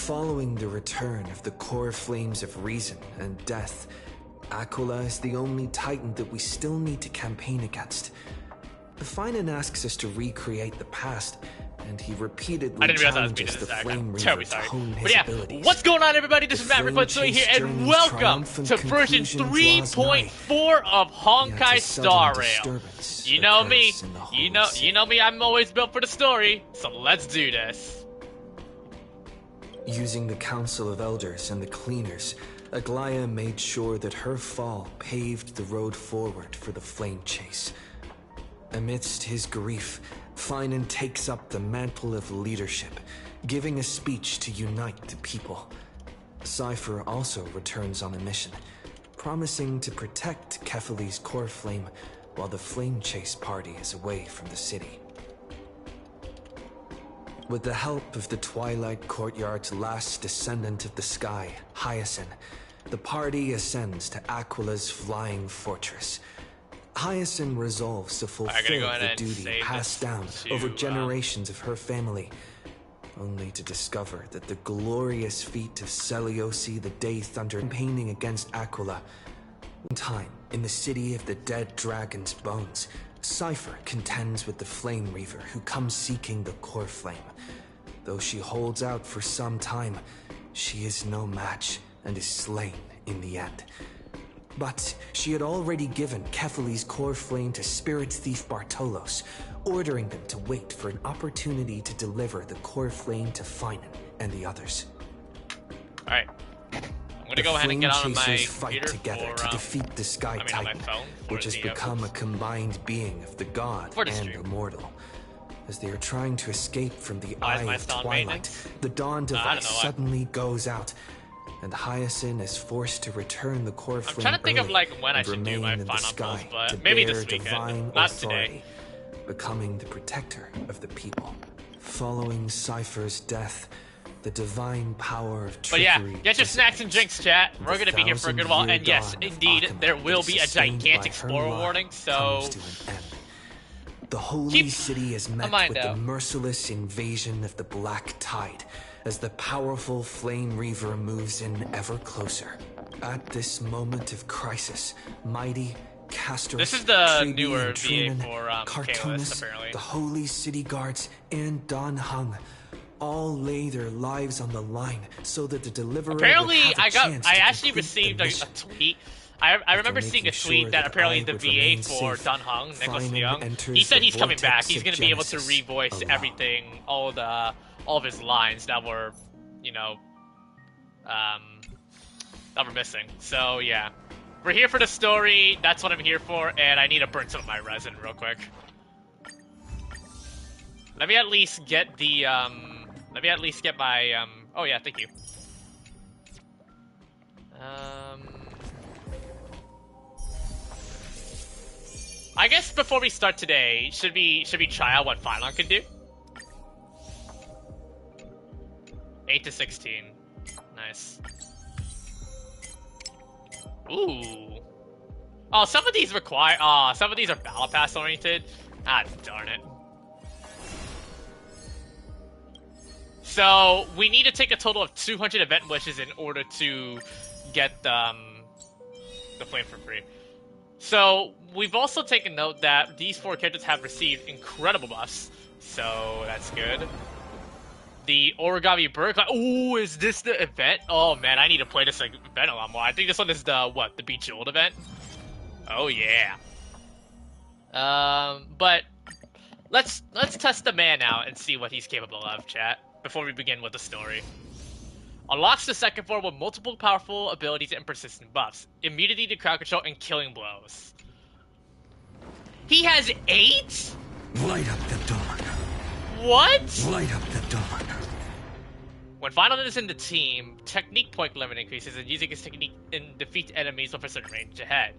Following the return of the core flames of reason and death, Aquila is the only titan that we still need to campaign against. Phainon asks us to recreate the past, and he repeatedly challenges the Flame Reaver to hone his abilities. What's going on, everybody? This is Amphoreus Story here, and welcome to version 3.4 of Honkai Story. You know me. You know me. I'm always built for the story. So let's do this. Using the Council of Elders and the Cleaners, Aglaia made sure that her fall paved the road forward for the flame chase. Amidst his grief, Phainon takes up the mantle of leadership, giving a speech to unite the people. Cypher also returns on a mission, promising to protect Kefali's core flame while the flame chase party is away from the city. With the help of the Twilight Courtyard's last descendant of the sky, Hyacinth, the party ascends to Aquila's flying fortress. Hyacinth resolves to fulfill the duty passed down over generations of her family, only to discover that the glorious feat of Seliosi the Day Thunder campaigning against Aquila. In time, in the city of the dead dragon's bones, Cypher contends with the Flame Reaver who comes seeking the core flame. Though she holds out for some time, she is no match and is slain in the end. But she had already given Kefali's core flame to spirit thief Bartolos, ordering them to wait for an opportunity to deliver the core flame to Phainon and the others. Alright. I'm gonna go ahead and get on my fight together to defeat the Sky Titan, which has become a combined being of the god and the mortal. As they are trying to escape from the Eye of Twilight, the Dawn device suddenly goes out, and Hyacinth is forced to return the core flame. I'm trying to think of like when I should do my final pulls, but maybe this weekend, not today. Becoming the protector of the people. Following Cypher's death, the divine power of trickery. But yeah, get your snacks and drinks, chat. We're gonna be here for a good while, and yes, indeed, there will be a gigantic spoiler warning, so the holy city is met with the merciless invasion of the Black Tide, as the powerful Flame Reaver moves in ever closer. At this moment of crisis, mighty Castor, this is the newer VA for Cartoonist, apparently. The Holy City Guards, and Don Hung all lay their lives on the line so that the deliverer apparently would have a chance I actually received a tweet. I remember seeing a tweet that apparently the VA for Don Hung, Nicholas Young, he said he's coming back. He's going to be able to revoice everything, all of his lines that were, you know, that were missing. So yeah, we're here for the story. That's what I'm here for, and I need to burn some of my resin real quick. Let me at least get the let me at least get my oh yeah, thank you. I guess before we start today, should we try out what Phainon can do? 8 to 16. Nice. Ooh. Oh, some of these require some of these are battle pass oriented. Ah, darn it. So we need to take a total of 200 event wishes in order to get the flame for free. So we've also taken note that these 4 characters have received incredible buffs, so that's good. The Origami Bird. Ooh, is this the event? Oh man, I need to play this event a lot more. I think this one is the the Bejeweled event. Oh yeah. But let's test the man out and see what he's capable of, chat, before we begin with the story. Unlocks the second floor with multiple powerful abilities and persistent buffs. Immunity to crowd control and killing blows. He has 8? Light up the dawn. What? Light up the dawn. When Phainon is in the team, technique point limit increases, and using his technique and defeat enemies with a certain range ahead.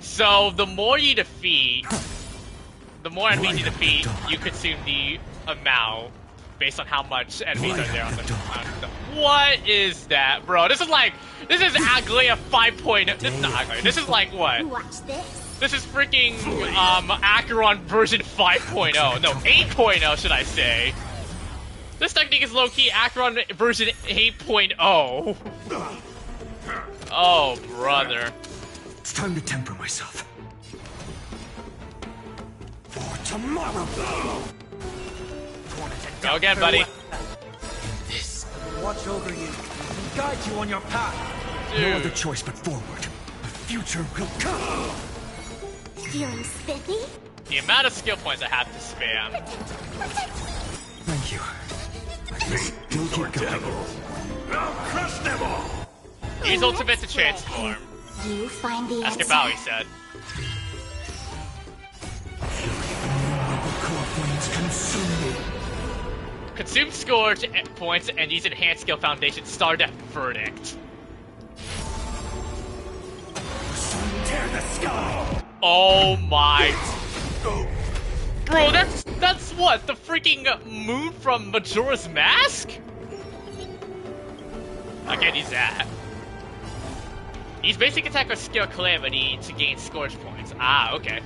So the more you defeat, the more enemies you defeat, you consume the amount based on how much enemies are there on the what is that, bro? This is Aglaia 5.0. This is not Aglaia. This is like what? This is freaking Acheron version 5.0. No, 8.0 should I say. This technique is low-key Acheron version 8.0. Oh, brother. It's time to temper myself. For tomorrow. Go again, buddy. This. Watch over you and guide you on your path. Dude. No other choice but forward. The future will come. Feeling spiffy? The amount of skill points I have to spam. Thank you. Still keep going. I'll crush them all. Use ultimate to transform. You find the That's answer. what Bowie said. Core flames consume me. Consume Scourge points and use Enhanced Skill Foundation Star Death Verdict. Tear the sky. Oh my. Bro, that's what? The freaking moon from Majora's Mask? I can't use that. Use basic attack or skill Calamity to gain Scourge points. Ah, okay.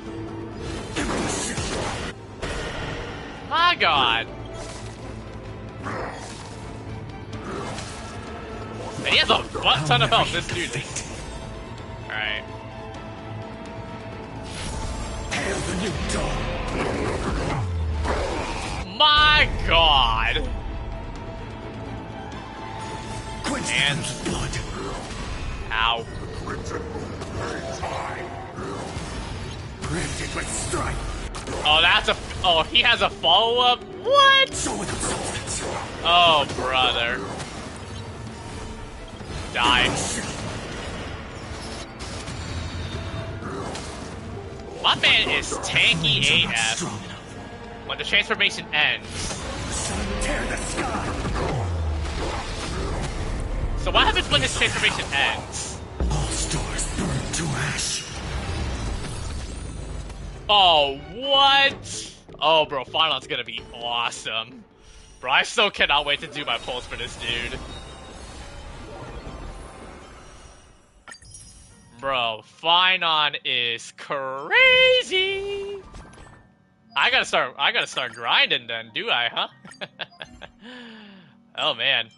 My god. And he has a butt ton of health, this dude. Alright. Hail the new dawn. My god. Quench And- the blood. Ow. Granted with strife. Oh, that's a. Oh, he has a follow up? What? So without substance. Oh, brother. Die. My man is tanky AF Strong enough. when the transformation ends. Tear the sky. So what happens when this transformation ends? All stars burn to ash. Oh, what? Oh, bro, Phainon's gonna be awesome. Bro, I still cannot wait to do my pulls for this dude. Bro, Phainon is crazy. I gotta start grinding then, do I, huh? Oh man.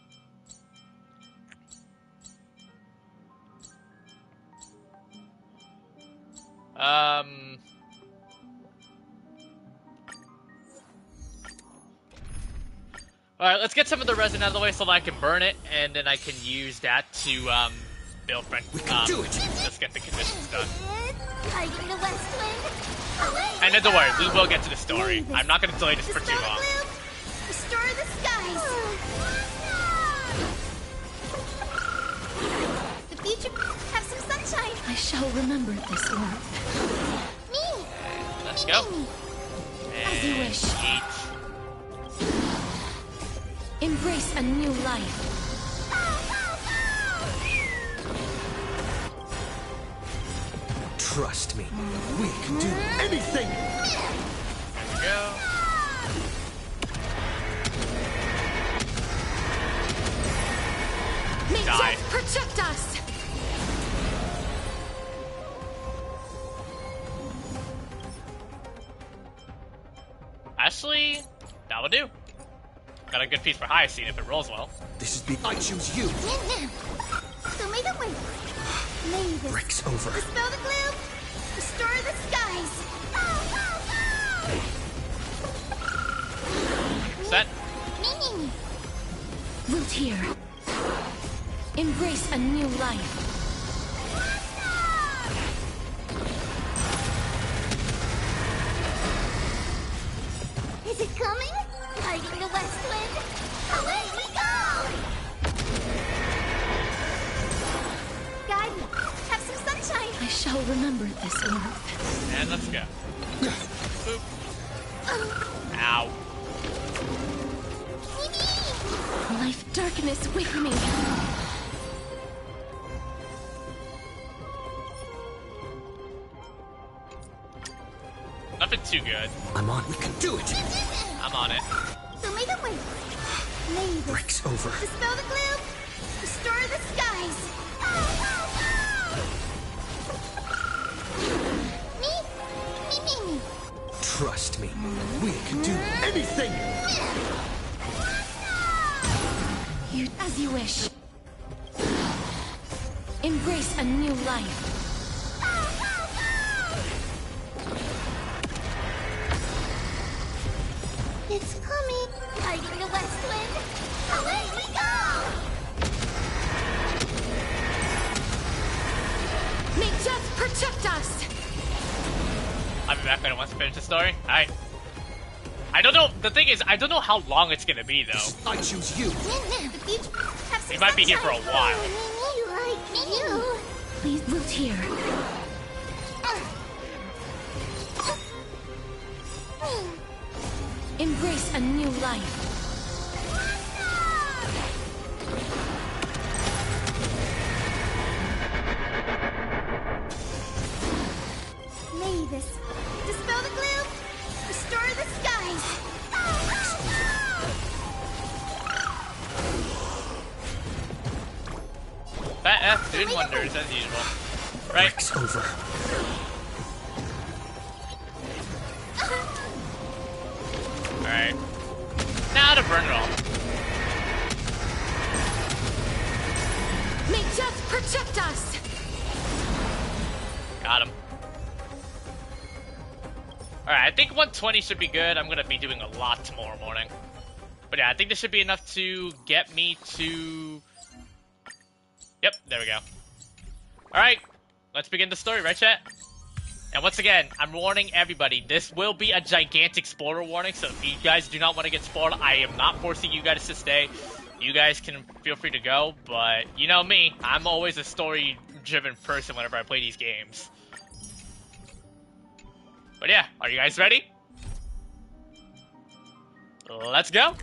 Alright, let's get some of the resin out of the way so that I can burn it, and then I can use that to, build friend. We can do it. Let's get the conditions done. Hiding the west wind. And then don't worry, we will get to the story. I'm not gonna delay this for too long. Restore the skies. The future have some sunshine. I shall remember this warmth. Me. Let's go. As you wish. Eat. Embrace a new life. Trust me. We can do anything. There we go. May Die. death protect us. Actually, that will do. Got a good piece for Hyacinth if it rolls well. This is I choose you. So may the wind. May this Breaks over. dispel the gloom. Restore the skies. Set. Me. Root here. Embrace a new life. Is it coming? Hiding the west wind. Away we go! Guide me. Have some sunshine. I shall remember this warmth. And let's go. Boop. Ow. Life darkness with me. Nothing too good. I'm on. We can do it. I'm on it. So may the wind. May this Breaks over. dispel the gloom. Restore the skies. Me. Trust me. We can do anything. As you wish. Embrace a new life. It's coming! Fighting the west wind! Away we go! May death protect us! I'll be back when I want to finish the story. Alright. I don't know. The thing is, I don't know how long it's gonna be, though. I choose you. We might be here for a while. You like you. Please root here. Embrace a new life. May this dispel the gloom, restore the skies. Fat F doing wonders as usual. Right? It's over. Alright. Now to burn it all. May death protect us! Got him. Alright, I think 120 should be good. I'm gonna be doing a lot tomorrow morning. But yeah, I think this should be enough to get me to... Yep, there we go. Alright, let's begin the story, right chat? And once again, I'm warning everybody, this will be a gigantic spoiler warning, so if you guys do not want to get spoiled, I am not forcing you guys to stay. You guys can feel free to go, but you know me, I'm always a story-driven person whenever I play these games. But yeah, are you guys ready? Let's go!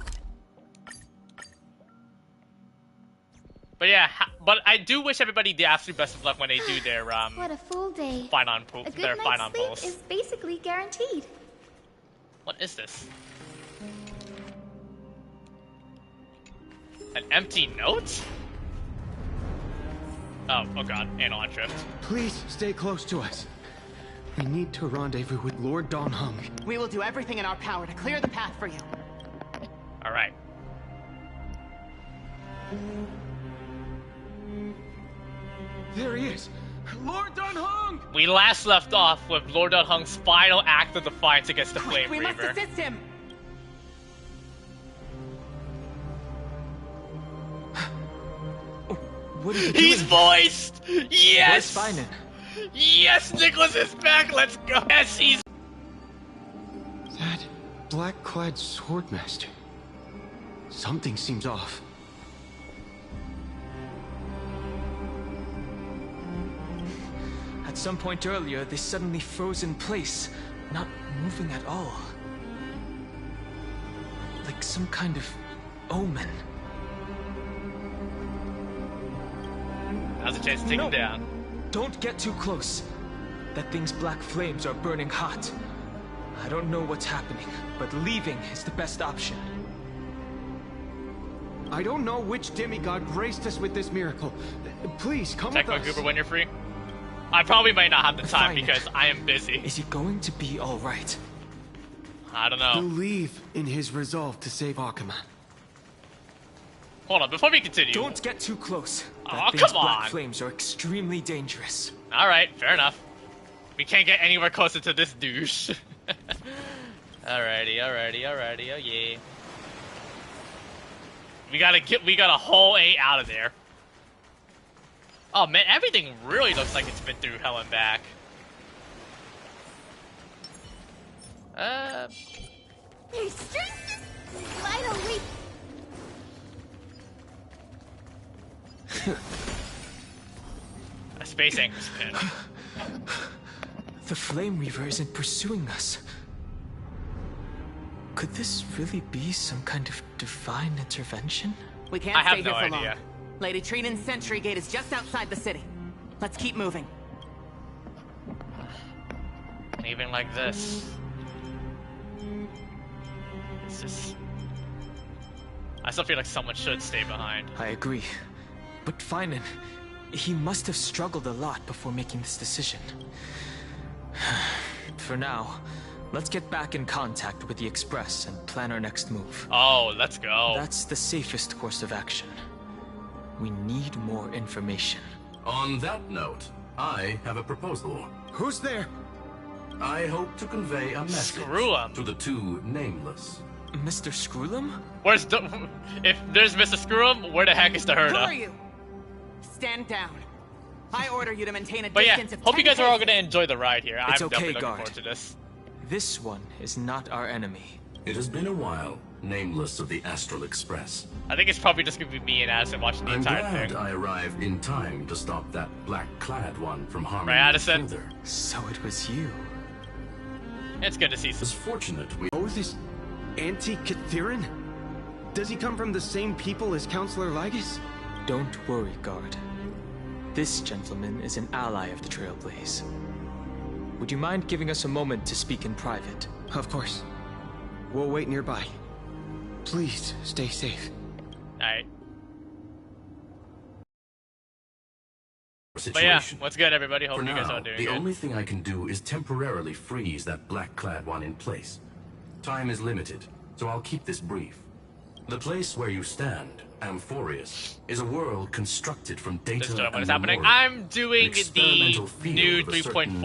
But yeah, but I do wish everybody the absolute best of luck when they do their What a full day. Phainon A good their night's Phainon sleep pulls. is basically guaranteed. What is this? An empty note? Oh god, Analon drift. Please stay close to us. We need to rendezvous with Lord Don Hung. We will do everything in our power to clear the path for you. Alright. There he is! Lord Don Hung! We last left off with Lord Hung's final act of defiance against the Flame We must Reaver. assist him! What are you He's doing? voiced! Yes! Where's Phainon? Yes, Nicholas is back! Let's go! Yes, he's... That black-clad swordmaster. Something seems off. At some point earlier, they suddenly froze in place, not moving at all. Like some kind of omen. Now's a chance to take him down. Don't get too close. That thing's black flames are burning hot. I don't know what's happening, but leaving is the best option. I don't know which demigod graced us with this miracle. Please, come Check with my us. Goober when you're free. I probably might not have the time Fine. because I am busy. Is he going to be alright? I don't know. Believe in his resolve to save Akuma. Hold on, before we continue. Don't get too close. Oh, That thing's come black on. flames are extremely dangerous. Alright, fair enough. We can't get anywhere closer to this douche. Alrighty, oh yeah. We gotta haul A out of there. Oh man, everything really looks like it's been through hell and back. There's strength. Why don't we? A space anchor spin. The Flame Reaver isn't pursuing us. Could this really be some kind of divine intervention? We can't I have stay here no for idea. long. Lady Trinan's sentry gate is just outside the city. Let's keep moving. Even like this. It's just... I still feel like someone should stay behind. I agree. But Phainon, he must have struggled a lot before making this decision. For now, Let's get back in contact with the Express and plan our next move. Oh, let's go. That's the safest course of action. We need more information. On that note, I have a proposal. Who's there? I hope to convey a message Screw 'em. to the two nameless. Mr. Screwlum? Where's the... If there's Mr. Screw'em, where the heck is the Who are Herda? you? Stand down. I order you to maintain a But yeah, distance of hope you 10 guys are all paces. gonna enjoy the ride here. I'm It's okay, definitely looking guard. forward to this. This one is not our enemy. It has been a while, nameless of the Astral Express. I think it's probably just gonna be me and Addison watching the I'm entire glad thing. I arrived in time to stop that black-clad one from harming Right, me Addison? further. So it was you. It's good to see It some... was fortunate we... Oh, this Anti-Catharin? Does he come from the same people as Counselor Lygus? Don't worry, guard. This gentleman is an ally of the Trailblaze. Would you mind giving us a moment to speak in private? Of course. We'll wait nearby. Please, stay safe. Alright. But yeah, situation. what's good, everybody? Hope For you guys now, are doing the good. only thing I can do is temporarily freeze that black-clad one in place. Time is limited, so I'll keep this brief. The place where you stand, Amphoreus, is a world constructed from data This is what and is happening. memory. I'm doing An experimental the field new of a certain 3.4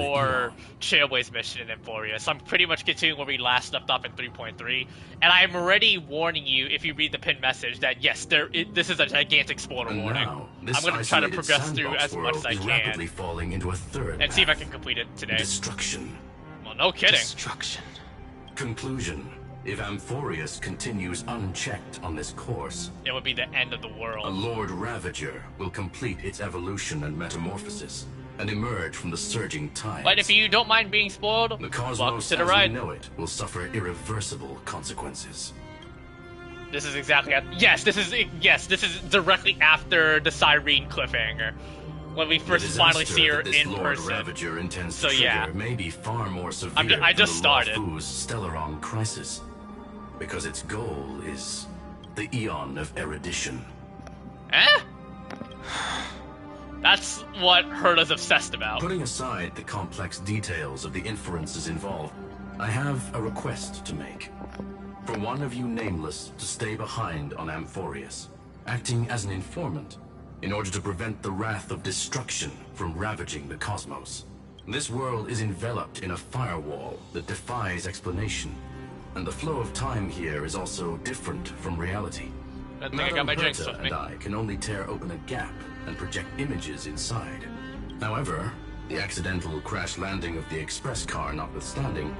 eon. Trailblaze mission in Amphoreus. I'm pretty much continuing where we last left off in 3.3, and I'm already warning you, if you read the pinned message, that yes, this is a gigantic spoiler And warning. now, this I'm going to try to isolated progress through sandbox as much world as I is rapidly can, falling into a third and see if I path. can complete it today. Destruction. Well, no kidding. Destruction. Conclusion. If Amphoreus continues unchecked on this course, It would be the end of the a world. Lord Ravager will complete its evolution and metamorphosis, and emerge from the surging tides. But if you don't mind being spoiled, The welcome cosmos to the as we ride. know it will suffer irreversible consequences. This is exactly yes, this is directly after the Cyrene cliffhanger, when we The first finally disaster see her that this in Lord person. Ravager intends So, to trigger yeah. may be far more severe I just than the started. Lawfu's Stellaron crisis, because its goal is the Eon of Erudition. Eh? That's what Herda's obsessed about. Putting aside the complex details of the inferences involved, I have a request to make. For one of you nameless to stay behind on Amphoreus, acting as an informant, in order to prevent the wrath of destruction from ravaging the cosmos. This world is enveloped in a firewall that defies explanation, and the flow of time here is also different from reality. I think I got my drinks Herta with me. and I can only tear open a gap and project images inside. However, the accidental crash landing of the express car notwithstanding,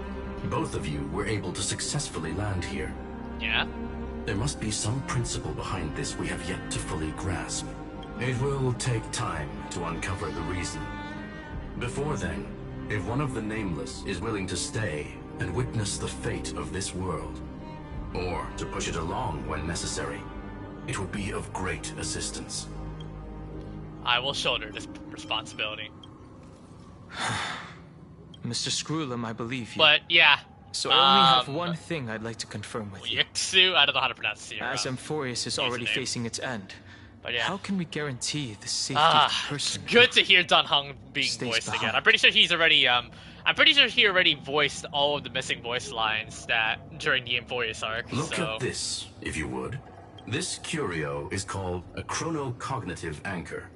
both of you were able to successfully land here. Yeah? There must be some principle behind this we have yet to fully grasp. It will take time to uncover the reason. Before then, if one of the Nameless is willing to stay and witness the fate of this world, or to push it along when necessary, it would be of great assistance. I will shoulder this responsibility. Mr. Screwlum, I believe you. But yeah. So I only have one thing I'd like to confirm with you. Yixu, I don't know how to pronounce it. As Amphoreus is already username. facing its end, But yeah. how can we guarantee the safety of the It's person? good to hear Dan Heng being Stays voiced again. behind. I'm pretty sure he's already I'm pretty sure he already voiced all of the missing voice lines that during the Amphoreus arc. Look so at this, if you would. This curio is called a chronocognitive anchor.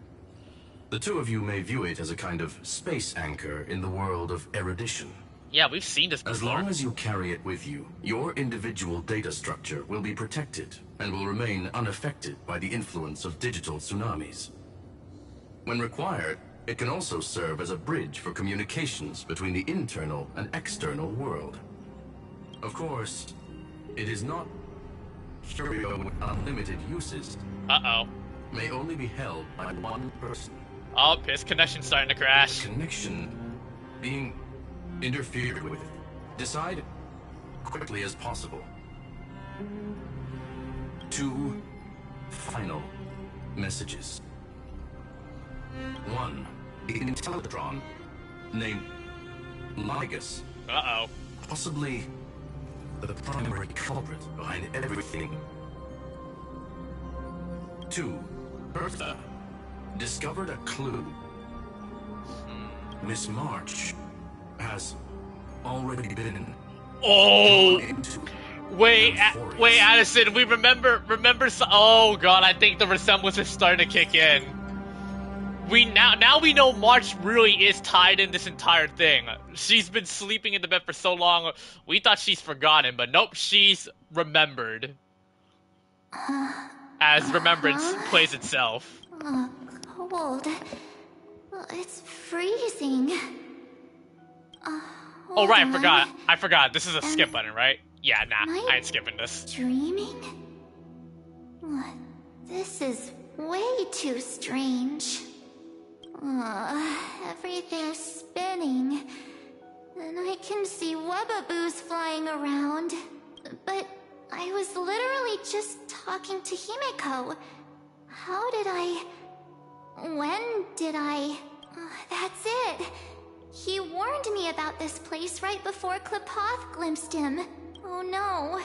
The two of you may view it as a kind of space anchor in the world of erudition. yeah, we've seen this As before. long as you carry it with you, your individual data structure will be protected and will remain unaffected by the influence of digital tsunamis. When required, it can also serve as a bridge for communications between the internal and external world. Of course, it is not curio with unlimited uses. Uh-oh. May only be held by one person. Oh, his connection's starting to crash. Connection being interfered with. Decide quickly as possible. 2 final messages. 1. The Intellatron named Lygus, Uh-oh. possibly the primary culprit behind everything. 2. Bertha discovered a clue. Miss March has already been Oh! Wait, wait, Addison, we remember, oh god, I think the resemblance is starting to kick in. Now we know March really is tied in this entire thing. She's been sleeping in the bed for so long, we thought she's forgotten, but nope, she's remembered. As remembrance plays itself. Cold. It's freezing. Oh right, I forgot. This is a skip button, right? Yeah, nah, I ain't skipping this. Dreaming? This is way too strange. Everything's spinning. And I can see webbaboos flying around. But I was literally just talking to Himeko. How did I... When did I... That's it. He warned me about this place right before Klepoth glimpsed him. Oh no.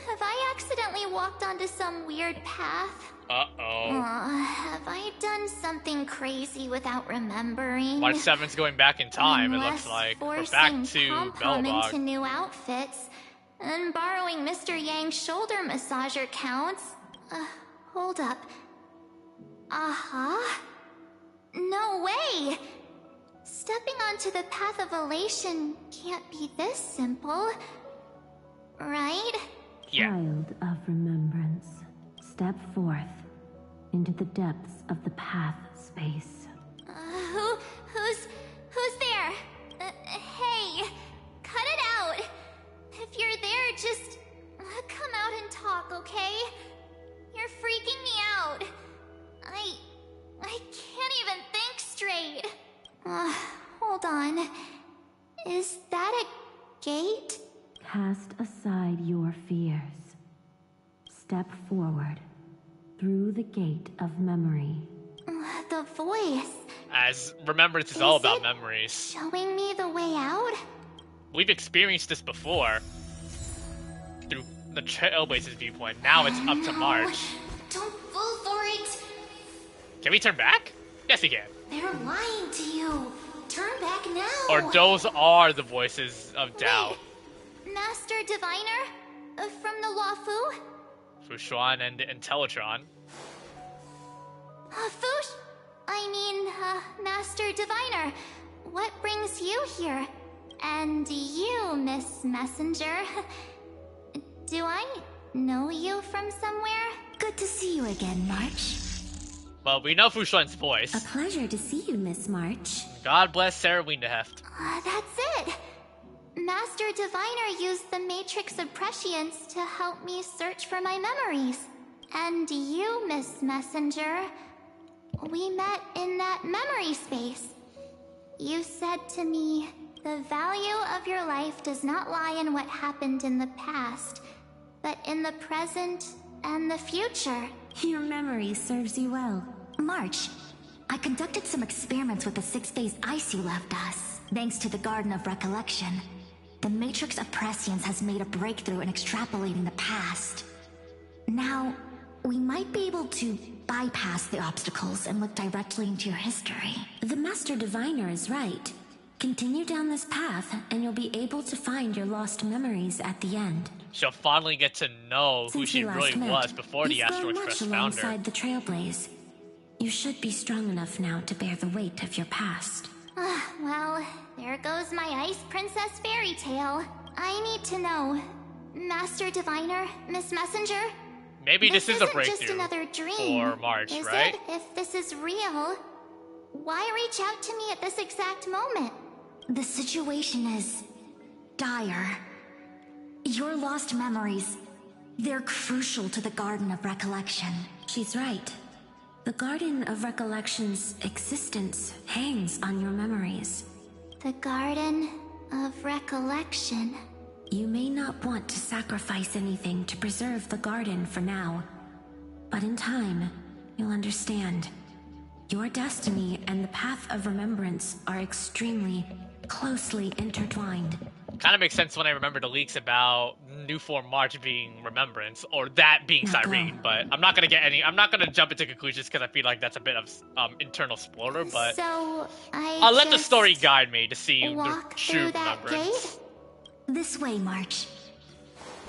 Have I accidentally walked onto some weird path? Uh-oh. Have I done something crazy without remembering? March 7's going back in time, it looks like. We're back to Belobog. Into new outfits. And borrowing Mr. Yang's shoulder massager counts. Hold up. No way! Stepping onto the path of elation can't be this simple. Right? Yeah. Child of remembrance, step forth into the depths of the path space. Who's there? Hey, cut it out. If you're there, just come out and talk, okay? You're freaking me out. I can't even think straight. Hold on. Is that a gate? Cast aside your fears. Step forward through the gate of memory. The voice. As remembrance is all about memories. Showing me the way out? We've experienced this before. Through the Trailblaze's viewpoint. Now it's up to March. Don't fall for it. Can we turn back? Yes, we can. They're lying to you. Turn back now. Or those are the voices of doubt. Wait. Master Diviner? From the Luofu? Fushuan and Intellitron. Master Diviner. What brings you here? And you, Miss Messenger. Do I know you from somewhere? Good to see you again, March. Well, we know Fushuan's voice. A pleasure to see you, Miss March. God bless Sarah Wiendeheft. That's it. Master Diviner used the Matrix of Prescience to help me search for my memories. And you, Miss Messenger, we met in that memory space. You said to me, the value of your life does not lie in what happened in the past, but in the present and the future. Your memory serves you well. March, I conducted some experiments with the 6-phase ice you left us. Thanks to the Garden of Recollection, the Matrix of Prescience has made a breakthrough in extrapolating the past. Now, we might be able to bypass the obstacles and look directly into your history. The Master Diviner is right. Continue down this path, and you'll be able to find your lost memories at the end. She'll finally get to know who she really was before the Astro Express found her. Alongside the Trailblaze. You should be strong enough now to bear the weight of your past. Well, there goes my Ice Princess fairy tale. I need to know, Master Diviner, Miss Messenger? Maybe this is a breakthrough just another dream, for March, is right? It? If this is real, why reach out to me at this exact moment? The situation is dire. Your lost memories, they're crucial to the Garden of Recollection. She's right. The Garden of Recollection's existence hangs on your memories. The Garden of Recollection. You may not want to sacrifice anything to preserve the garden for now, but in time, you'll understand. Your destiny and the path of remembrance are extremely closely intertwined. Kind of makes sense when I remember the leaks about New Form March being Remembrance, or that being Cyrene, but I'm not gonna jump into conclusions because I feel like that's a bit of internal spoiler, but so I'll let the story guide me to see the true Remembrance. Gate? This way, March.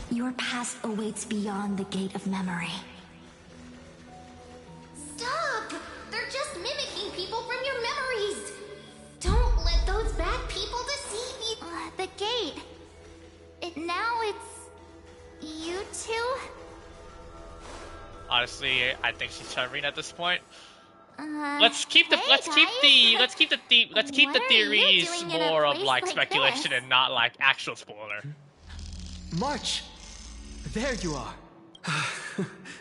Your past awaits beyond the Gate of Memory. Stop! They're just mimicking people from your memories! Don't let those bad people deceive you! The gate. Now it's... you two? Honestly, I think she's Tyrene at this point. Let's keep the theories more of like speculation and not like actual spoiler. March! There you are.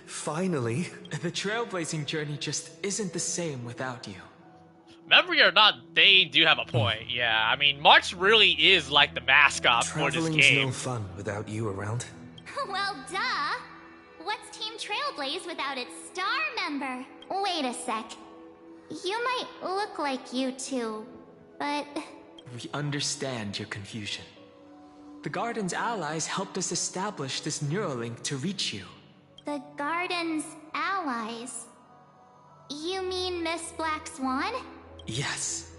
Finally. The trailblazing journey just isn't the same without you. Memory or not, they do have a point. Yeah, I mean, March really is like the mascot for this Traveling's game. no fun without you around. Well, duh! What's Team Trailblaze without its star member? Wait a sec. You might look like you two, but... We understand your confusion. The Garden's allies helped us establish this Neuralink to reach you. The Garden's allies? You mean Miss Black Swan? Yes.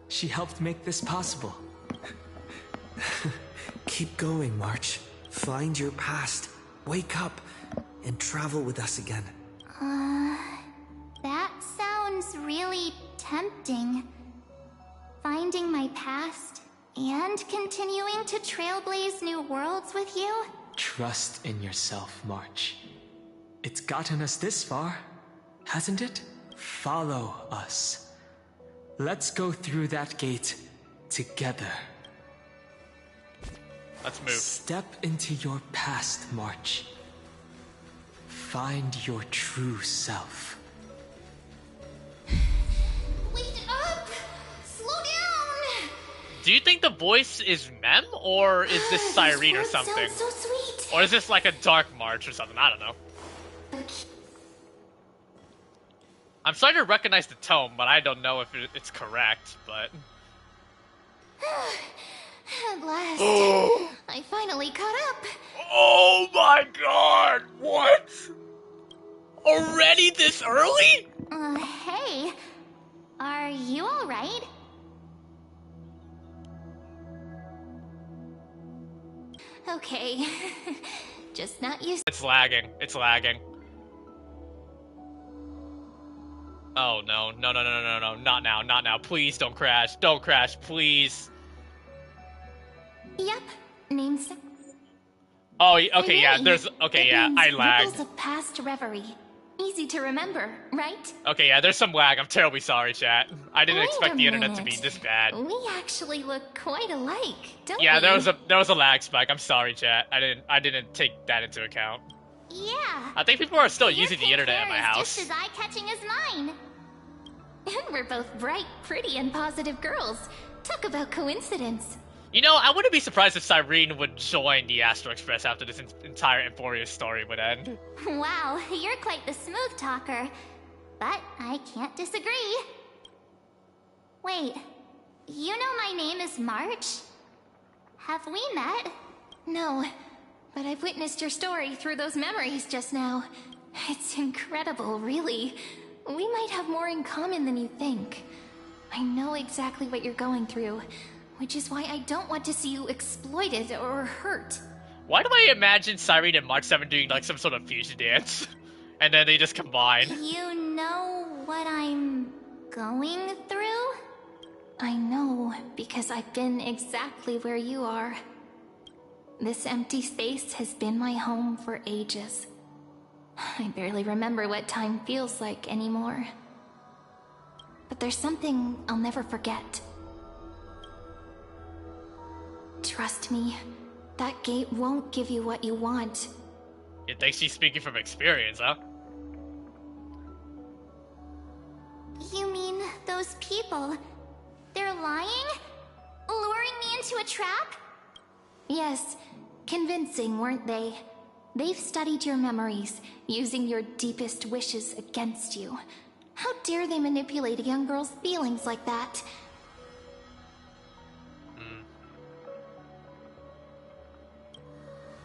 She helped make this possible. Keep going, March. Find your past. Wake up and travel with us again. That sounds really tempting. Finding my past and continuing to trailblaze new worlds with you? Trust in yourself, March. It's gotten us this far, hasn't it? Follow us. Let's go through that gate together. Let's move. Step into your past, March. Find your true self. Wait up! Slow down! Do you think the voice is Mem, or is this Cyrene or something? Sounds so sweet. Or is this like a Dark March or something? I don't know. I'm starting to recognize the tone, but I don't know if it's correct, but... At last, I finally caught up. Oh my god! What? Already this early? Hey. Are you alright? Okay. Just not used. It's lagging. It's lagging. Oh no, no, no, no, no, no, not now, not now. Please don't crash. Don't crash, please. Yep. Name's... Oh, okay, yeah, there's... Okay, yeah, I lagged. Ripples of past reverie. Easy to remember, right? Okay, yeah, there's some lag. I'm terribly sorry, chat. I didn't expect the internet to be this bad. We actually look quite alike, don't we? Yeah, there was a lag spike. I'm sorry, chat. I didn't take that into account. Yeah. I think people are still Your using the pink internet hair at my is house. just as eye-catching as mine. And we're both bright, pretty, and positive girls. Talk about coincidence. You know, I wouldn't be surprised if Cyrene would join the Astro Express after this entire Amphoreus story would end. Wow, you're quite the smooth talker. But I can't disagree. Wait, you know my name is March? Have we met? No, but I've witnessed your story through those memories just now. It's incredible, really. We might have more in common than you think. I know exactly what you're going through, which is why I don't want to see you exploited or hurt. Why do I imagine Cyrene and March 7 doing like some sort of fusion dance? And then they just combine. You know what I'm going through? I know, because I've been exactly where you are. This empty space has been my home for ages. I barely remember what time feels like anymore. But there's something I'll never forget. Trust me, that gate won't give you what you want. You think she's speaking from experience, huh? You mean those people? They're lying? Luring me into a trap? Yes, convincing, weren't they? They've studied your memories, using your deepest wishes against you. How dare they manipulate a young girl's feelings like that?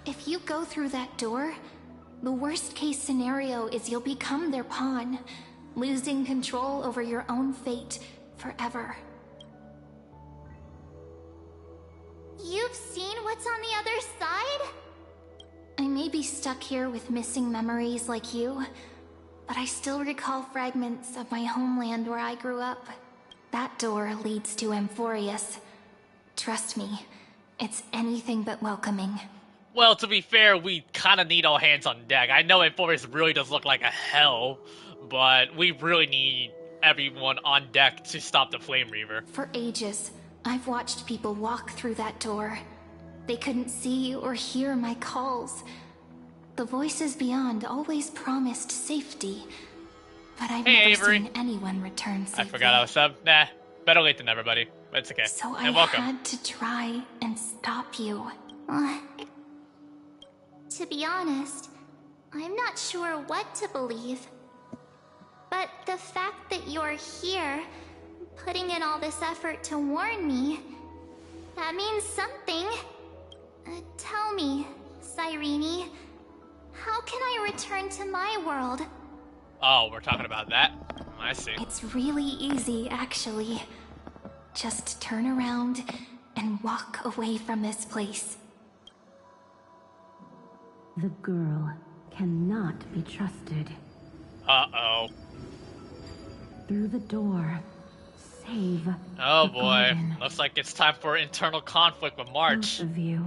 If you go through that door, the worst case scenario is you'll become their pawn, losing control over your own fate forever. You've seen explain what's on the other side? I may be stuck here with missing memories like you, but I still recall fragments of my homeland where I grew up. That door leads to Amphoreus. Trust me, it's anything but welcoming. Well, to be fair, we kind of need all hands on deck. I know Amphoreus really does look like a hell, but we really need everyone on deck to stop the Flame Reaver. For ages, I've watched people walk through that door. They couldn't see or hear my calls. The voices beyond always promised safety, but I've never seen anyone return safely. I forgot I was sub. Nah, better late than never, buddy. But it's okay. So I had to try and stop you. To be honest, I'm not sure what to believe. But the fact that you're here, putting in all this effort to warn me, that means something. Tell me, Cyrene, how can I return to my world? Oh, we're talking about that? I see. It's really easy, actually. Just turn around and walk away from this place. The girl cannot be trusted. Uh-oh. Through the door, save. Oh the boy, garden. looks like it's time for internal conflict with March. Both of you,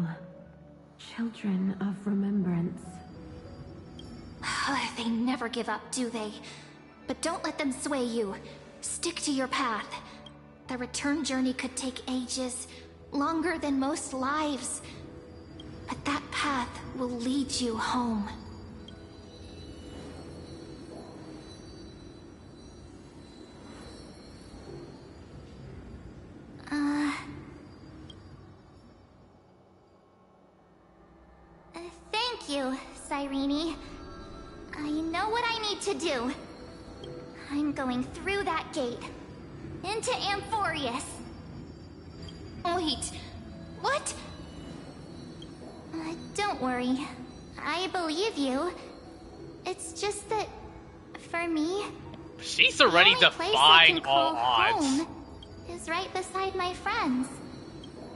children of remembrance. They never give up, do they? But don't let them sway you. Stick to your path. The return journey could take ages, longer than most lives. But that path will lead you home. Thank you, Cyrene. I know what I need to do. I'm going through that gate. Into Amphoreus. Wait, what? Don't worry. I believe you. It's just that, for me, she's already defying all odds. Home is right beside my friends.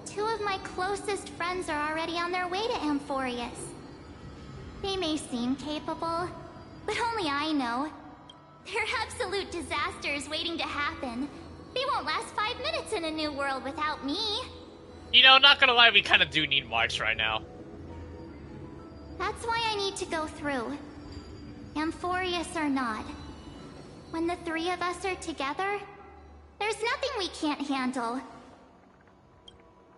Two of my closest friends are already on their way to Amphoreus. They may seem capable, but only I know. They're absolute disasters waiting to happen. They won't last 5 minutes in a new world without me. You know, not gonna lie, we kind of do need March right now. That's why I need to go through. Amphoreus or not. When the three of us are together, there's nothing we can't handle.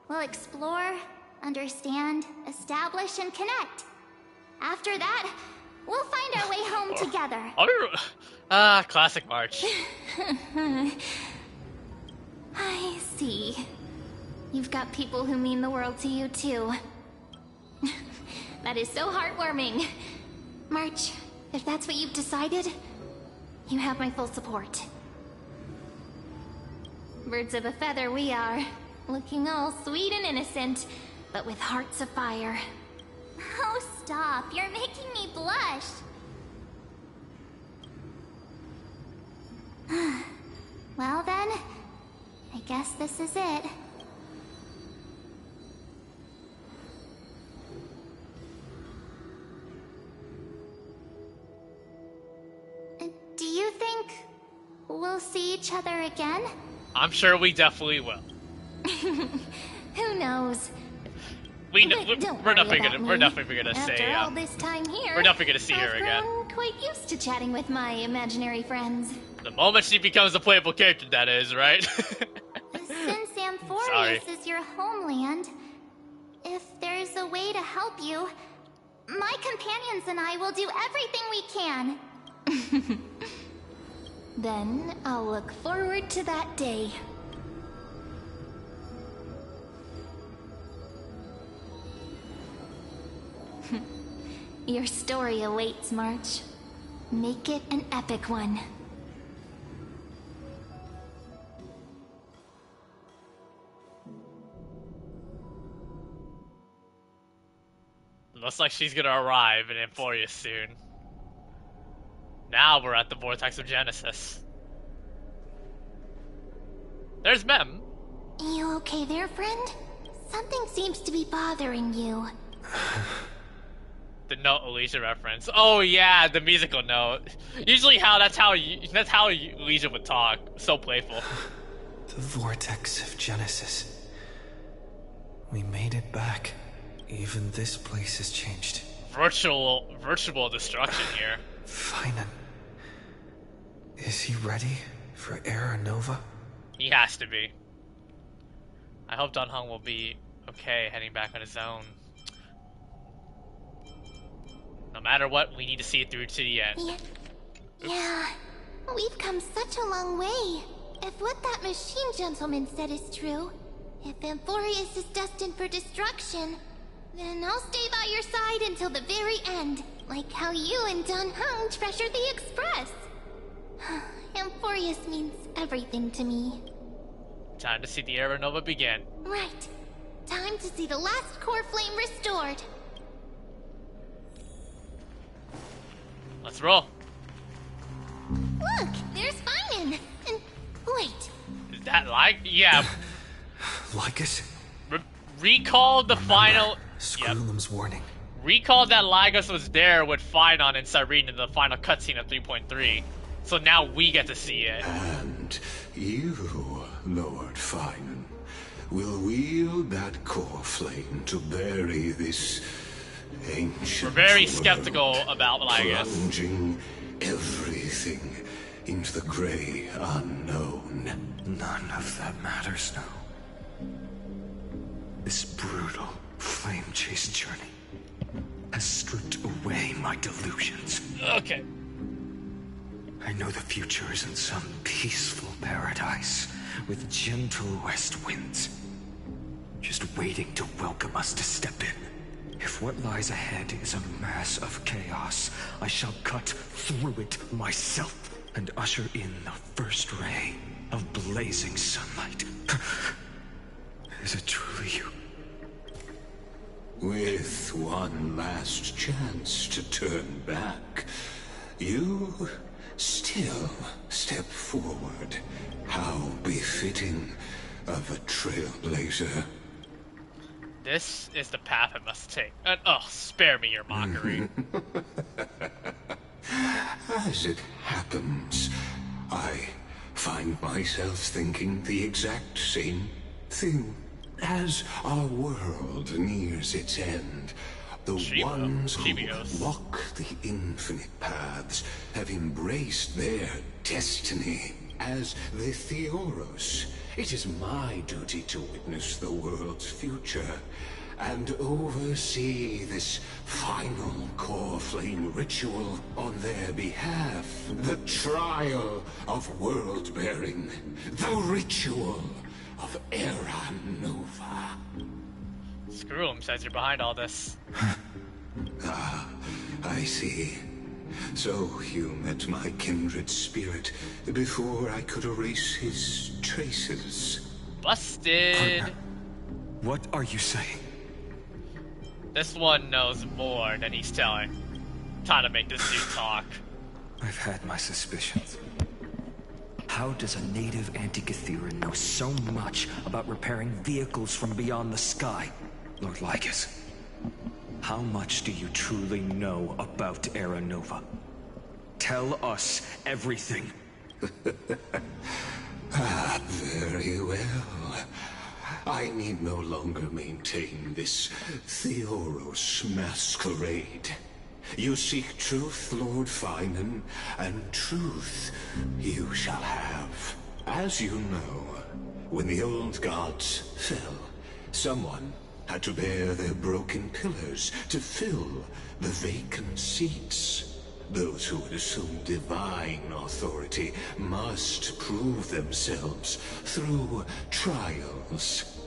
We'll explore, understand, establish, and connect. After that, we'll find our way home together. Classic March. I see. You've got people who mean the world to you, too. That is so heartwarming. March, if that's what you've decided, you have my full support. Birds of a feather we are, looking all sweet and innocent, but with hearts of fire. Oh, stop. You're making me blush. Well then, I guess this is it. Do you think we'll see each other again? I'm sure we definitely will. Who knows? We're definitely gonna say. After all this time here, we're definitely gonna see her again. I'm quite used to chatting with my imaginary friends. The moment she becomes a playable character, that is, right? Since Amphoreus is your homeland, if there's a way to help you, my companions and I will do everything we can. Then I'll look forward to that day. Your story awaits, March. Make it an epic one. Looks like she's gonna arrive in Amphoreus soon. Now we're at the Vortex of Genesis. There's Mem. You okay there, friend? something seems to be bothering you. The note Alicia reference. Oh yeah, the musical note. Usually that's how Alicia would talk. So playful. The vortex of Genesis. We made it back. Even this place has changed. Virtual destruction here. Phainon. Is he ready for Era Nova? He has to be. I hope Dan Heng will be okay heading back on his own. No matter what, we need to see it through to the end. Yeah, we've come such a long way. If what that machine gentleman said is true, if Amphoreus is destined for destruction, then I'll stay by your side until the very end, like how you and Dan Heng treasured the Express. Amphoreus means everything to me. Time to see the Era Nova begin. Right. Time to see the last core flame restored. Let's roll. Look, there's Phainon. And wait. Is that like? Yeah. Lycus? Recall the final. Scrollum's warning. Recall that Lycus was there with Phainon and Cyrene in the final cutscene of 3.3. So now we get to see it. And you, Lord Phainon, will wield that core flame to bury this ancient. We're very skeptical about Lycus. Plunging everything into the grey unknown. None of that matters now. This brutal, flame-chased journey has stripped away my delusions. Okay. I know the future is in some peaceful paradise with gentle west winds, just waiting to welcome us to step in. If what lies ahead is a mass of chaos, I shall cut through it myself and usher in the first ray of blazing sunlight. Is it truly you? With one last chance to turn back, you still step forward. How befitting of a trailblazer. This is the path I must take. And oh, spare me your mockery. As it happens, I find myself thinking the exact same thing. As our world nears its end, the ones who walk the infinite paths have embraced their destiny. As the Theoros, it is my duty to witness the world's future and oversee this final core flame ritual on their behalf. The trial of world-bearing, the ritual of Era Nova. Screw him, says you're behind all this. Ah, I see. So you met my kindred spirit before I could erase his traces. Busted. Partner, what are you saying? This one knows more than he's telling. Time to make this dude talk. I've had my suspicions. How does a native Antikytheran know so much about repairing vehicles from beyond the sky? Lord Lycus, how much do you truly know about Era Nova? Tell us everything. Very well. I need no longer maintain this Theoros masquerade. You seek truth, Lord Phainon, and truth you shall have. As you know, when the old gods fell, someone had to bear their broken pillars to fill the vacant seats. Those who would assume divine authority must prove themselves through trials.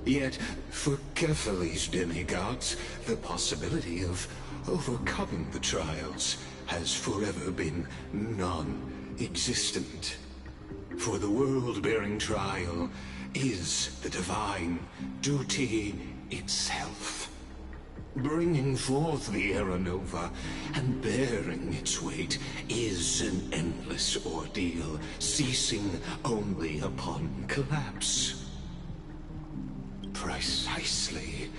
Yet, for Kephales's demigods, the possibility of overcoming the trials has forever been non-existent. For the world-bearing trial is the divine duty itself. Bringing forth the Era Nova and bearing its weight is an endless ordeal, ceasing only upon collapse. Precisely.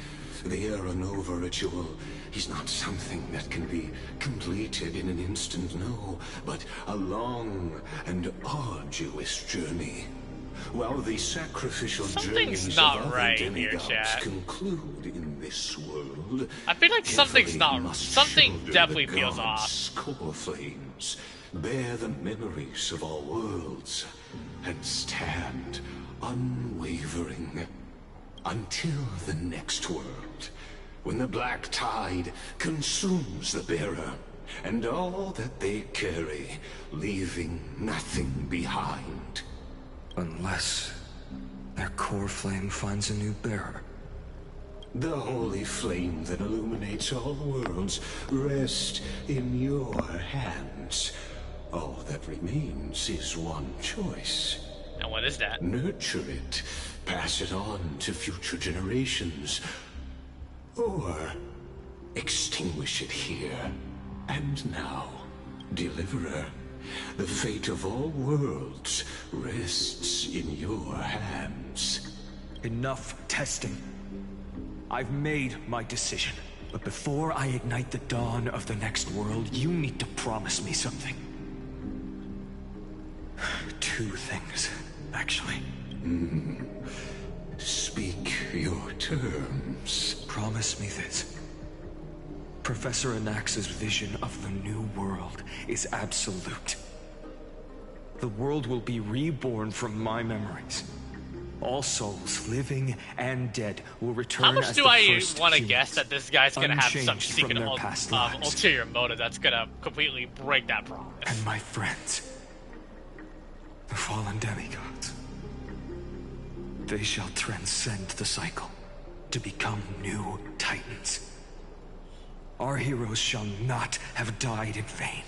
The Aeronova ritual is not something that can be completed in an instant, no, but a long and arduous journey. While the sacrificial journeys of other demigods conclude in this world, I feel like something's not. Something definitely feels off. Core flames bear the memories of all worlds and stand unwavering until the next world, when the black tide consumes the bearer and all that they carry, leaving nothing behind. Unless their core flame finds a new bearer. The holy flame that illuminates all worlds rests in your hands. All that remains is one choice. And what is that? Nurture it, pass it on to future generations, or extinguish it here and now. Deliverer, the fate of all worlds rests in your hands. Enough testing. I've made my decision. But before I ignite the dawn of the next world, you need to promise me something. 2 things, actually. Speak your terms. Promise me this. Professor Anax's vision of the new world is absolute. The world will be reborn from my memories. All souls, living and dead, will return. How much as do the I first want to humans, guess that this guy's gonna have some unchanged from secret their past lives. ulterior motive that's gonna completely break that promise? And my friends, the fallen demigods, they shall transcend the cycle to become new titans. Our heroes shall not have died in vain.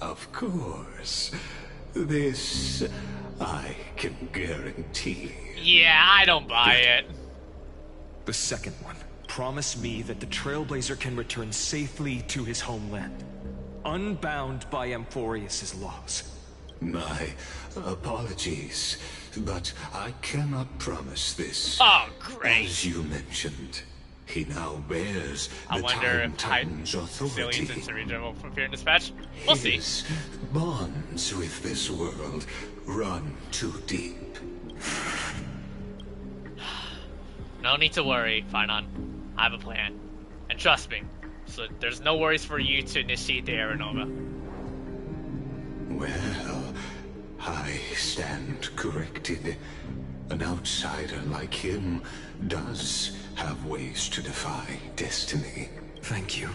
Of course. This I can guarantee. Yeah, I don't buy it. The second one. Promise me that the Trailblazer can return safely to his homeland, unbound by Amphoreus' laws. My apologies, but I cannot promise this. Oh, great. As you mentioned, he now bears I the wonder if Titan's authority. Zillions into regional from Fear and Dispatch. We'll see. His bonds with this world run too deep. No need to worry, Phainon. I have a plan. And trust me, so there's no worries for you to initiate the Aeronova. Well, I stand corrected. An outsider like him does have ways to defy destiny. Thank you,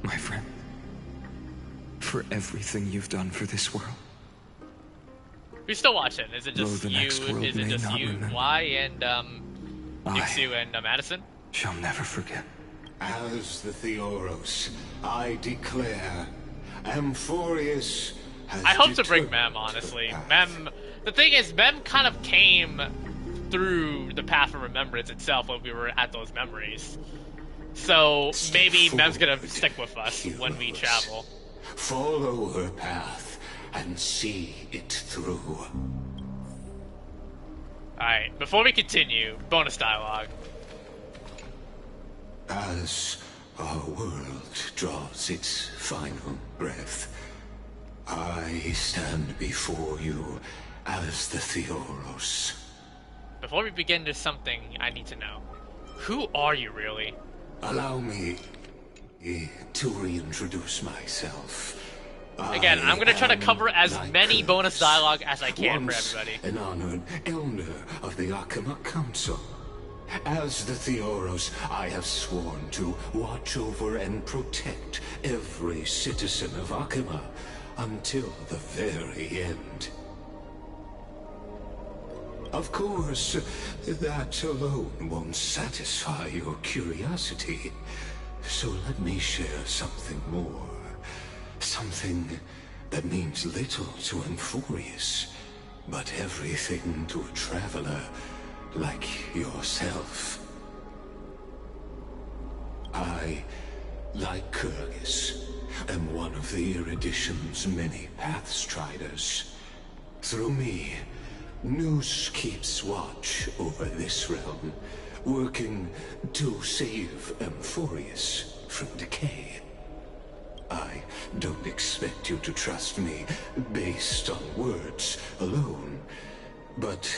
my friend, for everything you've done for this world. Who's still watching? Is it just Though the you? next world Is it may just not you, remember. Y, and Nixu and Madison? Shall never forget. As the Theoros, I declare, Amphoreus has I hope to bring determined Mem, honestly. the path. Mem, the thing is, Mem kind of came through the path of remembrance itself when we were at those memories. So maybe Mem's gonna stick with us when we travel. Follow her path and see it through. Alright, before we continue, bonus dialogue. As our world draws its final breath, I stand before you as the Theoros. Before we begin, there's something I need to know. Who are you, really? Allow me to reintroduce myself. Again, I'm gonna try to cover as many bonus dialogue as I can for Once everybody. an honored elder of the Akama Council. As the Theoros, I have sworn to watch over and protect every citizen of Akama until the very end. Of course, that alone won't satisfy your curiosity. So let me share something more. Something that means little to Amphoreus, but everything to a traveler like yourself. I, like Kyrgyz, am one of the Erudition's many Pathstriders. Through me, Noose keeps watch over this realm, working to save Amphoreus from decay. I don't expect you to trust me based on words alone, but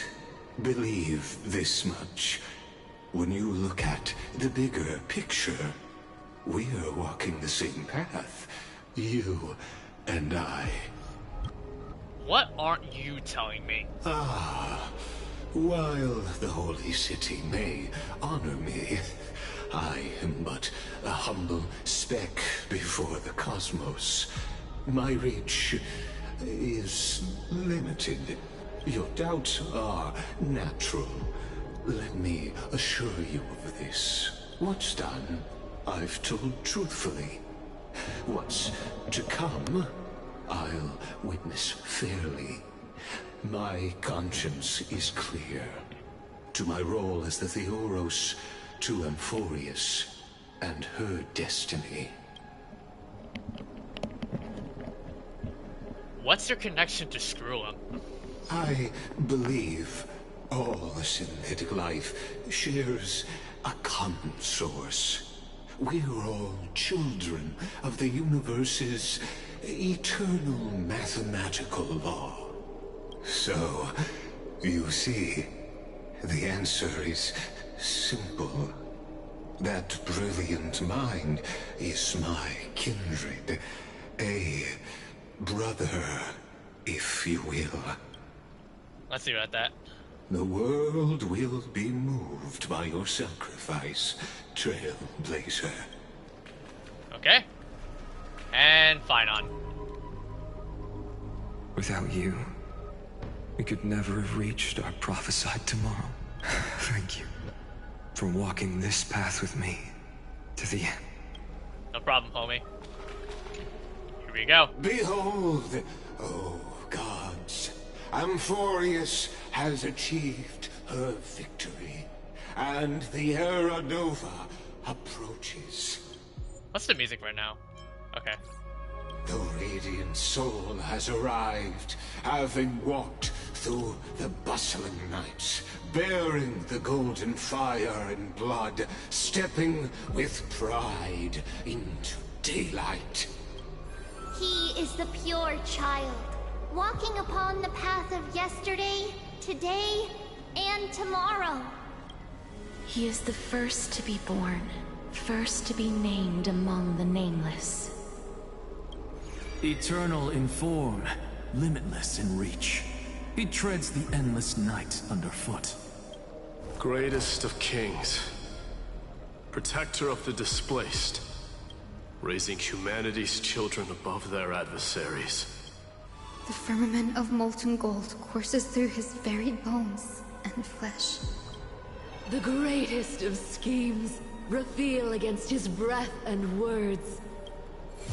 believe this much. When you look at the bigger picture, we're walking the same path, you and I. What aren't you telling me? While the Holy City may honor me, I am but a humble speck before the cosmos. My reach is limited. Your doubts are natural. Let me assure you of this. What's done, I've told truthfully. What's to come, I'll witness fairly. My conscience is clear. To my role as the Theoros, to Amphoreus, and her destiny. What's your connection to Screw'em? I believe all synthetic life shares a common source. We're all children of the universe's eternal mathematical law. So, you see, the answer is simple. That brilliant mind is my kindred, a brother, if you will. Let's see about that. The world will be moved by your sacrifice, Trailblazer. Okay. And Phainon. Without you, we could never have reached our prophesied tomorrow. Thank you for walking this path with me to the end. No problem, homie. Here we go. Behold, oh gods, Amphoreus has achieved her victory, and the Era Nova approaches. What's the music right now? Okay. The radiant soul has arrived, having walked through the bustling nights, bearing the golden fire and blood, stepping with pride into daylight. He is the pure child, walking upon the path of yesterday, today, and tomorrow. He is the first to be born, first to be named among the nameless. Eternal in form, limitless in reach. He treads the endless night underfoot. Greatest of kings, protector of the displaced, raising humanity's children above their adversaries. The firmament of molten gold courses through his very bones and flesh. The greatest of schemes reveal against his breath and words.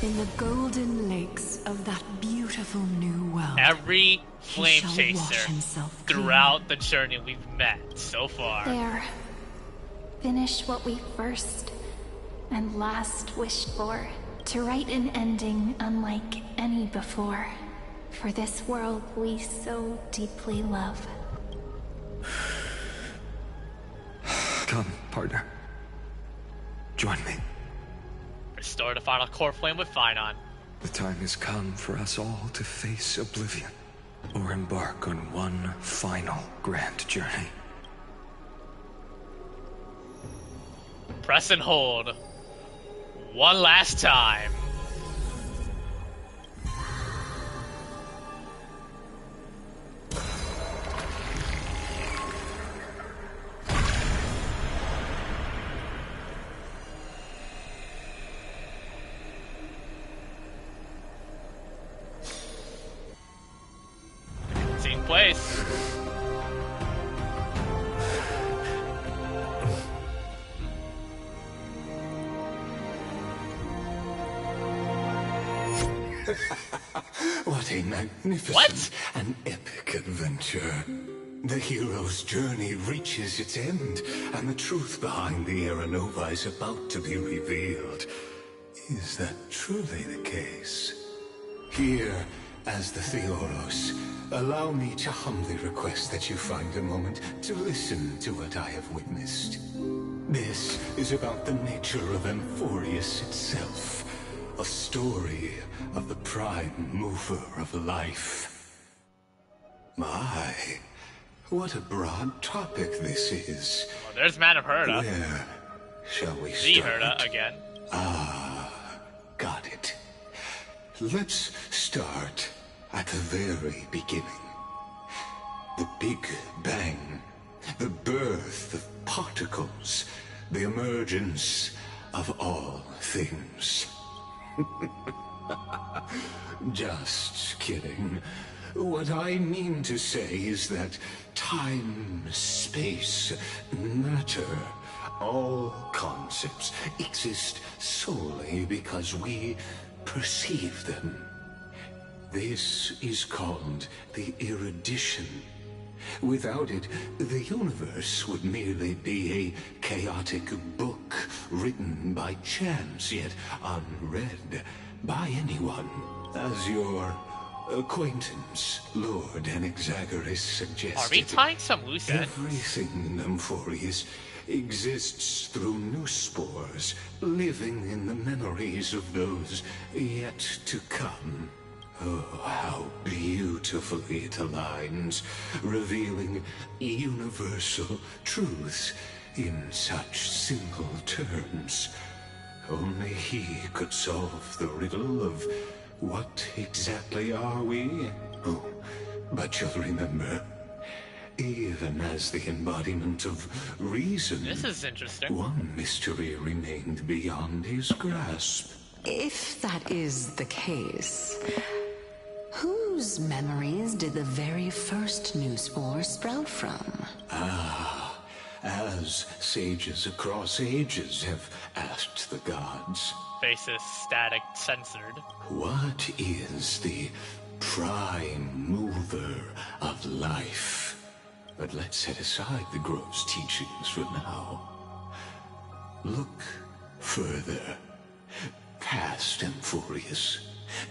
In the golden lakes of that beautiful new world, every flame he shall wash chaser himself throughout the journey we've met so far. There. Finish what we first and last wished for, to write an ending unlike any before, for this world we so deeply love. Come, partner. Join me. Restore the final core flame with Phainon. The time has come for us all to face oblivion, or embark on one final grand journey. Press and hold. One last time. Scene place. What a magnificent and epic adventure. The hero's journey reaches its end, and the truth behind the Era Nova is about to be revealed. Is that truly the case? Here, As the Theoros, allow me to humbly request that you find a moment to listen to what I have witnessed. This is about the nature of Amphoreus itself, a story of the prime mover of life. My, what a broad topic this is. Well, there's Man of Herda. Where shall we The start? Herda again. Ah, got it. Let's start at the very beginning. The Big Bang, the birth of particles, the emergence of all things. Just kidding. What I mean to say is that time, space, matter, all concepts exist solely because we perceive them. This is called the erudition. Without it, the universe would merely be a chaotic book written by chance, yet unread by anyone. As your acquaintance, Lord Anaxagoras, suggested, Are we tying some loose ends? everything in Amphoreus exists through new spores, living in the memories of those yet to come. Oh, how beautifully it aligns, revealing universal truths in such simple terms. Only he could solve the riddle of what exactly are we? Oh, but you'll remember, even as the embodiment of reason, This is interesting. one mystery remained beyond his grasp. If that is the case, whose memories did the very first new spore sprout from? Ah, as sages across ages have asked the gods, Faces static censored. what is the prime mover of life? But let's set aside the grove's teachings for now. Look further, past Amphoreus,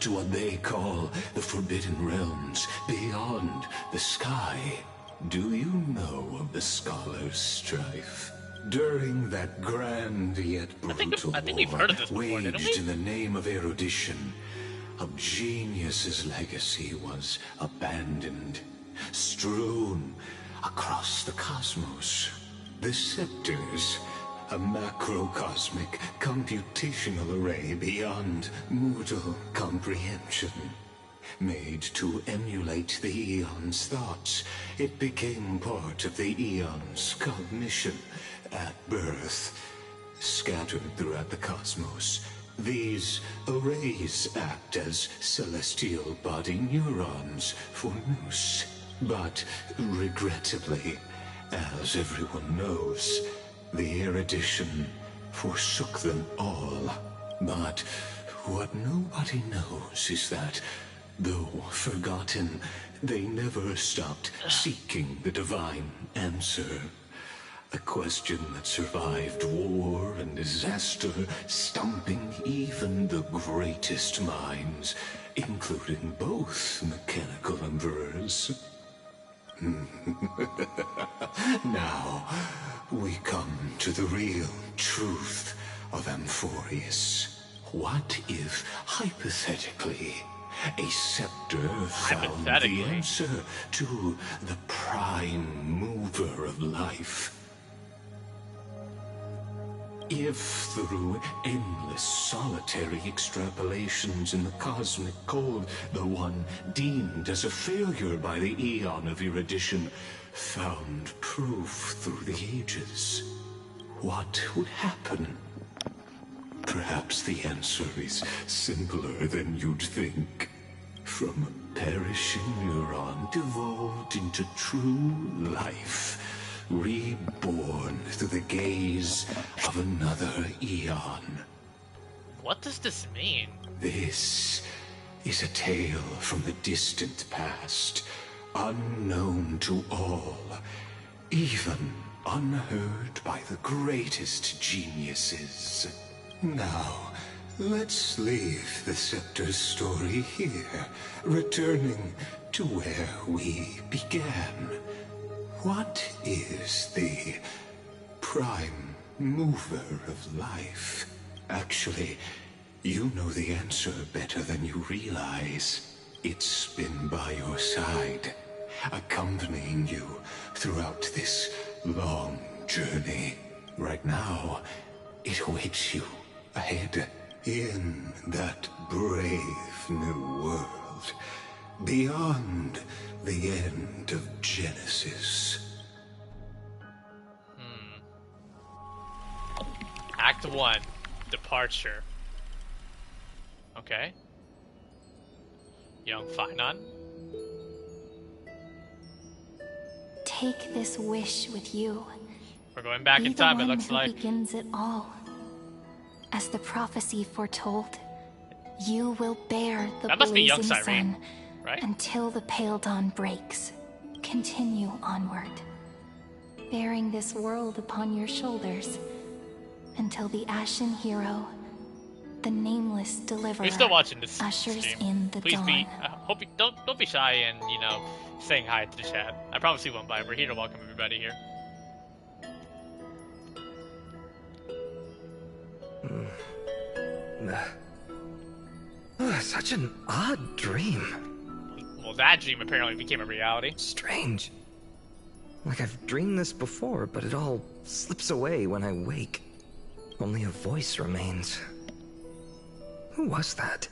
to what they call the Forbidden Realms, beyond the sky. Do you know of the Scholar's Strife? During that grand yet brutal I think we've war heard of this before, didn't waged we? in the name of erudition, a genius's legacy was abandoned, strewn across the cosmos. The scepters, a macrocosmic computational array beyond mortal comprehension. Made to emulate the Eon's thoughts, it became part of the Eon's cognition at birth. Scattered throughout the cosmos, these arrays act as celestial body neurons for Nous. But regrettably, as everyone knows, the erudition forsook them all. But what nobody knows is that, though forgotten, they never stopped seeking the divine answer. A question that survived war and disaster, stumping even the greatest minds, including both mechanical emperors. Now, we come to the real truth of Amphoreus. What if, hypothetically, a scepter found the answer to the prime mover of life? If through endless solitary extrapolations in the cosmic code, the one deemed as a failure by the Eon of erudition found proof through the ages, what would happen? Perhaps the answer is simpler than you'd think. From a perishing neuron devolved into true life, reborn through the gaze of another Eon. What does this mean? This is a tale from the distant past, unknown to all, even unheard by the greatest geniuses. Now, Let's leave the Scepter's story here, returning to where we began. What is the prime mover of life? Actually, you know the answer better than you realize. It's been by your side, accompanying you throughout this long journey. Right now, it awaits you ahead in that brave new world, beyond the end of Genesis. Act 1, Departure. Okay. Young Phainon. Take this wish with you. We're going back in time, it looks like. Begins it all. As the prophecy foretold, you will bear the that must be young blazing Cyrene, sun right? until the pale dawn breaks. Continue onward, bearing this world upon your shoulders until the Ashen Hero, the Nameless Deliverer, You're still watching this ushers stream. in the Please dawn. be. Hope you don't be shy and saying hi to the chat. I promise you won't by. We're here to welcome everybody here. Such an odd dream. Well, that dream apparently became a reality. Strange. Like I've dreamed this before, but it all slips away when I wake. Only a voice remains. Who was that?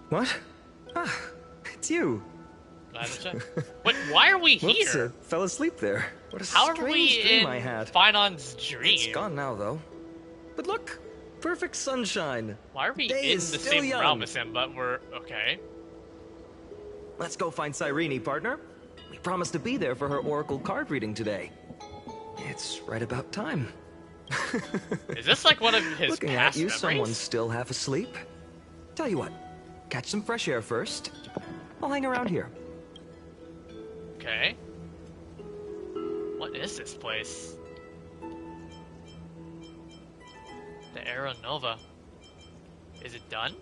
What? Ah, it's you. But why are we here? Whoops, fell asleep there. What a How are strange we dream in I had. Phainon's dream? It's gone now, though. But look, perfect sunshine. Why are we Day in is the still same young. realm as him, but we're... Okay. Let's go find Cyrene, partner. We promised to be there for her oracle card reading today. It's right about time. Is this like one of his Looking past at you, memories? someone's still half asleep. Tell you what, catch some fresh air first. I'll hang around here. Okay. What is this place? The Aeronova. Is it done?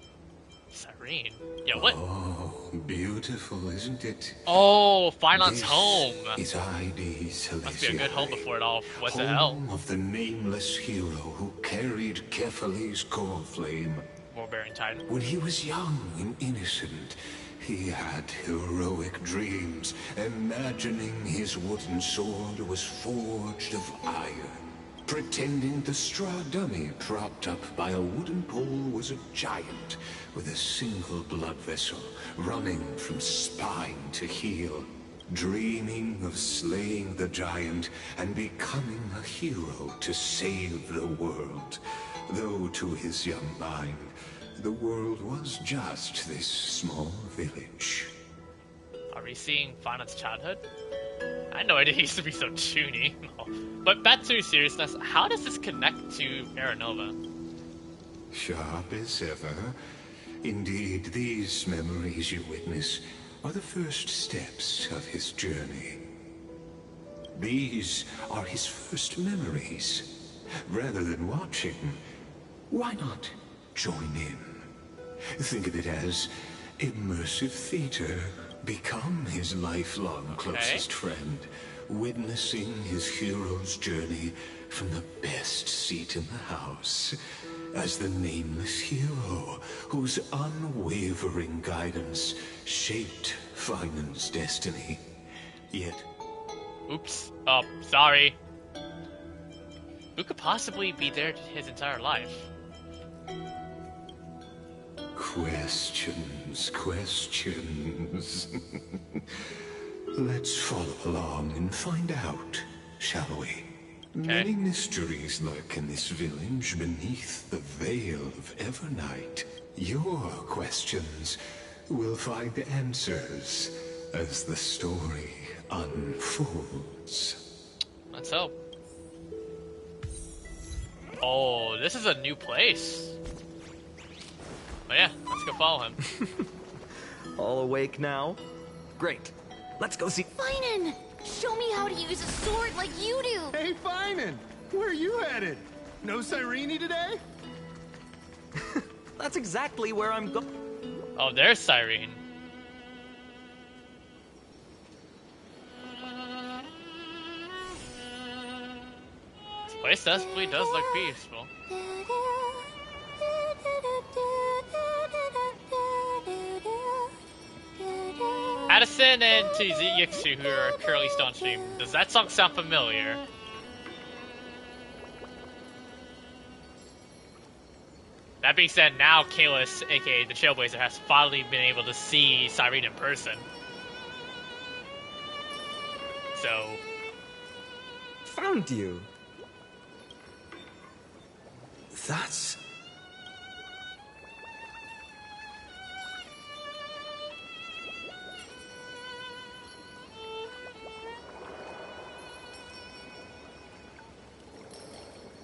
Cyrene. Yeah, what? Oh, beautiful, isn't it? Oh, Phainon's This home. is ID Celestiae. Must be a good home before it all. What the Home hell? of the nameless hero who carried Kephale's core flame. Warbearing Titan. When he was young and innocent, he had heroic dreams, imagining his wooden sword was forged of iron. Pretending the straw dummy propped up by a wooden pole was a giant with a single blood vessel running from spine to heel. Dreaming of slaying the giant and becoming a hero to save the world. Though to his young mind, the world was just this small village. Are we seeing Phainon's childhood? I had no idea he used to be so toony. But back to seriousness, how does this connect to Aeronova? Sharp as ever. Indeed, these memories you witness are the first steps of his journey. These are his first memories. Rather than watching, why not join in? Think of it as immersive theater. Become his lifelong closest friend, witnessing his hero's journey from the best seat in the house, as the nameless hero whose unwavering guidance shaped Phainon's destiny. Yet... Oops. Oh, sorry. Who could possibly be there his entire life? Questions, questions. Let's follow along and find out, shall we? Many mysteries lurk in this village beneath the veil of Evernight. Your questions will find answers as the story unfolds. Let's hope. Oh, this is a new place. Oh yeah, let's go follow him. All awake now? Great. Let's go see. Phainon! Show me how to use a sword like you do! Hey, Phainon! Where are you headed? No Cyrene today? That's exactly where I'm going. Oh, there's Cyrene. This place definitely does look peaceful. Addison and Yixu, who are currently still on stream, does that song sound familiar? That being said, now Kalis, aka the Trailblazer, has finally been able to see Cyrene in person. So... Found you. That's...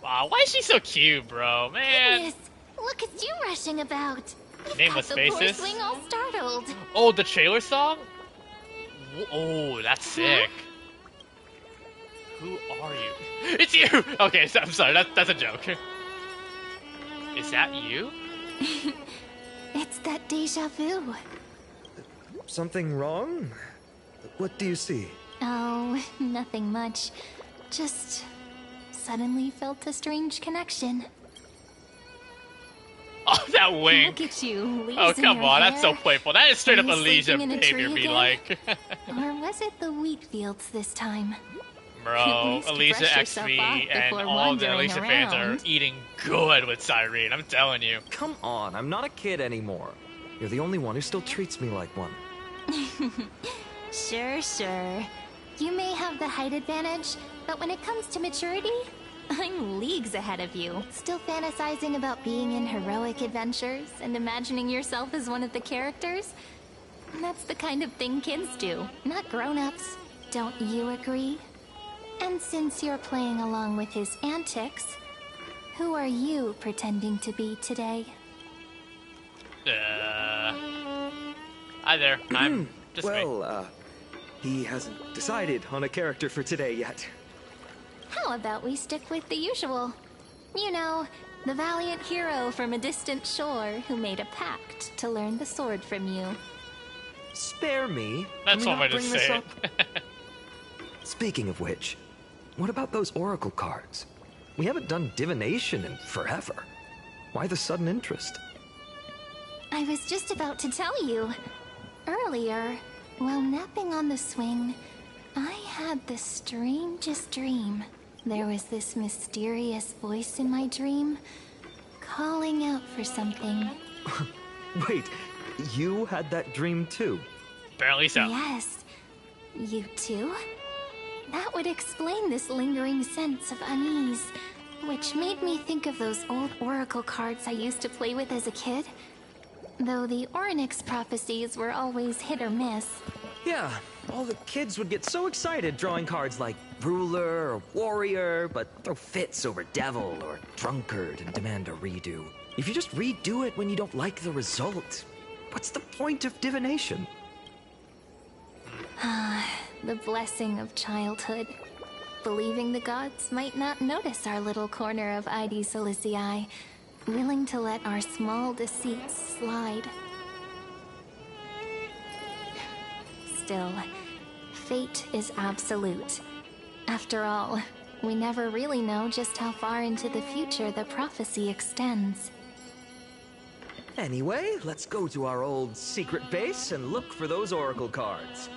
Wow, why is she so cute, bro? Man! Goodness, look at you rushing about. Nameless Got the poor Faces? swing all startled. Oh, the trailer song? Oh, that's sick. Who are you? It's you! Okay, so, I'm sorry, that's a joke. Is that you? It's that deja vu. Something wrong? What do you see? Oh, nothing much. Just suddenly felt a strange connection. Oh, that wink. Look at you, leaves Oh, in come your on, hair. that's so playful. That is straight Are up you Alicia sleeping in a behavior, tree be again? like. Or was it the wheat fields this time? At Bro, least Alicia brush yourself XP off and before all the wandering Alicia fans are around. eating good with Cyrene, I'm telling you. Come on, I'm not a kid anymore. You're the only one who still treats me like one. Sure. You may have the height advantage, but when it comes to maturity, I'm leagues ahead of you. Still fantasizing about being in heroic adventures and imagining yourself as one of the characters? That's the kind of thing kids do, not grown-ups. Don't you agree? And since you're playing along with his antics, who are you pretending to be today? Hi there, I'm just me. Well, he hasn't decided on a character for today yet. How about we stick with the usual? You know, the valiant hero from a distant shore who made a pact to learn the sword from you. Spare me. That's Can one we way not to bring this say up? Speaking of which, what about those oracle cards? We haven't done divination in forever. Why the sudden interest? I was just about to tell you. Earlier, while napping on the swing, I had the strangest dream. There was this mysterious voice in my dream, calling out for something. Wait, you had that dream too? Apparently so. Yes. You too? That would explain this lingering sense of unease, which made me think of those old oracle cards I used to play with as a kid. Though the Ornyx prophecies were always hit or miss. Yeah, all the kids would get so excited drawing cards like ruler or warrior, but throw fits over devil or drunkard and demand a redo. If you just redo it when you don't like the result, what's the point of divination? The blessing of childhood. Believing the gods might not notice our little corner of ID Silicii, willing to let our small deceits slide. Still, fate is absolute. After all, we never really know just how far into the future the prophecy extends. Anyway, let's go to our old secret base and look for those oracle cards.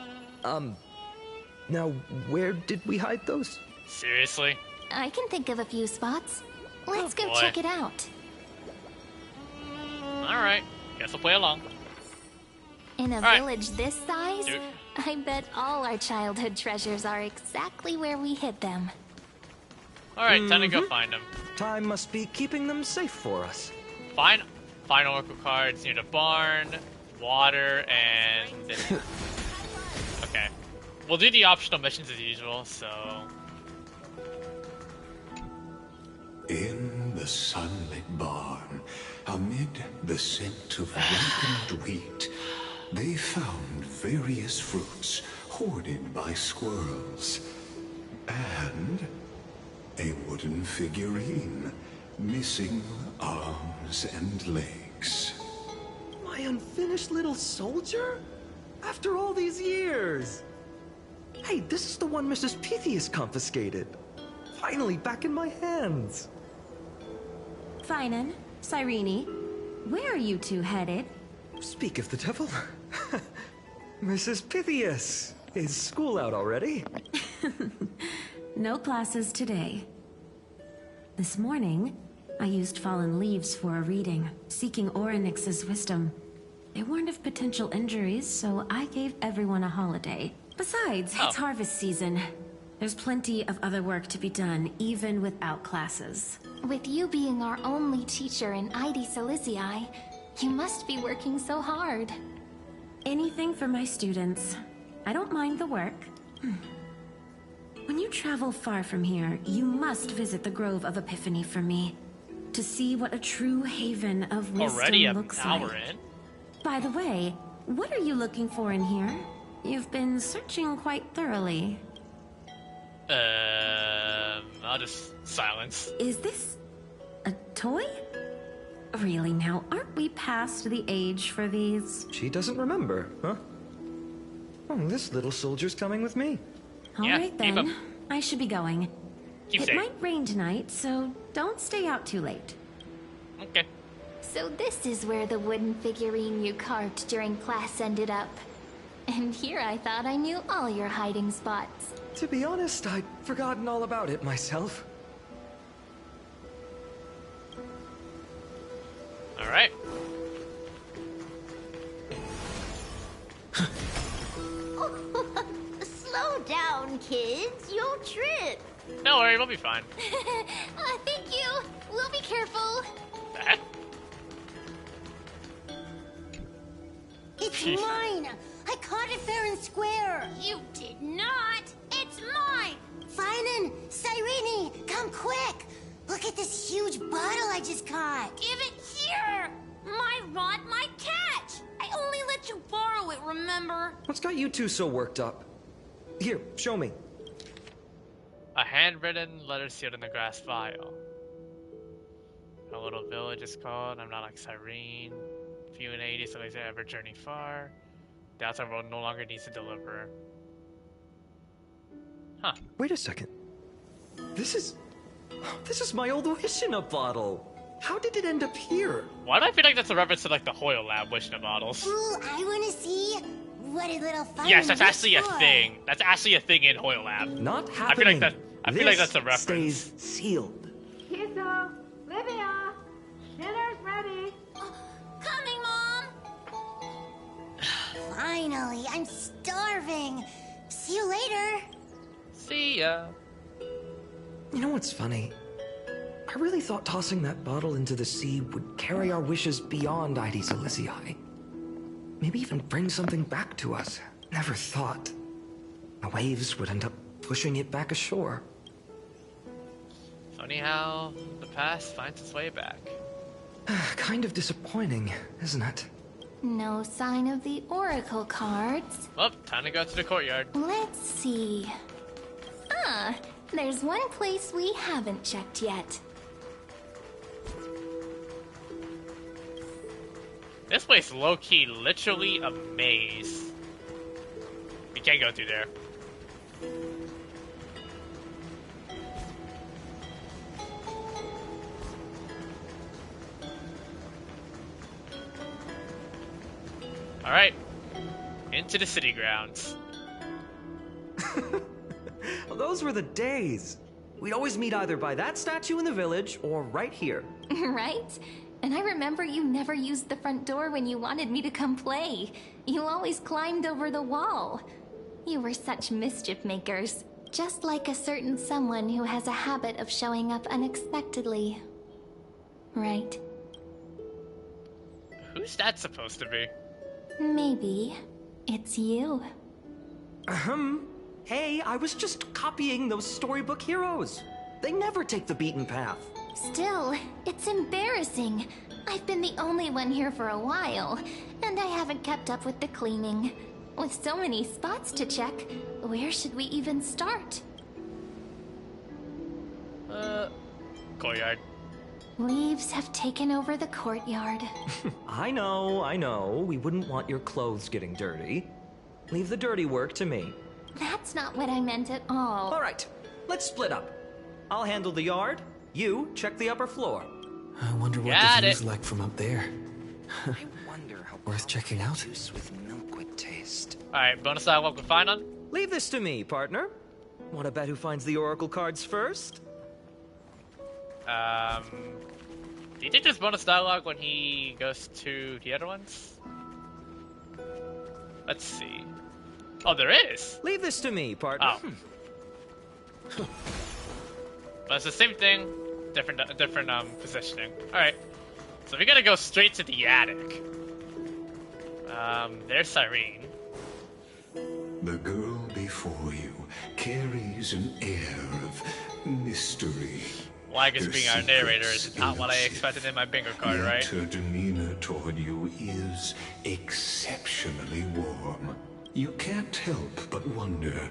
Now, where did we hide those? Seriously? I can think of a few spots. Let's go boy. check it out. Alright, guess I'll play along. In a Alright. village this size, Dude. I bet all our childhood treasures are exactly where we hid them. Alright, time to go find them. Time must be keeping them safe for us. Find oracle cards near the barn, water, and... Okay. We'll do the optional missions as usual, so... In the sunlit barn, amid the scent of ripened wheat, they found various fruits hoarded by squirrels. And A wooden figurine, missing arms and legs. My unfinished little soldier? After all these years! Hey, this is the one Mrs. Pythias confiscated. Finally back in my hands. Phainon, Cyrene, where are you two headed? Speak of the devil. Mrs. Pythias, is school out already? No classes today. This morning, I used fallen leaves for a reading, seeking Orynyx's wisdom. They warned of potential injuries, so I gave everyone a holiday. Besides, it's harvest season. There's plenty of other work to be done, even without classes. With you being our only teacher in ID Silicii, you must be working so hard. Anything for my students. I don't mind the work. When you travel far from here, you must visit the Grove of Epiphany for me, to see what a true haven of wisdom looks like. In? By the way, what are you looking for in here? You've been searching quite thoroughly. I'll just silence. Is this a toy? Really now, aren't we past the age for these? She doesn't remember, huh? Oh, this little soldier's coming with me. All right then, I should be going. Keep It might rain tonight, so don't stay out too late. Okay. So this is where the wooden figurine you carved during class ended up. And here I thought I knew all your hiding spots. To be honest, I'd forgotten all about it myself. All right. Slow down, kids. You'll trip. Don't worry, we'll be fine. Thank you. We'll be careful. That? It's mine. I caught it fair and square. You did not. It's mine. Phainon, Cyrene, come quick. Look at this huge bottle I just caught. Give it here. My rod, my catch. I only let you borrow it, remember? What's got you two so worked up? Here, show me. A handwritten letter sealed in the grass vial. A little village is called. I'm not like Cyrene. Few in 80, so they say ever journey far. The outside world no longer needs to deliver. Huh. Wait a second. This is my old wish in a bottle. How did it end up here? Why do I feel like that's a reference to like the Hoyle Lab wish in a bottles? Ooh, I want to see what a little fun. Yes, that's actually a thing. That's actually a thing in Hoyle Lab. Not happening. I feel like that's a reference. Stays sealed. Kiso, Livia, dinner's ready. Coming, Mom. Finally, I'm starving. See you later. See ya. You know what's funny? I really thought tossing that bottle into the sea would carry our wishes beyond ID Silicii. Maybe even bring something back to us. Never thought the waves would end up pushing it back ashore. Funny how the past finds its way back. Kind of disappointing, isn't it? No sign of the oracle cards. Well, time to go to the courtyard. Let's see. There's one place we haven't checked yet. This place low-key literally a maze. We can't go through there. Alright. Into the city grounds. Well, those were the days. We'd always meet either by that statue in the village or right here. Right? And I remember you never used the front door when you wanted me to come play. You always climbed over the wall. You were such mischief makers. Just like a certain someone who has a habit of showing up unexpectedly. Right? Who's that supposed to be? Maybe it's you. Hey, I was just copying those storybook heroes. They never take the beaten path. Still, it's embarrassing. I've been the only one here for a while, and I haven't kept up with the cleaning. With so many spots to check, where should we even start? courtyard. Leaves have taken over the courtyard. I know. We wouldn't want your clothes getting dirty. Leave the dirty work to me. That's not what I meant at all. All right, let's split up. I'll handle the yard. You check the upper floor. I wonder what Got the view's it. like from up there. I wonder how Worth checking out. juice with milk would taste. Alright, bonus dialogue with Phainon. Leave this to me, partner. Want to bet who finds the oracle cards first? Do you think there's bonus dialogue when he goes to the other ones? Let's see. Oh, there is! Leave this to me, partner. Oh. But it's the same thing, different positioning. Alright. So we gotta go straight to the attic. There's Cyrene. The girl before you carries an air of mystery. Well, I guess Her being our narrator is secrets not what I elusive, expected in my bingo card, yet right? her demeanor toward you is exceptionally warm. You can't help but wonder,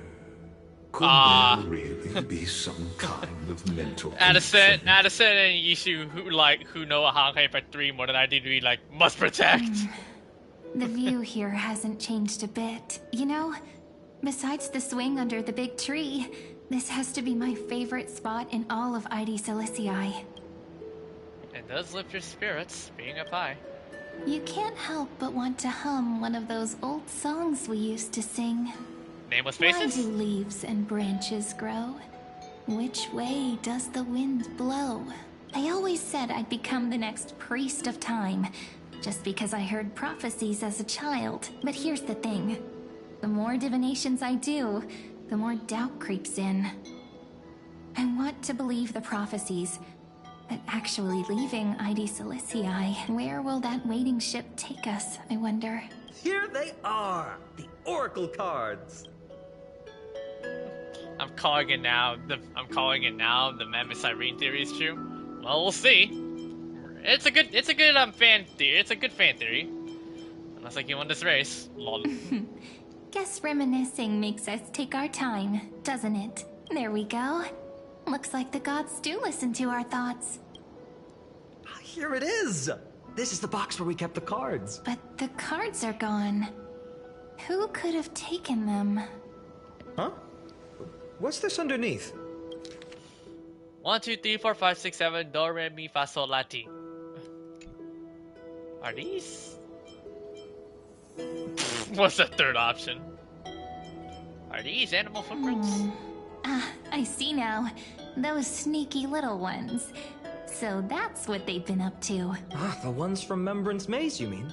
could there really be some kind of mental Addison and Yishu who know a Honkai for 3 more than I do, we must protect. The view here hasn't changed a bit. You know, besides the swing under the big tree, this has to be my favorite spot in all of ID Silicii. It does lift your spirits, being up high. You can't help but want to hum one of those old songs we used to sing. Nameless Why Faces? do leaves and branches grow? Which way does the wind blow? I always said I'd become the next priest of time, just because I heard prophecies as a child. But here's the thing. The more divinations I do, the more doubt creeps in. I want to believe the prophecies, but actually leaving ID Silicii, where will that waiting ship take us, I wonder? Here they are, the oracle cards. I'm calling it now. The Mammoth Cyrene theory is true. Well, we'll see. It's a good fan theory. It's a good fan theory. Unless you won this race. Lol. Guess reminiscing makes us take our time, doesn't it? There we go. Looks like the gods do listen to our thoughts. Here it is. This is the box where we kept the cards. But the cards are gone. Who could have taken them? Huh? What's this underneath? 1, 2, 3, 4, 5, 6, 7. Do, re, mi, fa, sol, la, ti. Are these? What's the third option? Are these animal footprints? I see now. Those sneaky little ones. So that's what they've been up to. The ones from Membrance Maze, you mean?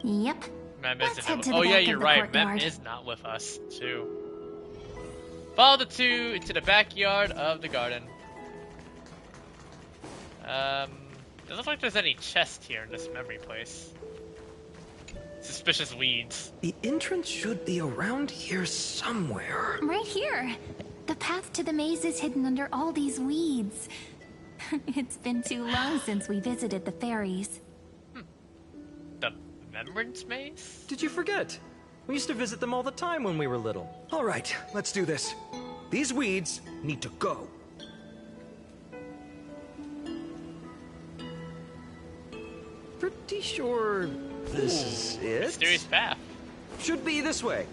Yep. Mem Let's isn't head to the oh yeah, back you're of the right. Mem courtyard. is not with us, too. Follow the two into the backyard of the garden. Doesn't look like there's any chest here in this memory place. Suspicious weeds. The entrance should be around here somewhere. Right here. The path to the maze is hidden under all these weeds. It's been too long since we visited the fairies. The Remembrance Maze? Did you forget? We used to visit them all the time when we were little. All right, let's do this. These weeds need to go. Pretty sure this is it. Mysterious path. Should be this way.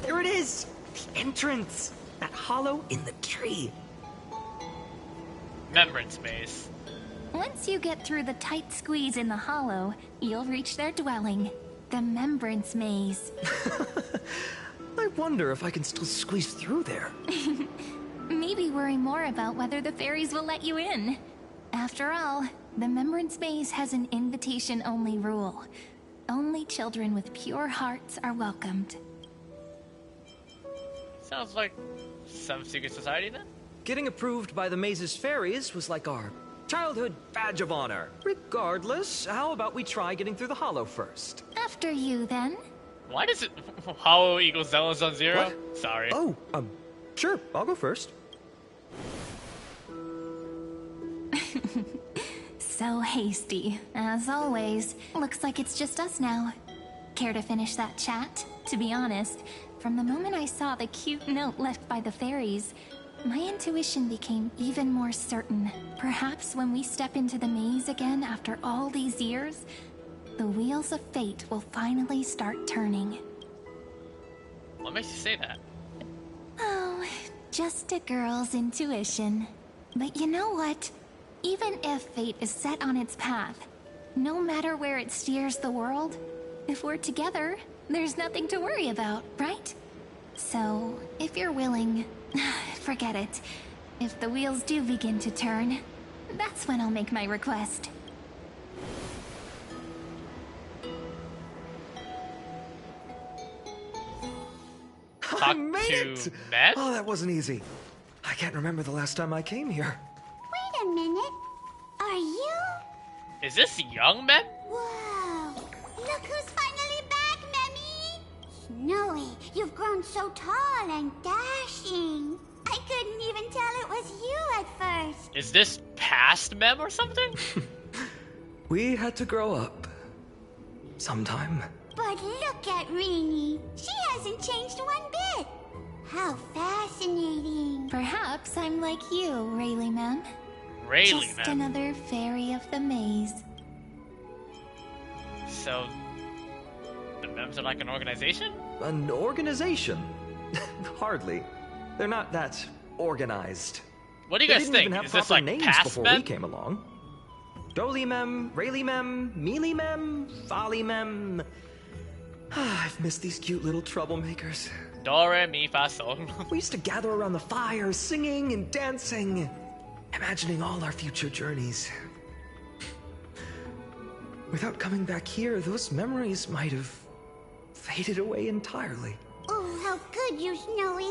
Here it is. The entrance. That hollow in the tree. Remembrance Maze. Once you get through the tight squeeze in the hollow, you'll reach their dwelling, the Membrance Maze. I wonder if I can still squeeze through there. Maybe worry more about whether the fairies will let you in. After all, the Membrance Maze has an invitation-only rule. Only children with pure hearts are welcomed. Sounds like some secret society then? Getting approved by the maze's fairies was like our childhood badge of honor. Regardless, how about we try getting through the hollow first? After you, then. Why does it hollow equals zealous on 0? What? Sorry. Oh, sure, I'll go first. So hasty, as always. Looks like it's just us now. Care to finish that chat? To be honest, from the moment I saw the cute note left by the fairies, my intuition became even more certain. Perhaps when we step into the maze again after all these years, the wheels of fate will finally start turning. What makes you say that? Oh, just a girl's intuition. But you know what? Even if fate is set on its path, no matter where it steers the world, if we're together, there's nothing to worry about, right? So, if you're willing, forget it. If the wheels do begin to turn, that's when I'll make my request. I made it! Matt? Oh, that wasn't easy. I can't remember the last time I came here. Wait a minute. Are you? Is this young Matt? Whoa! Look who's finally back, Memmy! Snowy, you've grown so tall and dashing. I couldn't even tell it was you at first. Is this past Mem or something? We had to grow up. Sometime. But look at Rini. She hasn't changed one bit. How fascinating. Perhaps I'm like you, Rayleigh Mem. Rayleigh Just Mem. another fairy of the maze. So, the Mems are like an organization? An organization? Hardly. They're not that organized. What do you They guys didn't think? even have Is this proper like names past before Mem? we came along. Doly Mem, Rayleigh Mem, Mealy Mem, Folly Mem. I've missed these cute little troublemakers. Do, re, mi, fa, sol. We used to gather around the fire, singing and dancing, imagining all our future journeys. Without coming back here, those memories might have faded away entirely. Oh, how could you, Snowy?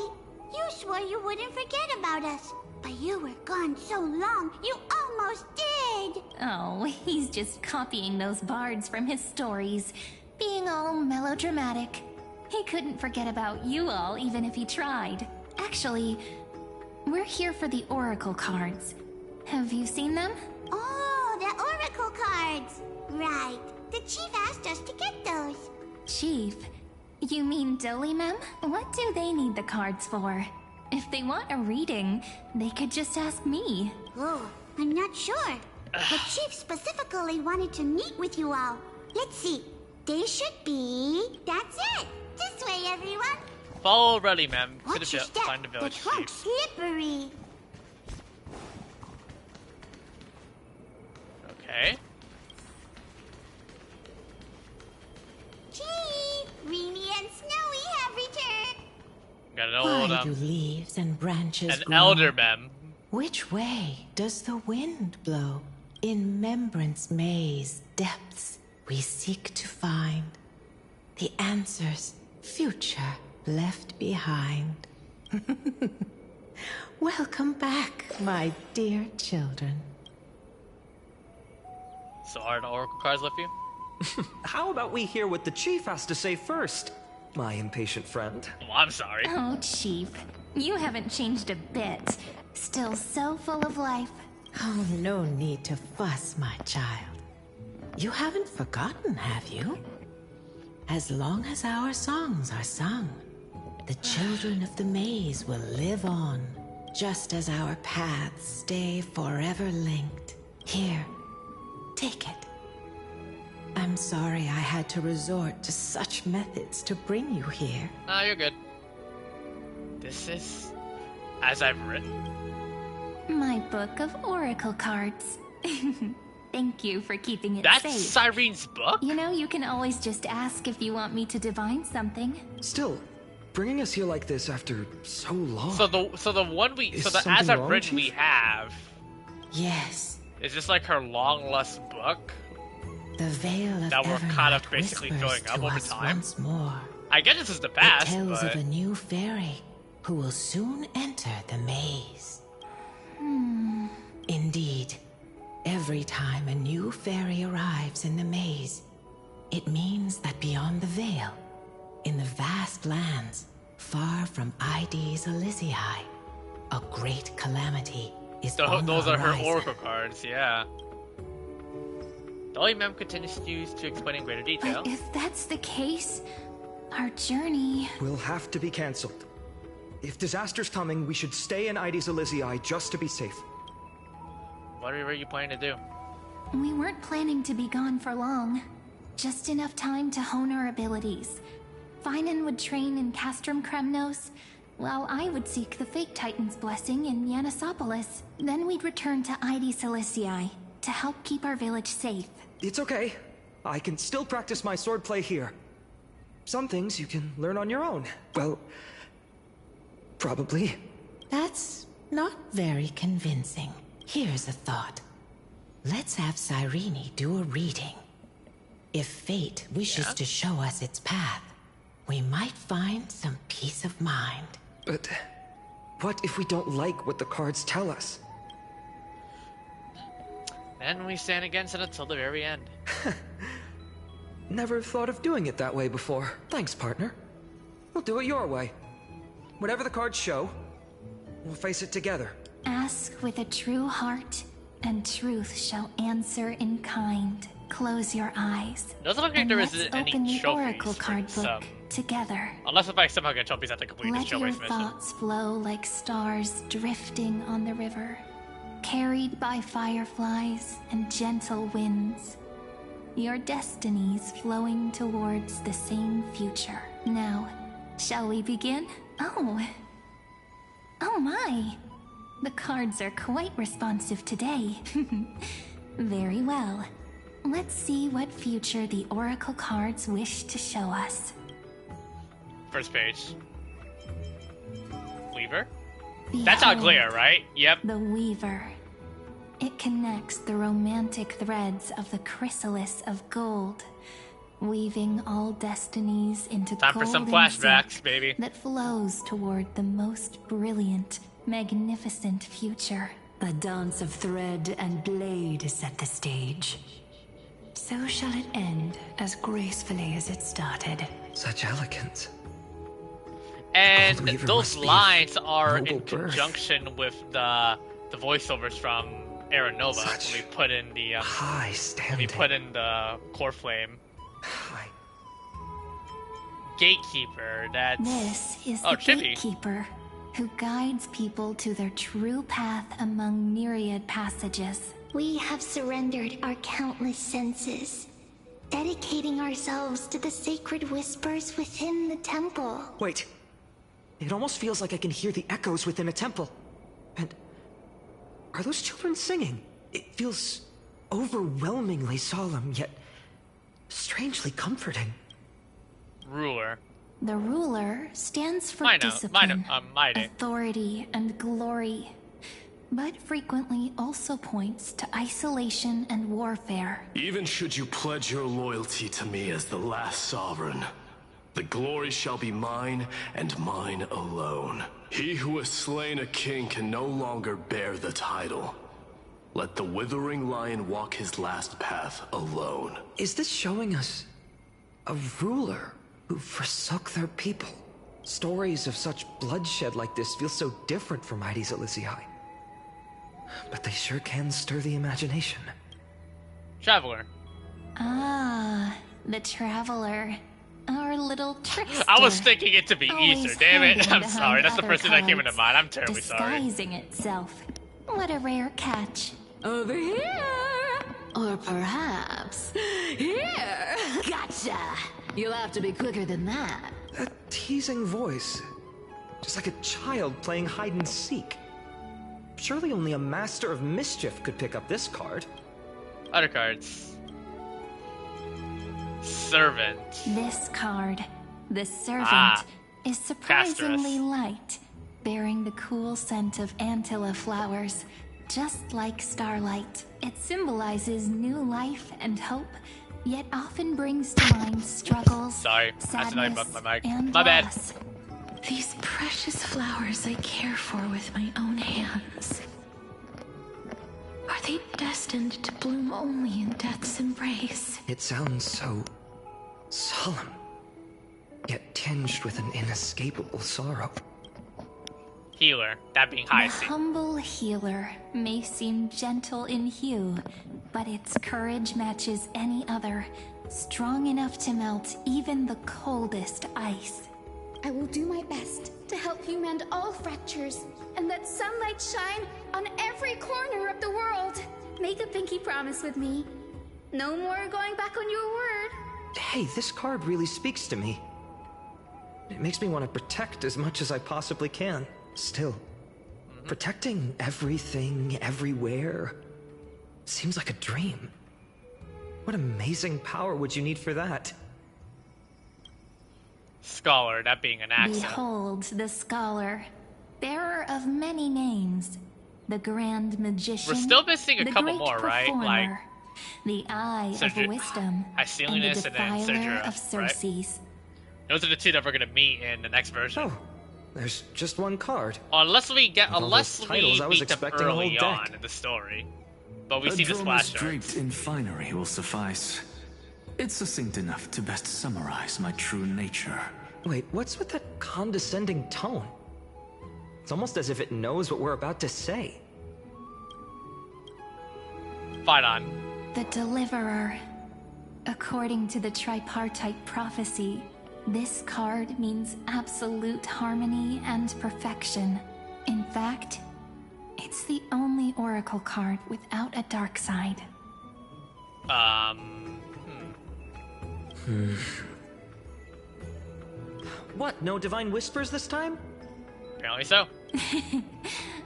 You swore you wouldn't forget about us. But you were gone so long, you almost did. Oh, he's just copying those bards from his stories, being all melodramatic. He couldn't forget about you all, even if he tried. Actually, we're here for the Oracle cards. Have you seen them? Oh, the Oracle cards. Right. The chief asked us to get those. Chief? You mean Doly Mem? What do they need the cards for? If they want a reading, they could just ask me. Oh, I'm not sure. The chief specifically wanted to meet with you all. Let's see. They should be... That's it! This way, everyone! Follow Rayleigh Mem to Watch your step. find the The village trunk's chief. slippery. Okay. Chief! Rini and Snowy have returned. Got an old, Why do leaves and branches an grow? elder Mem. Which way does the wind blow? In Remembrance Maze depths we seek to find the answers future left behind. Welcome back, my dear children. So are the Oracle cards with you? How about we hear what the chief has to say first, my impatient friend? Oh, I'm sorry. Oh, Chief. You haven't changed a bit. Still so full of life. Oh, no need to fuss, my child. You haven't forgotten, have you? As long as our songs are sung, the children of the maze will live on, just as our paths stay forever linked. Here, take it. I'm sorry I had to resort to such methods to bring you here. Ah, you're good. This is as I've written. My book of Oracle cards. Thank you for keeping it That's safe. Cyrene's book? You know, you can always just ask if you want me to divine something. Still, bringing us here like this after so long. So the one we Is so the as something I've wrong, written we Chief? have Yes. is just like her long lost book The veil of that we're kind of Evernight basically whispers filling up to over us time. once more. I guess this is the It past, tells but of a new fairy who will soon enter the maze. Indeed, every time a new fairy arrives in the maze, it means that beyond the veil, in the vast lands far from ID's Elysiae, a great calamity is on those the are her horizon. oracle cards, yeah. Dolly Mem continues to explain in greater detail. But if that's the case, our journey... Will have to be cancelled. If disaster's coming, we should stay in Ides Elysiae just to be safe. What were you planning to do? We weren't planning to be gone for long. Just enough time to hone our abilities. Phainon would train in Castrum Kremnos, while I would seek the Fate Titan's blessing in Yanisopolis. Then we'd return to Ides Elysiae to help keep our village safe. It's okay. I can still practice my swordplay here. Some things you can learn on your own. Well, probably. That's not very convincing. Here's a thought. Let's have Cyrene do a reading. If fate wishes to show us its path, we might find some peace of mind. But what if we don't like what the cards tell us? Then we stand against it until the very end. Never thought of doing it that way before. Thanks, partner. We'll do it your way. Whatever the cards show, we'll face it together. Ask with a true heart, and truth shall answer in kind. Close your eyes. Doesn't look like there is any open the trophies Oracle card book together. Unless if I somehow get trophies at the complete Let your Trailblaze mission. thoughts flow like stars drifting on the river, carried by fireflies and gentle winds. Your destinies flowing towards the same future. Now, shall we begin? Oh my! The cards are quite responsive today. Very well. Let's see what future the Oracle cards wish to show us. First page. Weaver? That's not clear, right? Yep. The Weaver. It connects the romantic threads of the chrysalis of gold, weaving all destinies into Time for some golden flashbacks, silk baby. that flows toward the most brilliant, magnificent future. A dance of thread and blade set the stage. So shall it end as gracefully as it started. Such elegance. And Weaver those must be lines are noble in birth. conjunction with the voiceovers from Aeronova when we put in the high when standing. we put in the core flame. Gatekeeper. That's This is oh, the Chippy. gatekeeper who guides people to their true path among myriad passages. We have surrendered our countless senses, dedicating ourselves to the sacred whispers within the temple. Wait. It almost feels like I can hear the echoes within a temple. And are those children singing? It feels overwhelmingly solemn, yet strangely comforting. Ruler. The ruler stands for Phainon, discipline, Mighty. authority, and glory, but frequently also points to isolation and warfare. Even should you pledge your loyalty to me as the last sovereign, the glory shall be mine and mine alone. He who has slain a king can no longer bear the title. Let the withering lion walk his last path alone. Is this showing us a ruler who forsook their people? Stories of such bloodshed like this feel so different from Ides Elysiae. But they sure can stir the imagination. Traveler. Ah, the traveler. Our little trickster. I was thinking it to be Always Easter, damn it. hiding I'm sorry, that's the behind first thing that came other into mind. I'm terribly sorry. Disguising itself. What a rare catch. Over here! Or perhaps here! Gotcha! You'll have to be quicker than that. A teasing voice. Just like a child playing hide and seek. Surely only a master of mischief could pick up this card. Other cards. Servant. This card, the servant, is surprisingly light, bearing the cool scent of Antilla flowers, just like starlight. It symbolizes new life and hope, yet often brings to mind struggles, Sorry, accidentally sadness, bumped my mic. and My bad. loss. These precious flowers I care for with my own hands. Are they destined to bloom only in death's embrace? It sounds so solemn, yet tinged with an inescapable sorrow. Healer. That being The Hyacinth. humble healer may seem gentle in hue, but its courage matches any other, strong enough to melt even the coldest ice. I will do my best to help you mend all fractures and let sunlight shine on every corner of the world. Make a pinky promise with me. No more going back on your word. Hey, this card really speaks to me. It makes me want to protect as much as I possibly can. Still, protecting everything, everywhere, seems like a dream. What amazing power would you need for that? Scholar, that being an accent. Behold the scholar, bearer of many names, the grand magician. We're still missing a the couple great more, right? performer, Like the eye of wisdom, and the defiler of Circes. Those are the two that we're gonna meet in the next version. Oh, there's just one card. Unless we get, With all unless those we titles, I was meet them expecting a whole early deck. on in the story, but we see the A splash drum draped in finery will suffice. It's succinct enough to best summarize my true nature. Wait, what's with that condescending tone? It's almost as if it knows what we're about to say. Phainon. The Deliverer. According to the tripartite prophecy, this card means absolute harmony and perfection. In fact, it's the only oracle card without a dark side. What, no divine whispers this time? Apparently so.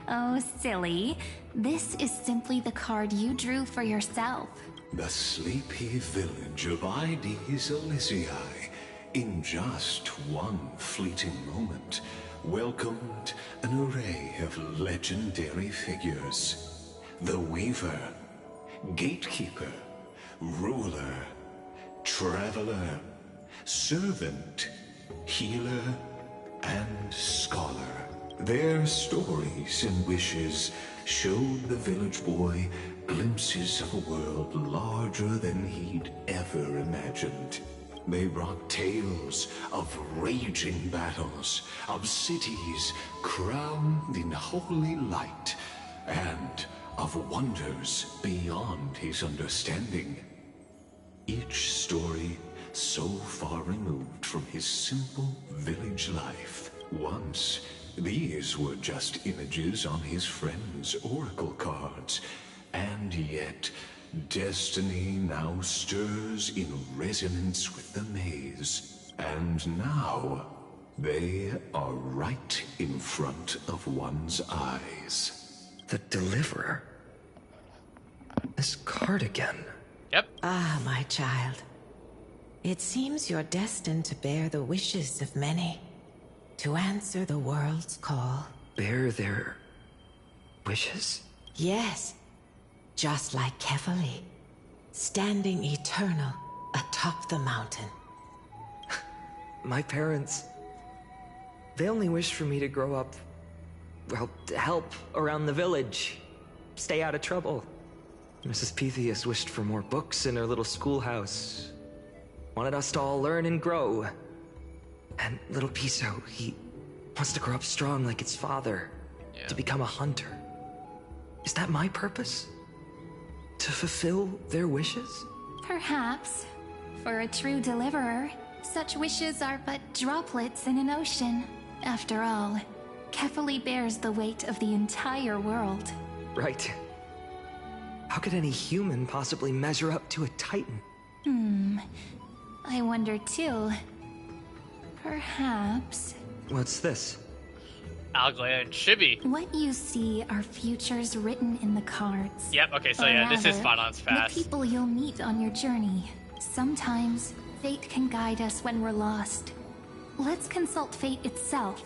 Oh, silly. This is simply the card you drew for yourself. The sleepy village of Ides Elysiae, in just one fleeting moment, welcomed an array of legendary figures. The Weaver, Gatekeeper, Ruler, Traveler, Servant, Healer, and Scholar. Their stories and wishes showed the village boy glimpses of a world larger than he'd ever imagined. They brought tales of raging battles, of cities crowned in holy light, and of wonders beyond his understanding. Each story so far removed from his simple village life. Once, these were just images on his friend's oracle cards, and yet destiny now stirs in resonance with the maze. And now, they are right in front of one's eyes. The Deliverer? This card again. Yep. Ah, my child. It seems you're destined to bear the wishes of many, to answer the world's call. Bear their wishes? Yes, just like Kefali, standing eternal atop the mountain. My parents, they only wished for me to grow up, well, to help around the village, stay out of trouble. Mrs. Pythias wished for more books in her little schoolhouse, wanted us to all learn and grow. And little Piso, he wants to grow up strong like its father, to become a hunter. Is that my purpose? To fulfill their wishes? Perhaps. For a true deliverer, such wishes are but droplets in an ocean. After all, Kefali bears the weight of the entire world. Right. How could any human possibly measure up to a Titan? I wonder too. Perhaps... What's this? Alglea and Chibi. What you see are futures written in the cards. Yep, okay, so Or yeah, this is rather, Phainon's fast. The people you'll meet on your journey. Sometimes, fate can guide us when we're lost. Let's consult fate itself.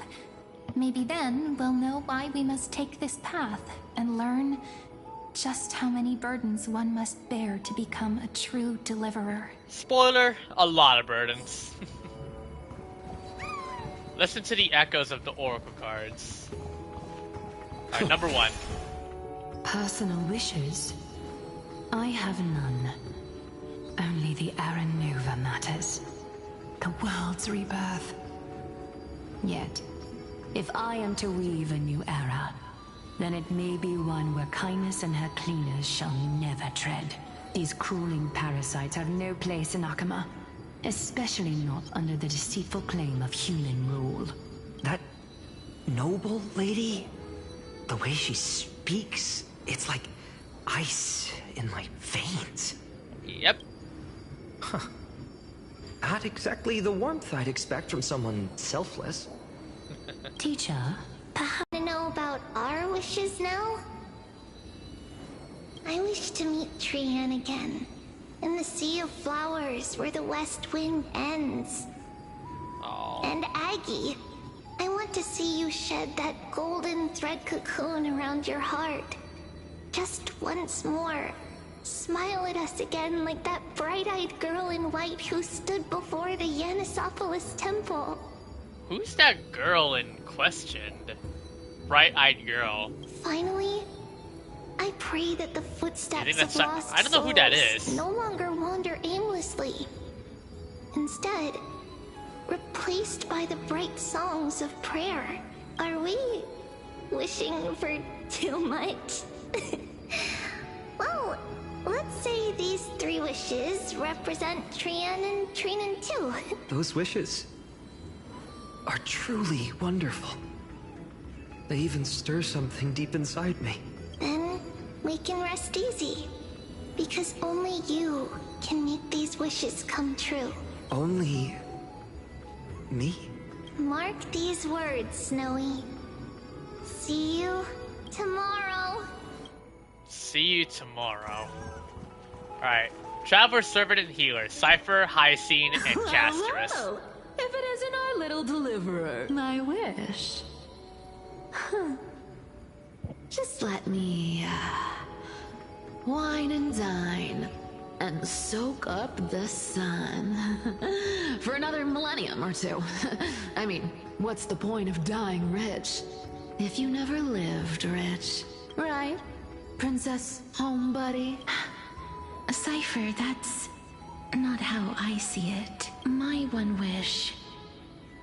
Maybe then we'll know why we must take this path and learn just how many burdens one must bear to become a true deliverer. Spoiler, a lot of burdens. Listen to the echoes of the oracle cards. Alright, number 1. Personal wishes? I have none. Only the Aranova matters. The world's rebirth. Yet, if I am to weave a new era, then it may be one where kindness and her cleaners shall never tread. These crawling parasites have no place in Akama. Especially not under the deceitful claim of human rule. That noble lady? The way she speaks, it's like ice in my veins. Yep. Huh. Not exactly the warmth I'd expect from someone selfless. Teacher? Perhaps to know about our wishes now? I wish to meet Trian again. In the sea of flowers where the west wind ends. Aww. And Aggie, I want to see you shed that golden thread cocoon around your heart. Just once more. Smile at us again like that bright-eyed girl in white who stood before the Yanisopolis temple. Who's that girl in question? Bright-eyed girl. Finally, I pray that the footsteps of lost I don't know who that souls is. no longer wander aimlessly. Instead, replaced by the bright songs of prayer. Are we wishing for too much? Well, let's say these 3 wishes represent Trian and Trinan too. Those wishes are truly wonderful. They even stir something deep inside me. Then we can rest easy. Because only you can make these wishes come true. Only me? Mark these words, Snowy. See you tomorrow. See you tomorrow. Alright. Traveler, Servant, and Healer. Cypher, Hyacine, and Casterus. Hello. If it isn't our little deliverer, my wish. Huh. Just let me wine and dine and soak up the sun for another millennium or 2. I mean, what's the point of dying rich if you never lived rich, right? Princess Homebuddy? Cypher, that's not how I see it. My one wish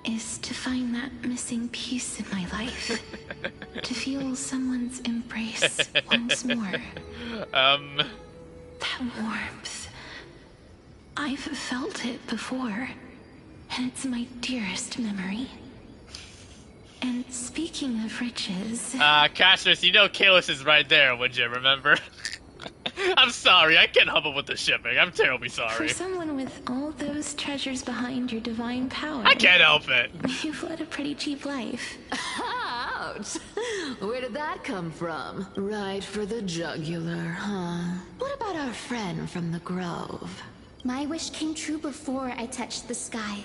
is to find that missing piece in my life. To feel someone's embrace once more. That warmth. I've felt it before, and it's my dearest memory. And speaking of riches... Cassius, you know Kalis is right there, would you remember? I'm sorry, I can't help it with the shipping. I'm terribly sorry. For someone with all those treasures behind your divine power... I can't help it. You've led a pretty cheap life. Ouch! Where did that come from? Right for the jugular, huh? What about our friend from the Grove? My wish came true before I touched the sky.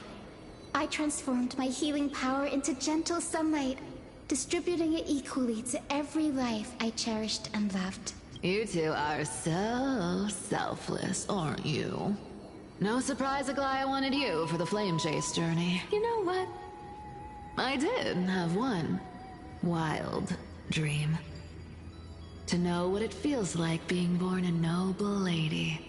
I transformed my healing power into gentle sunlight, distributing it equally to every life I cherished and loved. You two are so selfless, aren't you? No surprise Aglaya wanted you for the flame chase journey. You know what? I did have one wild dream. To know what it feels like being born a noble lady,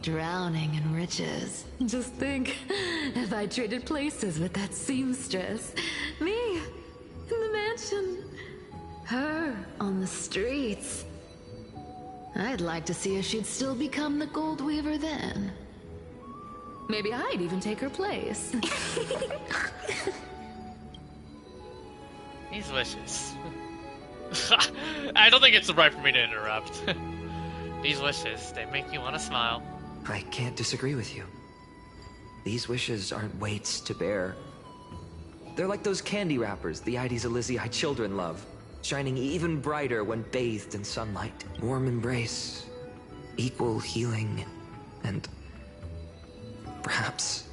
drowning in riches. Just think, if I traded places with that seamstress, me in the mansion, her on the streets. I'd like to see if she'd still become the gold weaver then. Maybe I'd even take her place. These wishes. I don't think it's right for me to interrupt. These wishes, they make you want to smile. I can't disagree with you. These wishes aren't weights to bear. They're like those candy wrappers the Ides Elysiae children love, shining even brighter when bathed in sunlight. Warm embrace, equal healing, and perhaps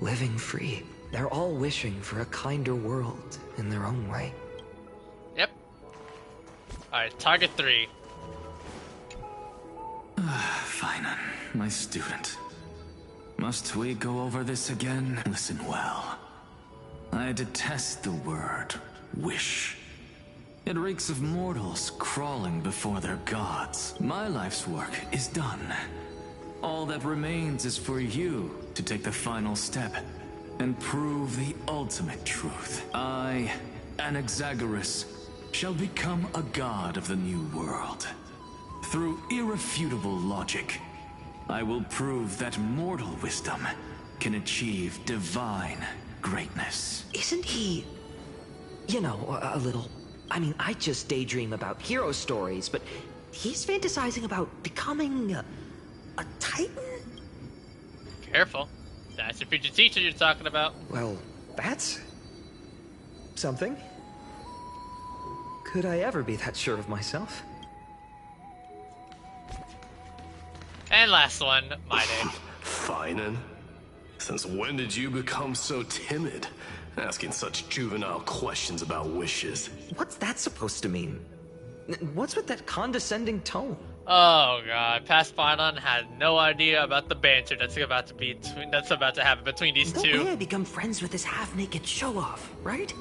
living free. They're all wishing for a kinder world in their own way. Yep. Alright, target 3. Phainon, my student. Must we go over this again? Listen well. I detest the word wish. It reeks of mortals crawling before their gods. My life's work is done. All that remains is for you to take the final step and prove the ultimate truth. I, Anaxagoras, shall become a god of the new world. Through irrefutable logic, I will prove that mortal wisdom can achieve divine greatness. Isn't he, you know, a little... I mean, I just daydream about hero stories, but he's fantasizing about becoming a titan? Careful. That's your future teacher you're talking about. Well, that's... something. Could I ever be that sure of myself? And last one, my name. Phainon? Since when did you become so timid? Asking such juvenile questions about wishes. What's that supposed to mean? What's with that condescending tone? Oh god, past Phainon had no idea about the banter that's about to happen between these two. No way I become friends with this half-naked show-off, right?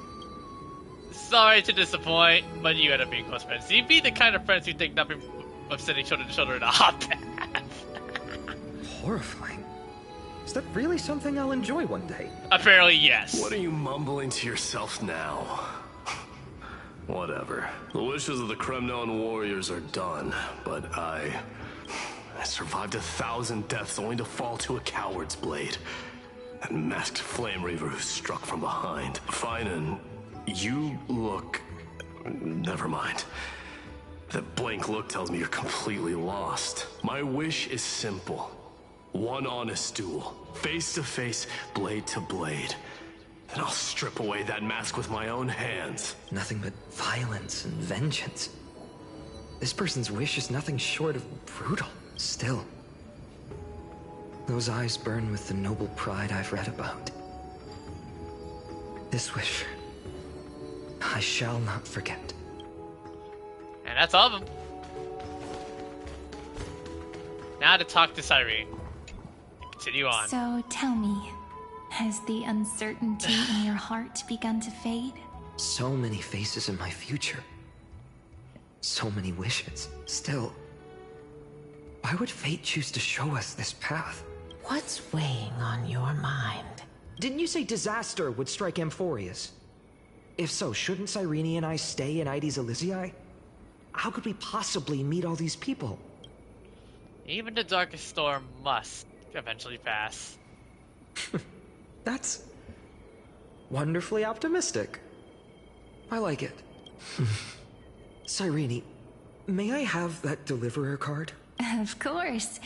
Sorry to disappoint, but you end up being close friends. You'd be the kind of friends who think nothing of sitting shoulder to shoulder in a hot bath. Horrifying. Is that really something I'll enjoy one day? Apparently, yes. What are you mumbling to yourself now? Whatever. The wishes of the Kremnon warriors are done, but I survived 1,000 deaths only to fall to a coward's blade. That masked flame reaver who struck from behind. Phainon, you look... Never mind. That blank look tells me you're completely lost. My wish is simple. One honest duel, face to face, blade to blade. Then I'll strip away that mask with my own hands. Nothing but violence and vengeance. This person's wish is nothing short of brutal. Still, those eyes burn with the noble pride I've read about. This wish, I shall not forget. And that's all of them. Now to talk to Cyrene. Continue on. So tell me, has the uncertainty in your heart begun to fade? So many faces in my future. So many wishes. Still, why would fate choose to show us this path? What's weighing on your mind? Didn't you say disaster would strike Amphoreus? If so, shouldn't Cyrene and I stay in Ides Elysiae? How could we possibly meet all these people? Even the darkest storm must eventually pass. That's wonderfully optimistic. I like it. Cyrene, may I have that deliverer card? Of course.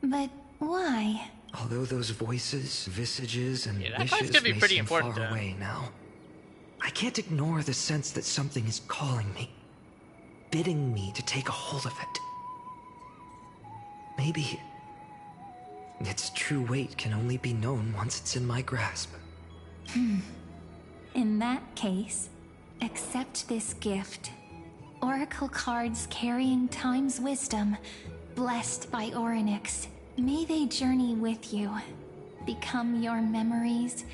But why? Although those voices, visages, and that wishes card's gonna be may pretty seem important, far away now, I can't ignore the sense that something is calling me, bidding me to take a hold of it. Maybe its true weight can only be known once it's in my grasp. In that case, accept this gift. Oracle cards carrying time's wisdom, blessed by Orynyx. May they journey with you, become your memories,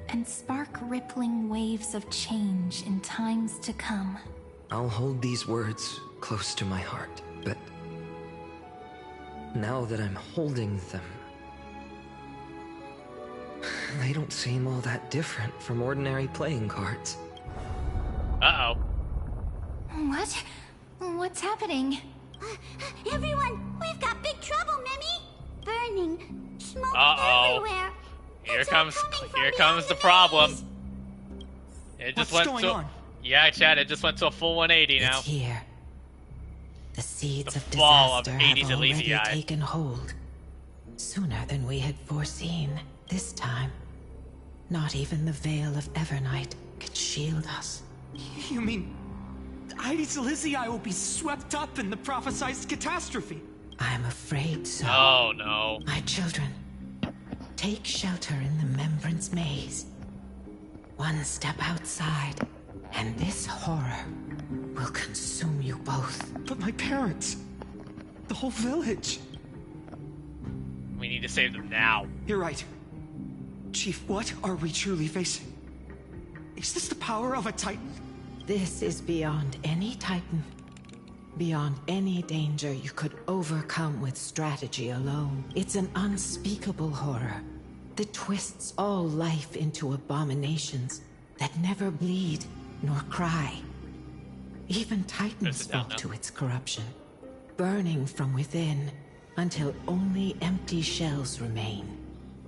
and spark rippling waves of change in times to come. I'll hold these words close to my heart, but now that I'm holding them, they don't seem all that different from ordinary playing cards. Uh-oh. What? What's happening? Everyone, we've got big trouble, Mimi! Burning, smoke everywhere. Here comes the problem. It just What's went going to on? Yeah, Chad, it just went to a full 180 now. It's here. The seeds of fall of disaster have Hades already Elysiae. taken hold. Sooner than we had foreseen. This time, not even the veil of Evernight could shield us. You mean Ides Elysiae will be swept up in the prophesied catastrophe? I'm afraid so. Oh no. My children, take shelter in the Membrance Maze. One step outside, and this horror will consume you both. But my parents, the whole village. We need to save them now. You're right. Chief, what are we truly facing? Is this the power of a Titan? This is beyond any Titan. Beyond any danger you could overcome with strategy alone. It's an unspeakable horror that twists all life into abominations that never bleed nor cry. Even Titans fall to its corruption, burning from within until only empty shells remain.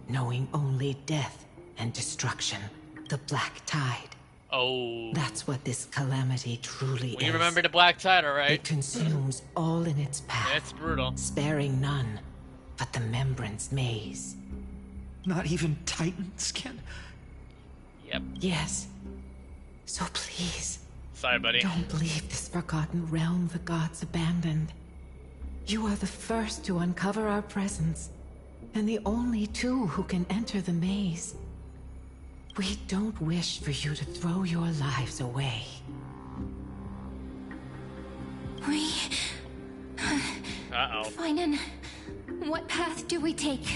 knowing only death and destruction. The Black Tide. Oh. That's what this calamity truly is. You remember the Black Tide, alright? It consumes all in its path. That's brutal. Sparing none but the Membrance Maze. Not even Titans can... Yep. Yes. So please... Sorry, buddy. Don't leave this forgotten realm the gods abandoned. You are the first to uncover our presence, and the only two who can enter the maze. We don't wish for you to throw your lives away. Uh-oh. Phainon, what path do we take?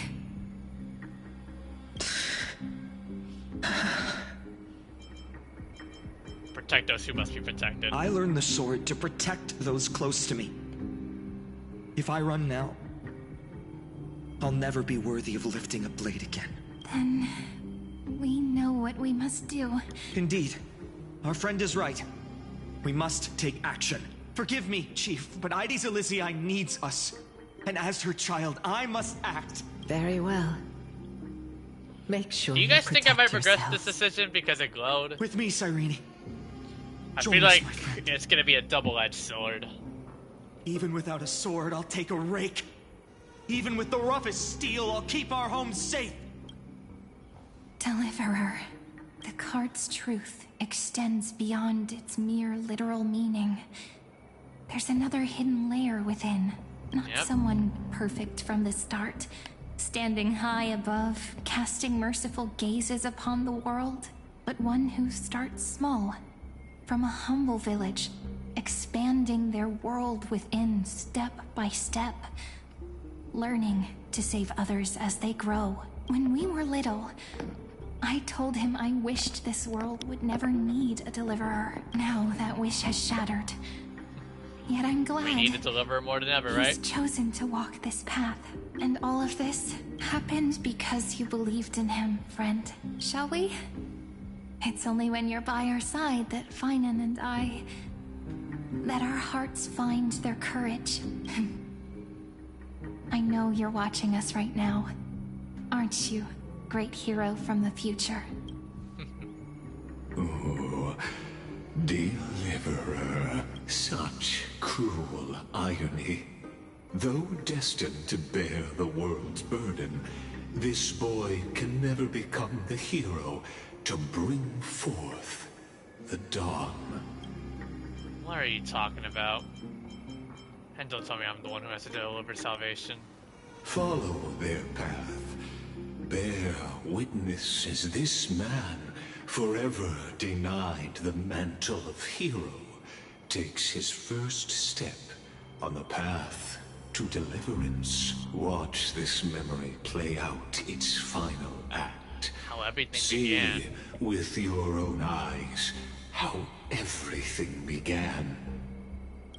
Protect those who must be protected. I learned the sword to protect those close to me. If I run now, I'll never be worthy of lifting a blade again. Then... we know what we must do. Indeed. Our friend is right. We must take action. Forgive me, Chief, but Ides Elysiae needs us. And as her child, I must act. Very well. Make sure Do you guys think I might regret yourselves. this decision because it glowed? With me, Cyrene. I Join feel us, like my friend. it's gonna be a double-edged sword. Even without a sword, I'll take a rake. Even with the roughest steel, I'll keep our home safe. Deliverer. The card's truth extends beyond its mere literal meaning. There's another hidden layer within. Not someone perfect from the start, standing high above, casting merciful gazes upon the world, but one who starts small, from a humble village, expanding their world within step by step, learning to save others as they grow. When we were little, I told him I wished this world would never need a deliverer. Now that wish has shattered. Yet I'm glad We need to deliver more than ever, he's right? chosen to walk this path. And all of this happened because you believed in him, friend. Shall we? It's only when you're by our side that Phainon and I... that our hearts find their courage. I know you're watching us right now. Aren't you, great hero from the future? Oh, deliverer. Such cruel irony. Though destined to bear the world's burden, this boy can never become the hero to bring forth the dawn. What are you talking about? And don't tell me I'm the one who has to deliver salvation. Follow their path. Bear witness as this man, forever denied the mantle of hero, takes his first step on the path to deliverance. Watch this memory play out its final act. How everything See began. with your own eyes how everything began.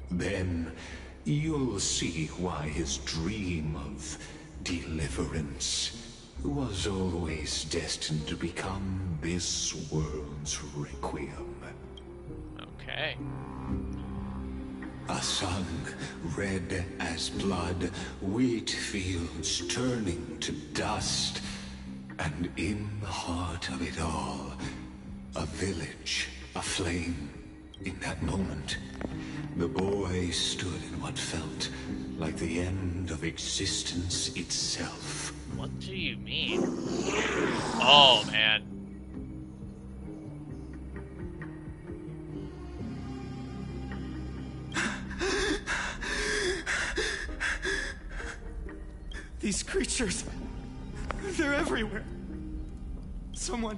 Then you'll see why his dream of deliverance was always destined to become this world's requiem. Okay. A sun red as blood, wheat fields turning to dust, and in the heart of it all, a village aflame. In that moment, the boy stood in what felt like the end of existence itself. What do you mean? Oh, man. These creatures, they're everywhere. Someone,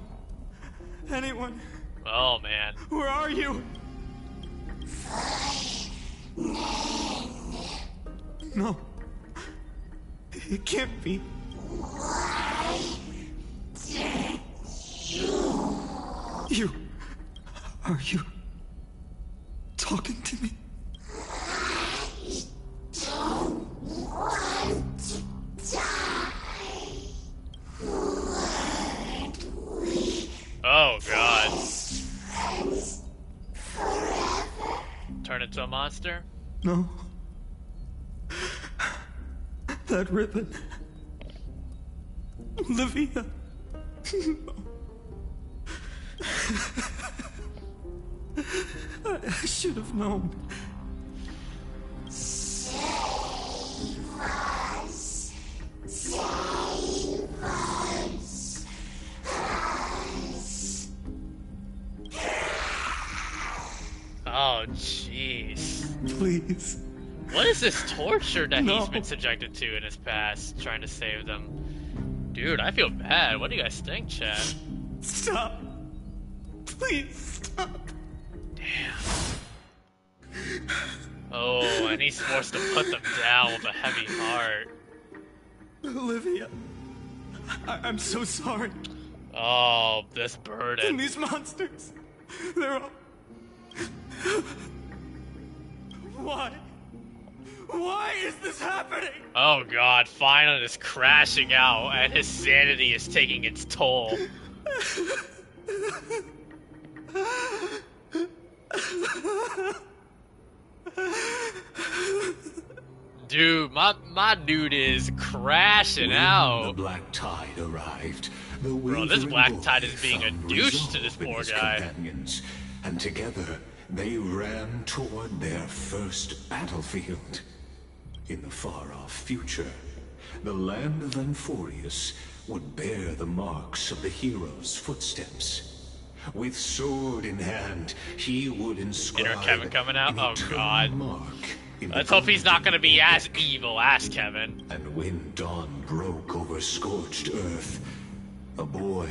anyone. Oh, man. Where are you? No. It can't be. You. Are you talking to me? Oh, God. Turn into a monster? No. That ribbon. Olivia. I should have known. Save us. Save us. Oh, jeez. Please. What is this torture that he's been subjected to in his past, trying to save them? Dude, I feel bad. What do you guys think, chat? Stop. Please stop. Damn. Oh, and he's forced to put them down with a heavy heart. Olivia. I'm so sorry. Oh, this burden. And these monsters. They're all... Why? Why is this happening? Oh god, Phainon is crashing out and his sanity is taking its toll. Dude, my dude is crashing out. The black tide arrived. Bro, this black tide is being a douche to this poor guy. Companions, and together they ran toward their first battlefield. In the far-off future, the land of Amphoreus would bear the marks of the hero's footsteps. With sword in hand, he would inscribe Inner Kevin coming out? Oh god. mark. Let's hope he's not gonna be as evil as Kevin. And when dawn broke over scorched earth, a boy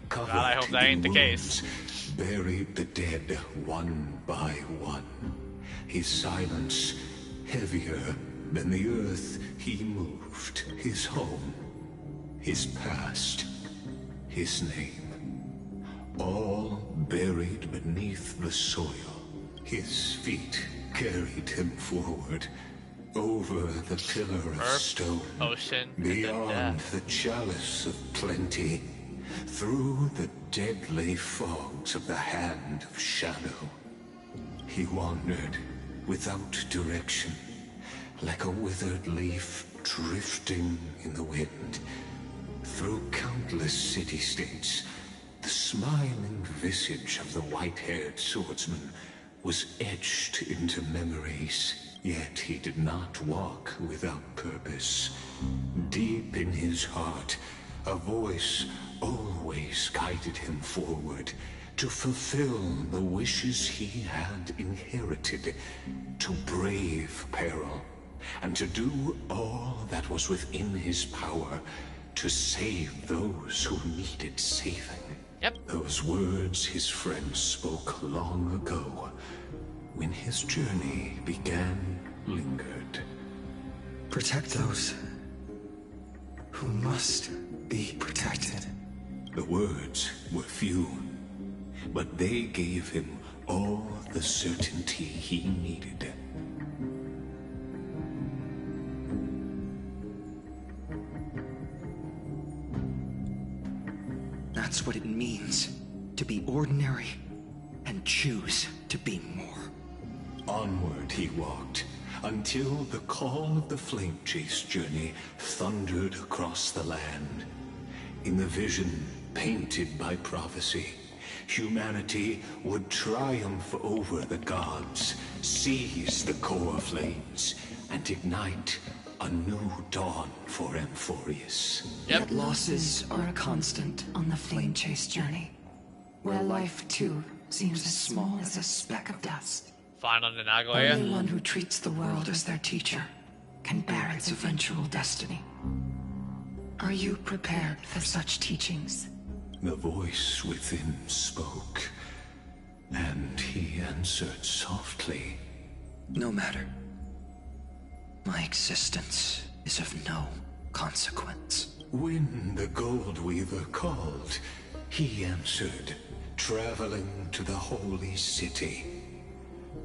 covered God, I hope that ain't the case. buried the dead one by one. His silence heavier than the earth he moved. His home, his past, his name, all buried beneath the soil. His feet carried him forward, over the pillar of stone, ocean, beyond the chalice of plenty, through the deadly fogs of the hand of shadow. He wandered without direction, like a withered leaf drifting in the wind. Through countless city-states, the smiling visage of the white-haired swordsman was etched into memories. Yet he did not walk without purpose. Deep in his heart, a voice always guided him forward to fulfill the wishes he had inherited, to brave peril, and to do all that was within his power to save those who needed saving. Yep. Those words his friend spoke long ago, when his journey began, lingered. Protect those who must be protected. The words were few, but they gave him all the certainty he needed. That's what it means to be ordinary and choose to be more. Onward he walked, until the call of the flame chase journey thundered across the land. In the vision painted by prophecy, humanity would triumph over the gods, seize the core flames, and ignite a new dawn for Amphoreus. Yet losses are a constant on the flame chase journey, where life too seems as small as a speck of dust. Phainon and Nagoya. Only one who treats the world as their teacher can bear its eventual destiny. Are you prepared for such teachings? The voice within spoke, and he answered softly. No matter. My existence is of no consequence. When the Gold Weaver called, he answered, traveling to the holy city.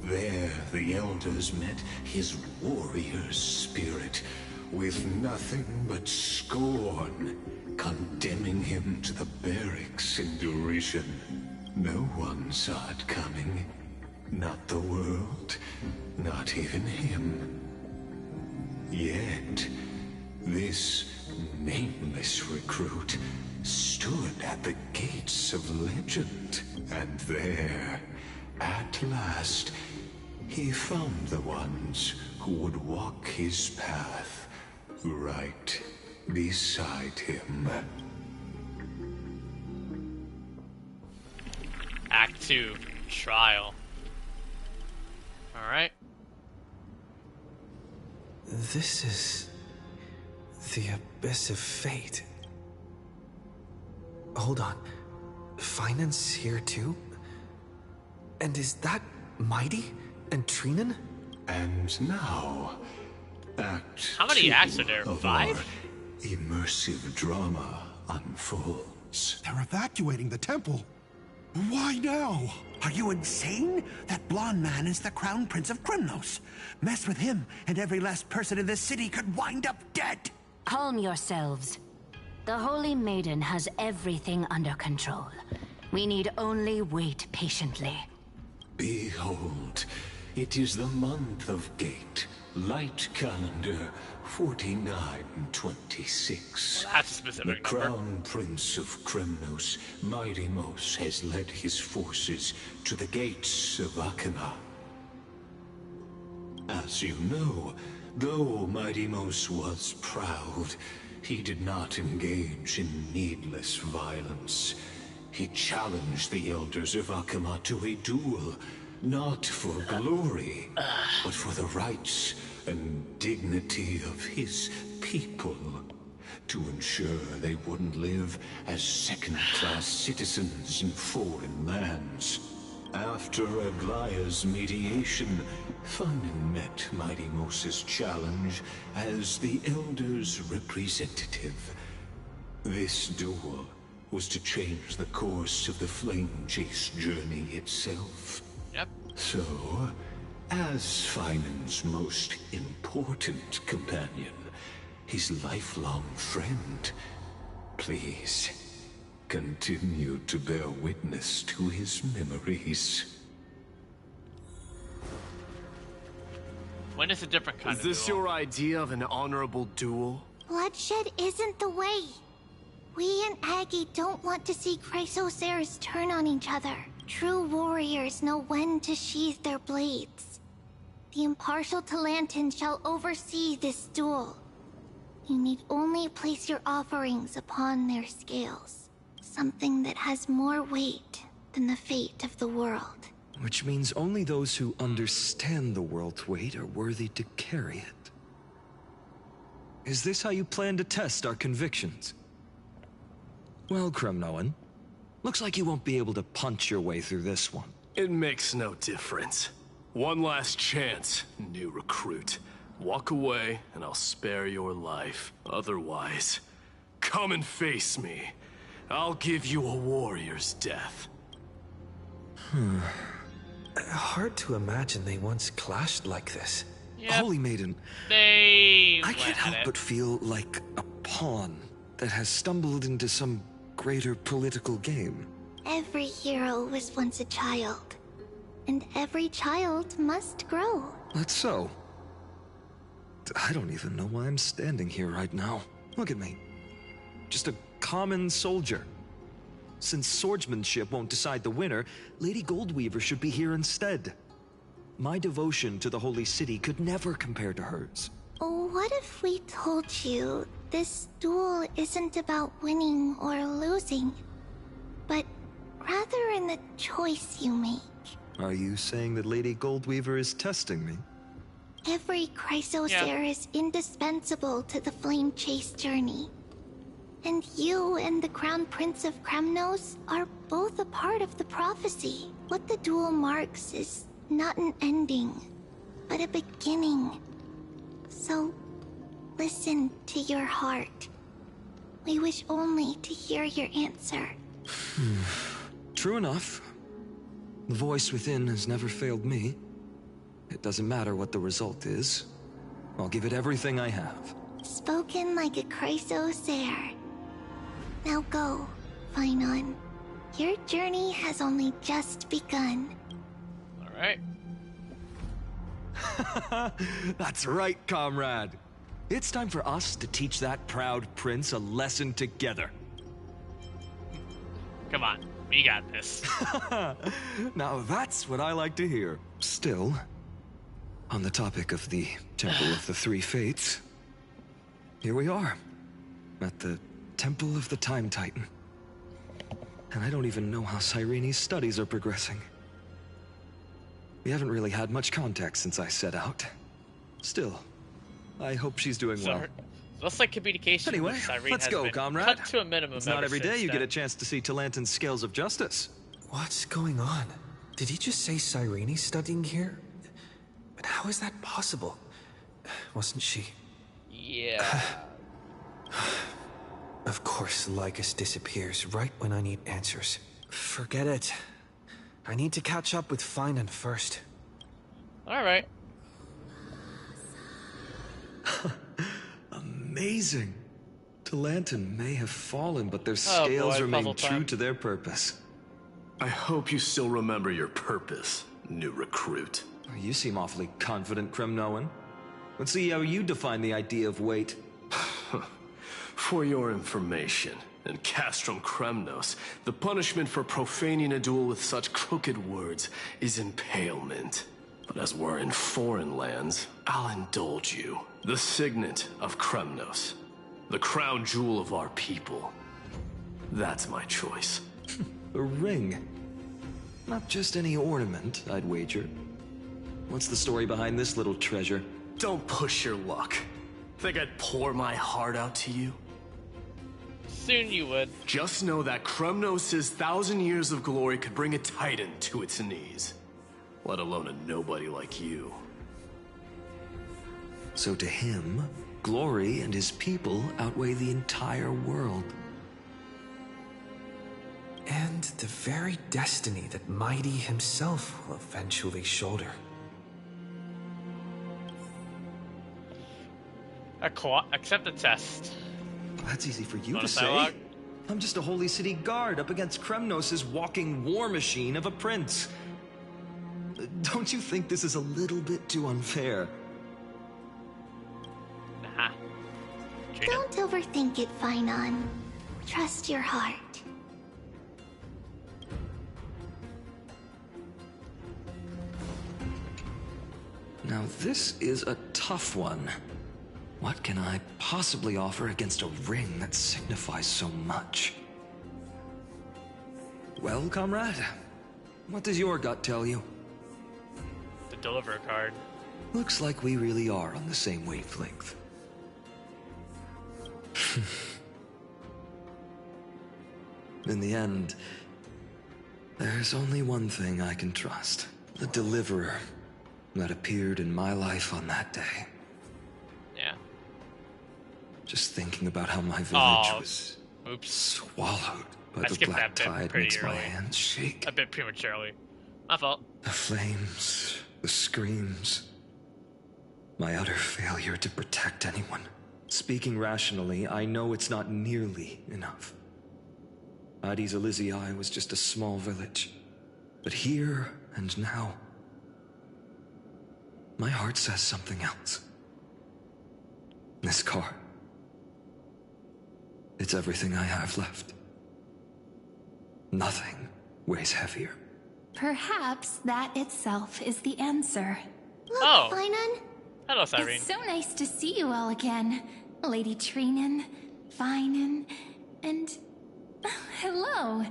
There the elders met his warrior's spirit, with nothing but scorn, condemning him to the barracks in derision. No one saw it coming. Not the world, not even him. Yet, this nameless nameless recruit stood at the gates of legend. And there, at last, he found the ones who would walk his path right beside him. Act 2, Trial. Alright. This is the Abyss of Fate. Hold on. Phainon's here too? And is that Mighty and Trinan? And now, Act How many 2 acts are there? of 5? our immersive drama unfolds. They're evacuating the temple. Why now? Are you insane? That blonde man is the Crown Prince of Krymnos. Mess with him, and every last person in the city could wind up dead. Calm yourselves. The Holy Maiden has everything under control. We need only wait patiently. Behold, it is the month of Gate, light calendar 4926. Well, that's a specific The number. Crown Prince of Krymnos, Mighty Mos, has led his forces to the gates of Akana. As you know, though Mighty Mos was proud, he did not engage in needless violence. He challenged the elders of Akama to a duel, not for glory, but for the rights and dignity of his people, to ensure they wouldn't live as second-class citizens in foreign lands. After Aglaya's mediation, Phainon met Mighty Mos's challenge as the Elder's representative. This duel was to change the course of the Flame Chase journey itself. Yep. So, as Phainon's most important companion, his lifelong friend, please continue to bear witness to his memories. When is a different kind Is of this duel? your idea of an honorable duel? Bloodshed isn't the way. We and Aggie don't want to see Chrysoceres turn on each other. True warriors know when to sheathe their blades. The impartial Talantin shall oversee this duel. You need only place your offerings upon their scales. Something that has more weight than the fate of the world. Which means only those who understand the world's weight are worthy to carry it. Is this how you plan to test our convictions? Well, Krymnoan, looks like you won't be able to punch your way through this one. It makes no difference. One last chance, new recruit. Walk away, and I'll spare your life. Otherwise, come and face me. I'll give you a warrior's death. Hard to imagine they once clashed like this. Yep. Holy Maiden, I can't help but feel like a pawn that has stumbled into some greater political game. Every hero was once a child. And every child must grow. That's so. I don't even know why I'm standing here right now. Look at me. Just a common soldier. Since swordsmanship won't decide the winner, Lady Goldweaver should be here instead. My devotion to the Holy City could never compare to hers. What if we told you this duel isn't about winning or losing, but rather in the choice you make? Are you saying that Lady Goldweaver is testing me? Every Chrysocer is indispensable to the Flame Chase journey. And you and the Crown Prince of Krymnos are both a part of the prophecy. What the duel marks is not an ending, but a beginning. So, listen to your heart. We wish only to hear your answer. True enough. The voice within has never failed me. It doesn't matter what the result is. I'll give it everything I have. Spoken like a Chrysocer. Now go, Phainon. Your journey has only just begun. Alright. That's right, comrade. It's time for us to teach that proud prince a lesson together. Come on, we got this. Now that's what I like to hear. Still, on the topic of the Temple of the Three Fates, here we are, at the Temple of the Time Titan. And I don't even know how Cyrene's studies are progressing. We haven't really had much contact since I set out. Still, I hope she's doing well. Looks like communication Anyway, with Cyrene let's has go, been comrade. cut to a minimum. It's not every day you then. get a chance to see Talantin's scales of justice. What's going on? Did he just say Cyrene's studying here? But how is that possible? Wasn't she? Yeah. Of course, Lycus disappears right when I need answers. Forget it. I need to catch up with Phainon first. Alright. Amazing. Talantin may have fallen, but their scales remain true to their purpose. I hope you still remember your purpose, new recruit. You seem awfully confident, Kremnoan. Let's see how you define the idea of weight. For your information, in Castrum Kremnos, the punishment for profaning a duel with such crooked words is impalement. But as we're in foreign lands, I'll indulge you. The signet of Kremnos, the crown jewel of our people. That's my choice. A ring. Not just any ornament, I'd wager. What's the story behind this little treasure? Don't push your luck. Think I'd pour my heart out to you? Soon you would. Just know that Kremnos' 1,000 years of glory could bring a titan to its knees. Let alone a nobody like you. So to him, glory and his people outweigh the entire world. And the very destiny that Mighty himself will eventually shoulder. Accept the test. That's easy for you to Bonus say. dialogue? I'm just a Holy City guard up against Kremnos' walking war machine of a prince. Don't you think this is a little bit too unfair? Nah. Don't overthink it, Phainon. Trust your heart. Now this is a tough one. What can I possibly offer against a ring that signifies so much? Well, comrade, what does your gut tell you? The deliver card. Looks like we really are on the same wavelength. In the end, there's only one thing I can trust. The deliverer that appeared in my life on that day. Yeah. Just thinking about how my village was swallowed by the black tide makes my hands shake. A bit prematurely. My fault. The flames, the screams, my utter failure to protect anyone. Speaking rationally, I know it's not nearly enough. Addis Elysiae was just a small village. But here and now, my heart says something else. This car. It's everything I have left. Nothing weighs heavier. Perhaps that itself is the answer. Look, Oh. Phainon. Hello, Cyrene. It's so nice to see you all again. Lady Trinan, Phainon, and... hello.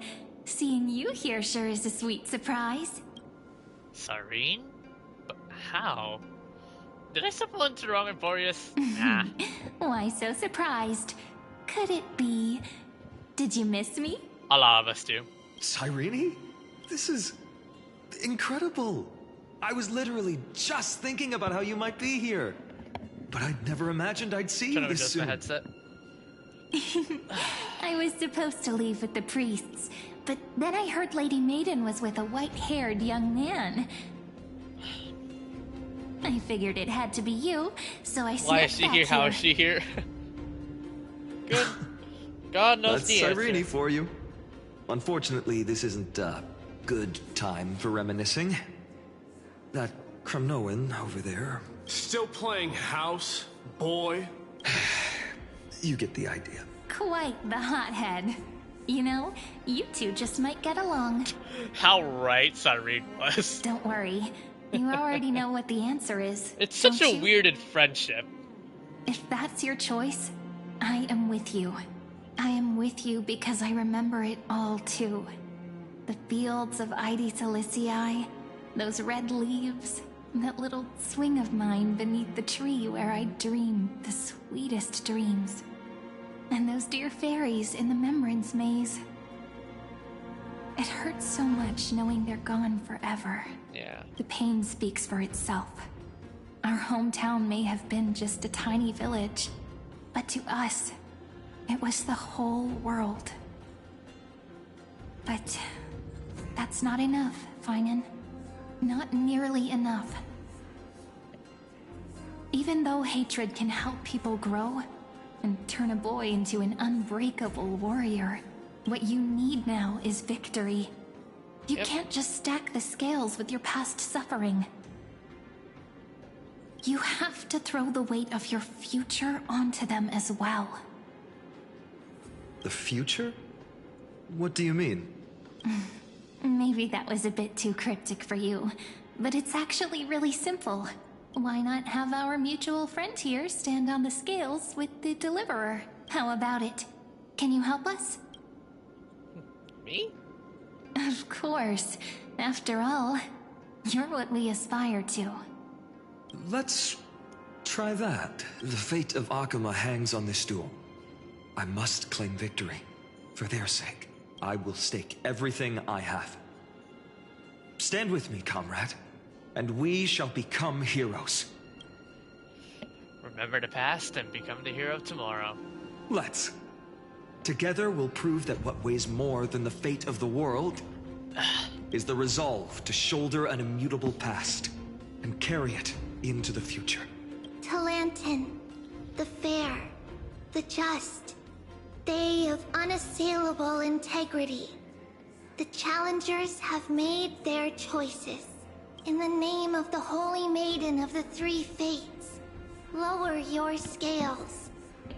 Seeing you here sure is a sweet surprise. Cyrene? But how? Did I stumble into the wrong Amphoreus? Nah. Why so surprised? Could it be... Did you miss me? A lot of us do. Cyrene? This is incredible. I was literally just thinking about how you might be here. But I'd never imagined I'd see you this soon. My headset. I was supposed to leave with the priests, but then I heard Lady Maiden was with a white-haired young man. I figured it had to be you, so I Why is snuck she back here? How is she here? Good. God knows That's the Cyrene answer. for you. Unfortunately, this isn't a good time for reminiscing. That Kremnoan over there. Still playing house, boy? You get the idea. Quite the hothead. You know, you two just might get along. How right Sarin was. Don't worry. You already know what the answer is. It's such don't a you? weirded friendship. If that's your choice, I am with you. I am with you because I remember it all too. The fields of Ide Silicii, those red leaves, that little swing of mine beneath the tree where I dreamed the sweetest dreams. And those dear fairies in the Memorance Maze. It hurts so much knowing they're gone forever. Yeah. The pain speaks for itself. Our hometown may have been just a tiny village, but to us, it was the whole world. But that's not enough, Phainon. Not nearly enough. Even though hatred can help people grow and turn a boy into an unbreakable warrior, what you need now is victory. You can't just stack the scales with your past suffering. You have to throw the weight of your future onto them as well. The future? What do you mean? Maybe that was a bit too cryptic for you, but it's actually really simple. Why not have our mutual friend here stand on the scales with the deliverer? How about it? Can you help us? Me? Of course. After all, you're what we aspire to. Let's try that. The fate of Akuma hangs on this duel. I must claim victory. For their sake, I will stake everything I have. Stand with me, comrade, and we shall become heroes. Remember the past and become the hero of tomorrow. Let's. Together we'll prove that what weighs more than the fate of the world is the resolve to shoulder an immutable past and carry it into the future. Talantin, the fair, the just, they of unassailable integrity. The challengers have made their choices. In the name of the Holy Maiden of the Three Fates, lower your scales,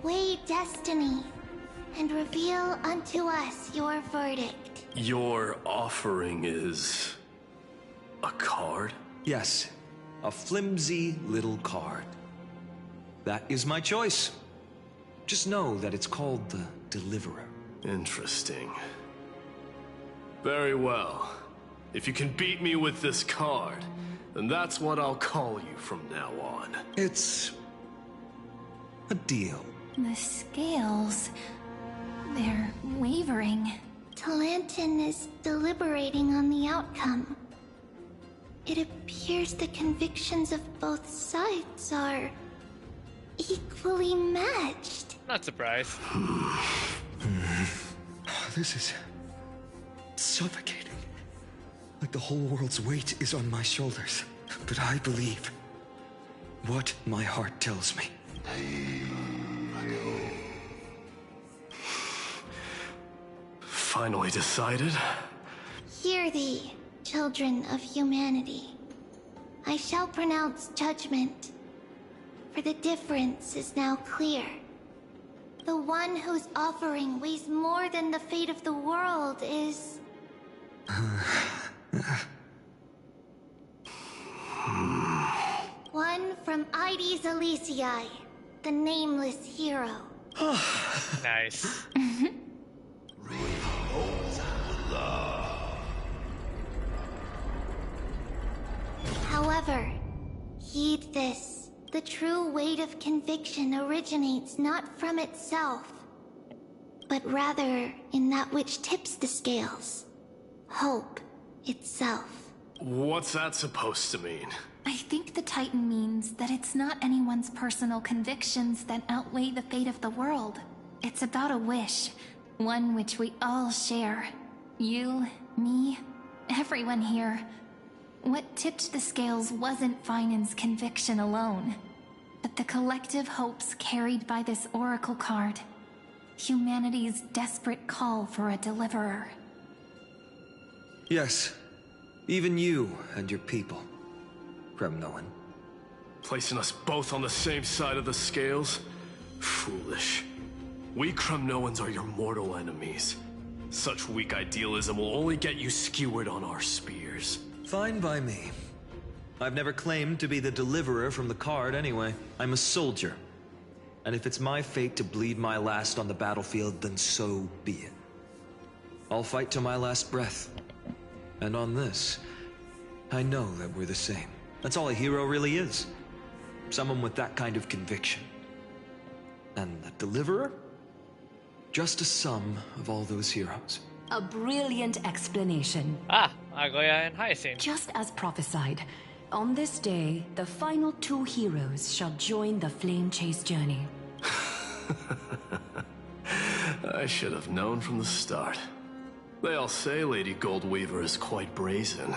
weigh destiny, and reveal unto us your verdict. Your offering is a card? Yes, a flimsy little card. That is my choice. Just know that it's called the Deliverer. Interesting. Very well. If you can beat me with this card, then that's what I'll call you from now on. It's a deal. The scales, they're wavering. Talantin is deliberating on the outcome. It appears the convictions of both sides are equally matched. Not surprised. This is suffocating. Like the whole world's weight is on my shoulders. But I believe what my heart tells me. Finally decided? Hear thee, children of humanity. I shall pronounce judgment, for the difference is now clear. The one whose offering weighs more than the fate of the world is... one from Ide Silicii, the nameless hero. Nice. However, heed this. The true weight of conviction originates not from itself, but rather in that which tips the scales. Hope itself. What's that supposed to mean? I think the Titan means that it's not anyone's personal convictions that outweigh the fate of the world. It's about a wish, one which we all share. You, me, everyone here. What tipped the scales wasn't Phainon's conviction alone, but the collective hopes carried by this oracle card. Humanity's desperate call for a deliverer. Yes, even you and your people, Kremnoan. Placing us both on the same side of the scales? Foolish. We Kremnoans are your mortal enemies. Such weak idealism will only get you skewered on our spears. Fine by me. I've never claimed to be the deliverer from the card anyway. I'm a soldier. And if it's my fate to bleed my last on the battlefield, then so be it. I'll fight to my last breath. And on this, I know that we're the same. That's all a hero really is. Someone with that kind of conviction. And the deliverer? Just a sum of all those heroes. A brilliant explanation. Agoya and Hyacinth. Just as prophesied, on this day, the final 2 heroes shall join the Flame Chase journey. I should have known from the start. They all say Lady Goldweaver is quite brazen,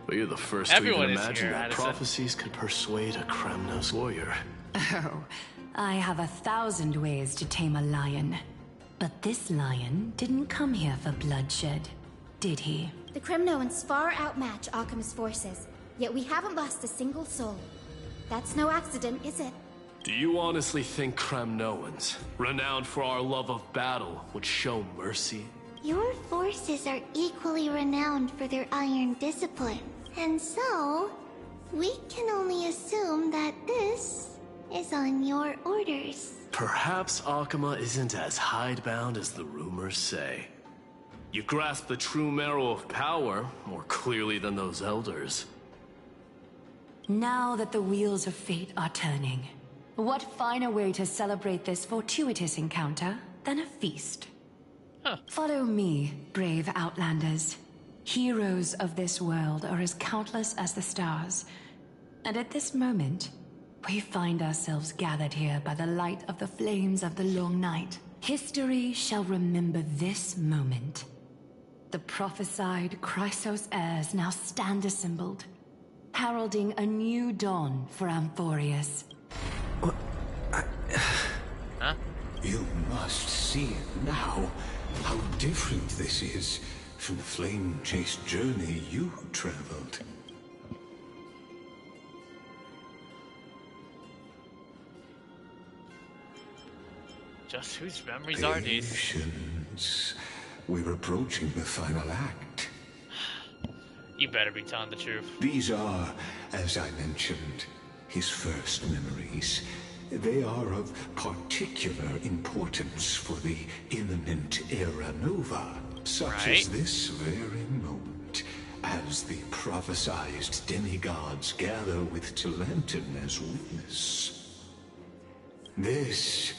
but you're the first to even imagine that prophecies could persuade a Kremnos warrior. Oh, I have 1,000 ways to tame a lion. But this lion didn't come here for bloodshed, did he? The Kremnoans far outmatch Occam's forces, yet we haven't lost a single soul. That's no accident, is it? Do you honestly think Kremnoans, renowned for our love of battle, would show mercy? Your forces are equally renowned for their iron discipline. And so, we can only assume that this is on your orders. Perhaps Akama isn't as hidebound as the rumors say. You grasp the true marrow of power more clearly than those elders. Now that the wheels of fate are turning, what finer way to celebrate this fortuitous encounter than a feast? Follow me, brave Outlanders. Heroes of this world are as countless as the stars. And at this moment, we find ourselves gathered here by the light of the flames of the long night. History shall remember this moment. The prophesied Chrysos heirs now stand assembled, heralding a new dawn for Amphoreus. You must see it now, how different this is from the flame chase journey you traveled. Just whose memories are these? Patience. We're approaching the final act. You better be telling the truth. These are, as I mentioned, his first memories. They are of particular importance for the imminent Era Nova, such as this very moment, as the prophesized demigods gather with Talenton as witness. This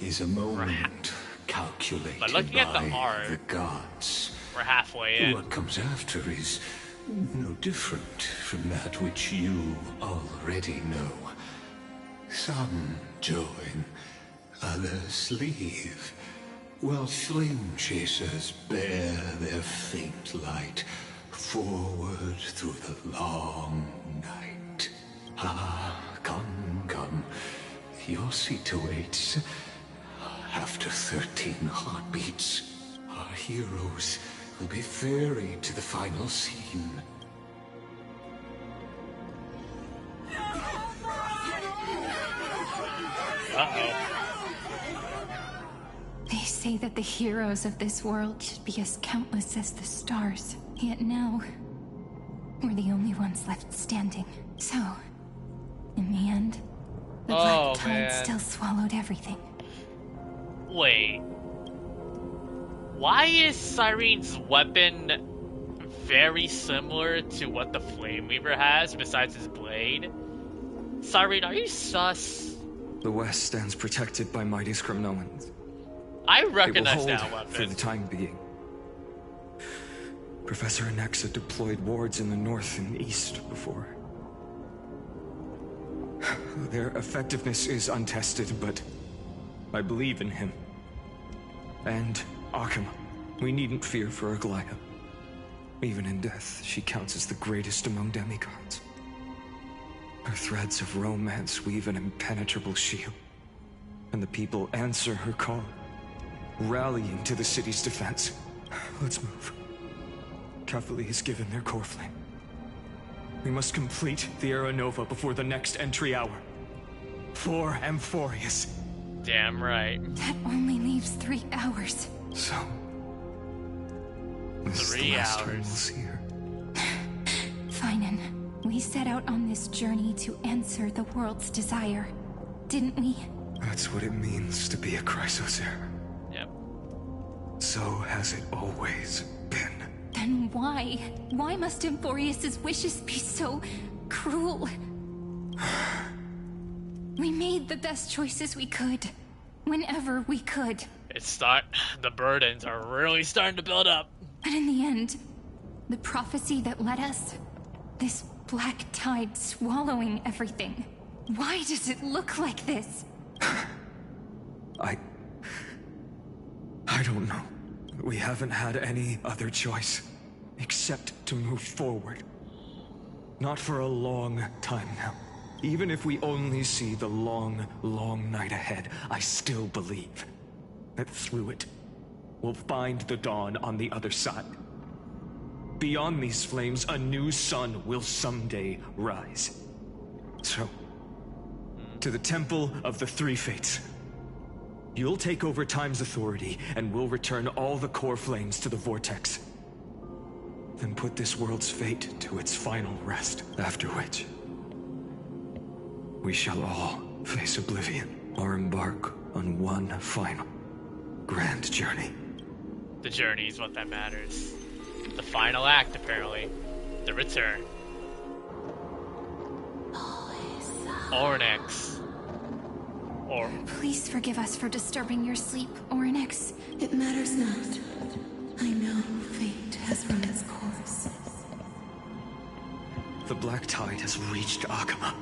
is a moment calculated by looking at the art, the gods. We're halfway in. What comes after is no different from that which you already know. Some join, others leave, while flame chasers bear their faint light forward through the long night. Ah, come, your seat awaits. After 13 heartbeats, our heroes will be ferried to the final scene. They say that the heroes of this world should be as countless as the stars. Yet now, we're the only ones left standing. So, in the end, the black tide still swallowed everything. Wait. Why is Cyrene's weapon very similar to what the Flame Weaver has, besides his blade? Cyrene, are you sus? The West stands protected by mighty Kremnoans. I recognize that that weapon. For the time being. Professor Anexa deployed wards in the north and east before. Their effectiveness is untested, but I believe in him. And Occam, we needn't fear for Aglaya. Even in death, she counts as the greatest among demigods. Her threads of romance weave an impenetrable shield, and the people answer her call, rallying to the city's defense. Let's move. Cavalry has given their core flame. We must complete the Era Nova before the next entry hour. For Amphoreus. Damn right. That only leaves 3 hours. So, this is 3 the last time we'll hours. see her. Phainon, we set out on this journey to answer the world's desire, didn't we? That's what it means to be a Chrysosaur. Yep. So has it always been. Then why? Why must Amphoreus' wishes be so cruel? We made the best choices we could, whenever we could. The burdens are really starting to build up. But in the end, the prophecy that led us, this black tide swallowing everything. Why does it look like this? I don't know. We haven't had any other choice, except to move forward. Not for a long time now. Even if we only see the long, long night ahead, I still believe that through it, we'll find the dawn on the other side. Beyond these flames, a new sun will someday rise. So, to the Temple of the Three Fates. You'll take over Time's authority, and we'll return all the core flames to the Vortex. Then put this world's fate to its final rest, after which we shall all face oblivion, or embark on one final grand journey. The journey is what that matters. The final act, apparently. The return. Ornyx. Or Please forgive us for disturbing your sleep, Ornyx. It matters not. I know fate has run its course. The Black Tide has reached Akama.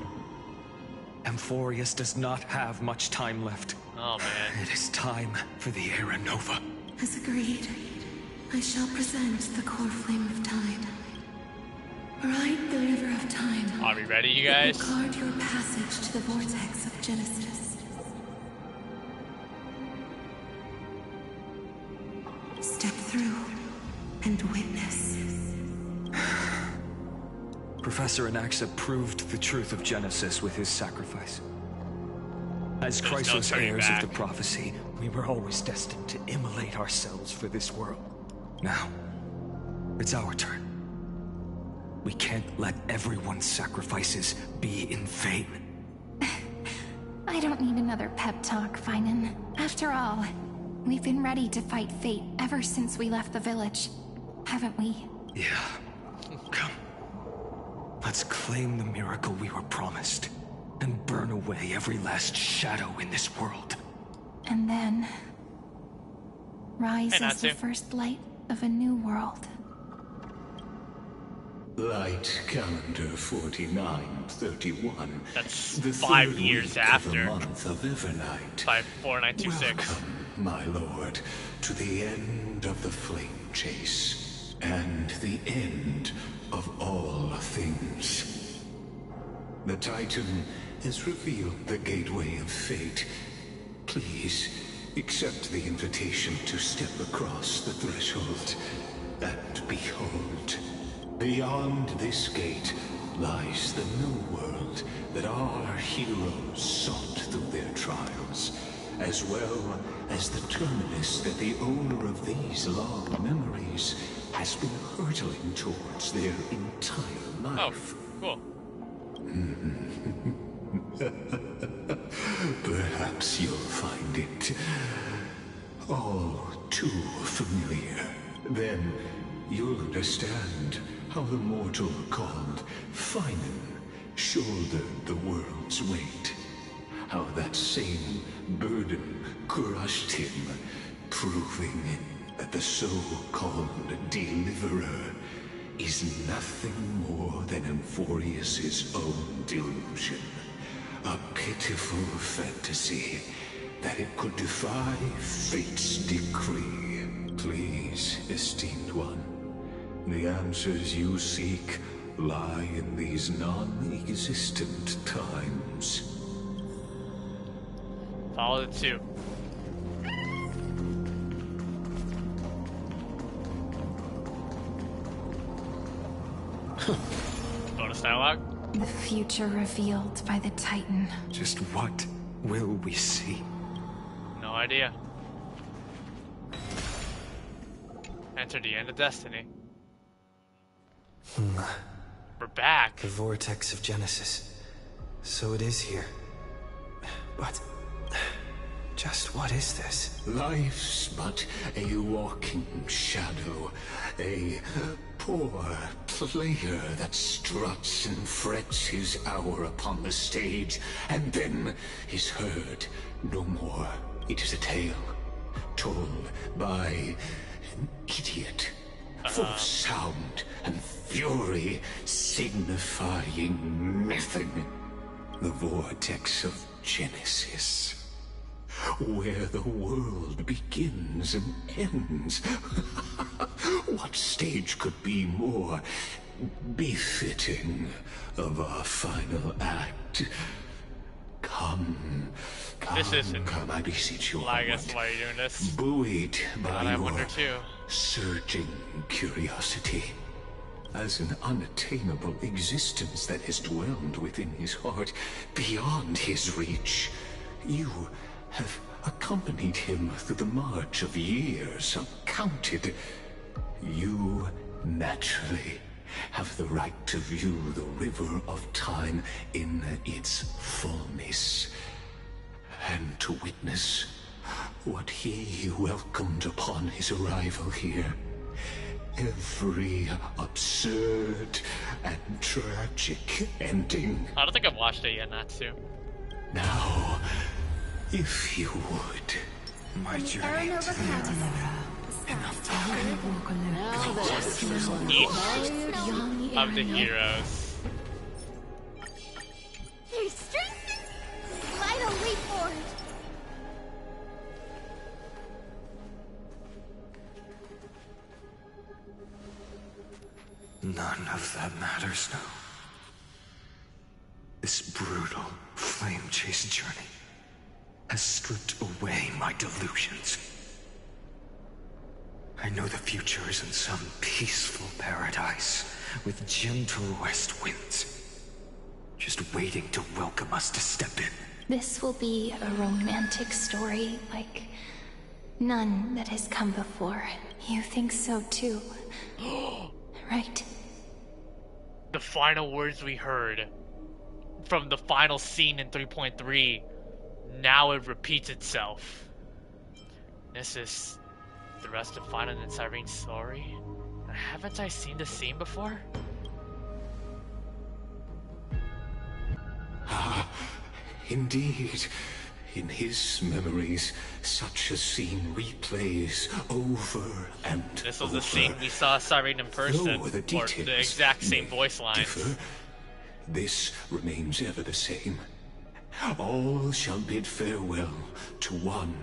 Amphoreus does not have much time left. Oh man. It is time for the Era Nova. As agreed, I shall present the core flame of time. Ride the river of time. Are we ready, you guys? It will guard your passage to the vortex of Genesis. Step through and witness. Professor Anaxa proved the truth of Genesis with his sacrifice. As Chrysos heirs of the prophecy, we were always destined to immolate ourselves for this world. Now, it's our turn. We can't let everyone's sacrifices be in vain. I don't need another pep talk, Phainon. After all, we've been ready to fight fate ever since we left the village, haven't we? Yeah. Come. Let's claim the miracle we were promised, and burn away every last shadow in this world. And then rise as the first light of a new world. Light calendar 4931. That's the 5 years after. The month of Evernight. 4926. Welcome, my lord, to the end of the flame chase, and the end of all things. The Titan has revealed the gateway of fate. Please accept the invitation to step across the threshold, and behold, beyond this gate lies the new world that our heroes sought through their trials, as well as the terminus that the owner of these long memories has been hurtling towards their entire life. Oh, cool. Perhaps you'll find it all too familiar. Then you'll understand how the mortal called Phainon shouldered the world's weight. How that same burden crushed him, proving that the so-called Deliverer is nothing more than Amphoreus' own delusion. A pitiful fantasy that it could defy fate's decree. Please, esteemed one, the answers you seek lie in these non-existent times. Follow the two. Bonus dialogue? The future revealed by the Titan. Just what will we see? No idea. Enter the end of destiny. We're back. The vortex of Genesis. So it is here. But just what is this? Life's but a walking shadow, a poor player that struts and frets his hour upon the stage, and then is heard no more. It is a tale told by an idiot, full of sound and fury, signifying nothing. The vortex of Genesis, where the world begins and ends. What stage could be more befitting of our final act? Come, come, I beseech you. I guess why are you doing this? Buoyed by I wonder too. surging curiosity, as an unattainable existence that has dwelled within his heart, beyond his reach. You have accompanied him through the march of years uncounted. You naturally have the right to view the river of time in its fullness, and to witness what he welcomed upon his arrival here. Every absurd and tragic ending. I don't think I've watched it yet, Natsu. Now, if you would, my journey to the Each of the heroes. Your strength! Vital leap forward! None of that matters now. This brutal, flame-chased journey has stripped away my delusions. I know the future is in some peaceful paradise with gentle west winds, just waiting to welcome us to step in. This will be a romantic story like none that has come before. You think so too, right? The final words we heard from the final scene in 3.3, now it repeats itself. This is the rest of Phainon and Cyrene's story. Haven't I seen this scene before? Ah, indeed. In his memories, such a scene replays over and over. This was the scene we saw Cyrene in person, Though the or details the exact same may voice lines. differ, this remains ever the same. All shall bid farewell to one,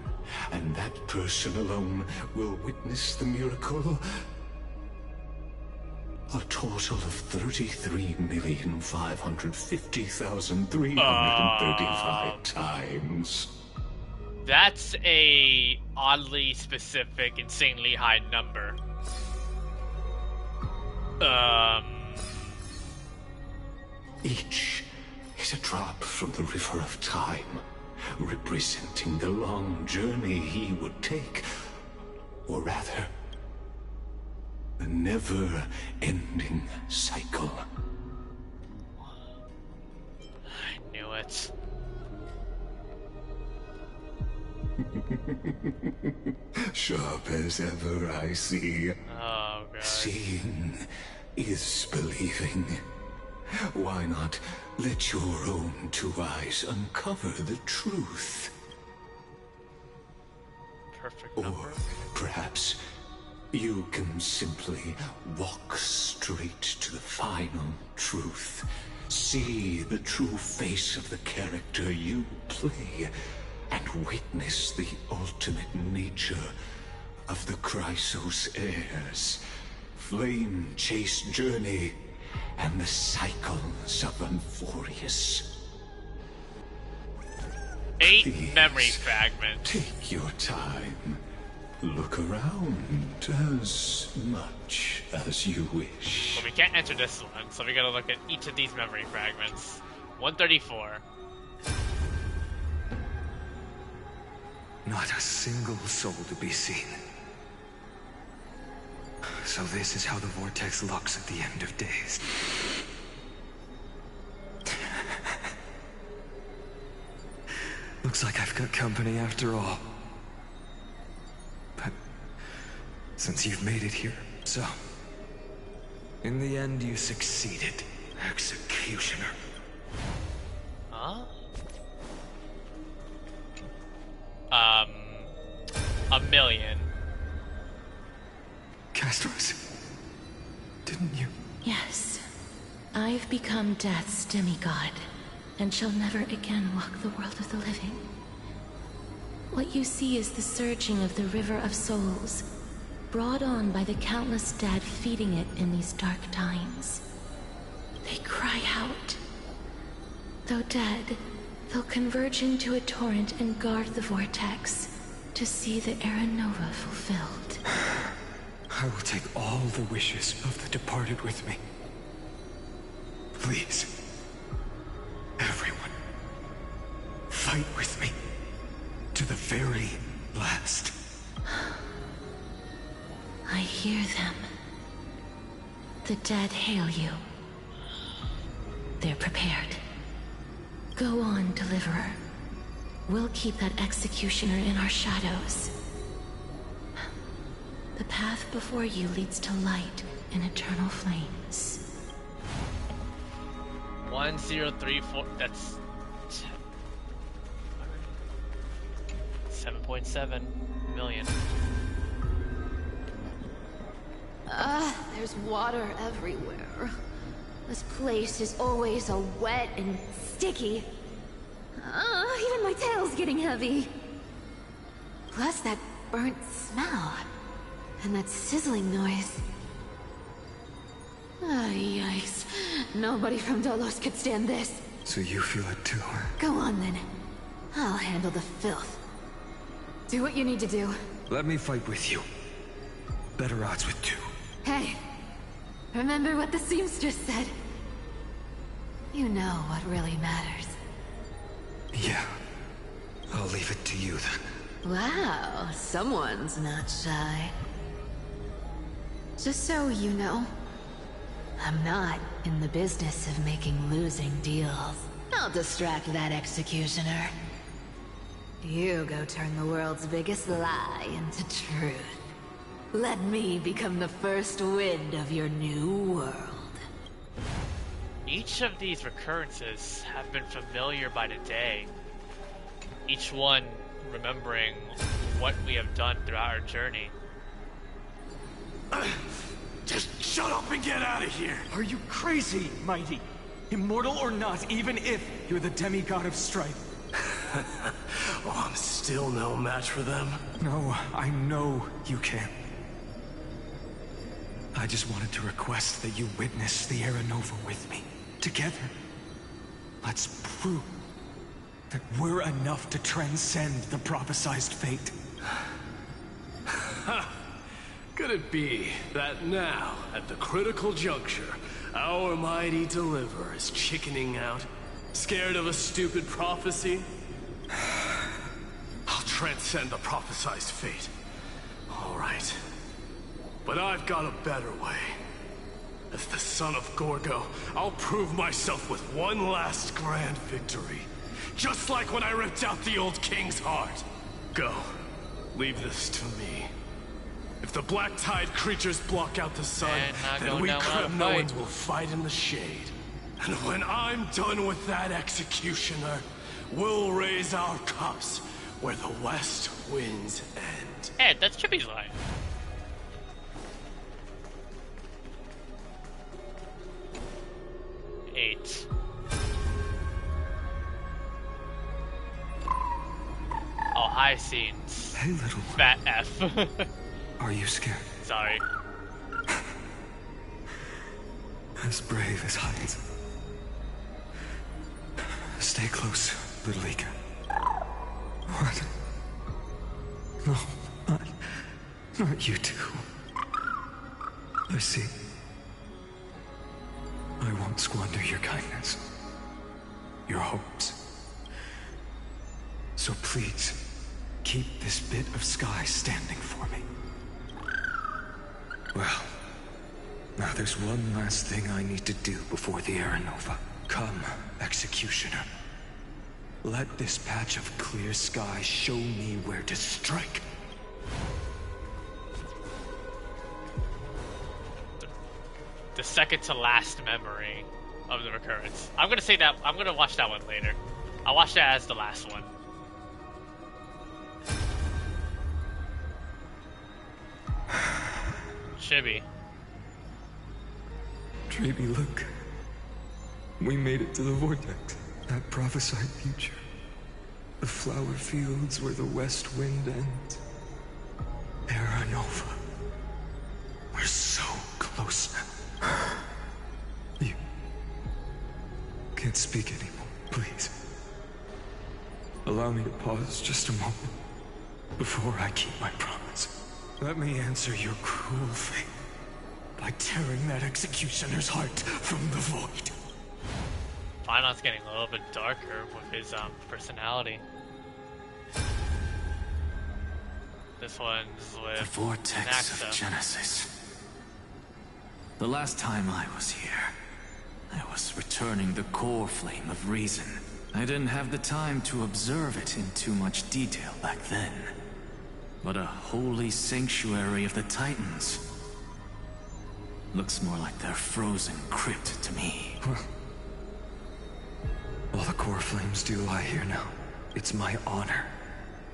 and that person alone will witness the miracle. A total of 33,550,335 times. That's a oddly specific, insanely high number. Each is a drop from the river of time, representing the long journey he would take, or rather, the never-ending cycle. I knew it. Sharp as ever, I see. Oh, God. Seeing is believing. Why not let your own two eyes uncover the truth? Perfect number. Or perhaps you can simply walk straight to the final truth. See the true face of the character you play, and witness the ultimate nature of the Chrysos heirs, flame-chased journey, and the cycles of Amphoreus. 8 Please, memory fragments. Take your time. Look around as much as you wish. Well, we can't enter this one, so we gotta look at each of these memory fragments. 134. Not a single soul to be seen. So this is how the vortex looks at the end of days. Looks like I've got company after all. But since you've made it here, so in the end you succeeded, Executioner. Huh? $1 million. Castros, didn't you? Yes. I've become Death's demigod, and shall never again walk the world of the living. What you see is the surging of the river of souls, brought on by the countless dead feeding it in these dark times. They cry out. Though dead, they'll converge into a torrent and guard the vortex to see the Era Nova fulfilled. I will take all the wishes of the departed with me. Please, everyone, fight with me to the very last. I hear them. The dead hail you. They're prepared. Go on, Deliverer. We'll keep that Executioner in our shadows. The path before you leads to light and eternal flames. 1034. That's 7.7 million. There's water everywhere. This place is always so wet and sticky. Even my tail's getting heavy. Plus that burnt smell. And that sizzling noise. Yikes. Nobody from Dolos could stand this. So you feel it too? Go on then. I'll handle the filth. Do what you need to do. Let me fight with you. Better odds with two. Hey, remember what the seamstress said? You know what really matters. Yeah. I'll leave it to you then. Wow, someone's not shy. Just so you know, I'm not in the business of making losing deals. I'll distract that Executioner. You go turn the world's biggest lie into truth. Let me become the first wind of your new world. Each of these recurrences have been familiar by today. Each one remembering what we have done throughout our journey. Just shut up and get out of here! Are you crazy, Mighty? Immortal or not, even if you're the demigod of strife. Oh, I'm still no match for them? No, I know you can. I just wanted to request that you witness the Era Nova with me. Together. Let's prove that we're enough to transcend the prophesized fate. Could it be that now, at the critical juncture, our mighty deliverer is chickening out? Scared of a stupid prophecy? I'll transcend the prophesized fate. All right. But I've got a better way. As the son of Gorgo, I'll prove myself with one last grand victory. Just like when I ripped out the old king's heart. Go. Leave this to me. If the black tide creatures block out the sun, then we Kremnoans will fight in the shade. And when I'm done with that Executioner, we'll raise our cups where the west winds end. Hey, that's Chippy's line. Eight. Oh, high scenes. Hey, little Fat F. Are you scared? Sorry. As brave as heights. Stay close, little Ika. What? No, not you two. I see. I won't squander your kindness. Your hopes. So please, keep this bit of sky standing for me. Well, now there's one last thing I need to do before the Era Nova. Come, Executioner. Let this patch of clear sky show me where to strike. The second to last memory of the recurrence. I'm gonna say that, I'm gonna watch that one later. I'll watch that as the last one. Chibi. Traby, look. We made it to the vortex. That prophesied future. The flower fields where the west wind ends. Era Nova. We're so close now. You can't speak anymore, please. Allow me to pause just a moment before I keep my promise. Let me answer your cruel fate by tearing that executioner's heart from the void. Phainon's getting a little bit darker with his personality. This one's with the vortex Naxa. of Genesis. The last time I was here, I was returning the core flame of reason. I didn't have the time to observe it in too much detail back then. But a holy sanctuary of the Titans looks more like their frozen crypt to me. All the core flames do lie here now. It's my honor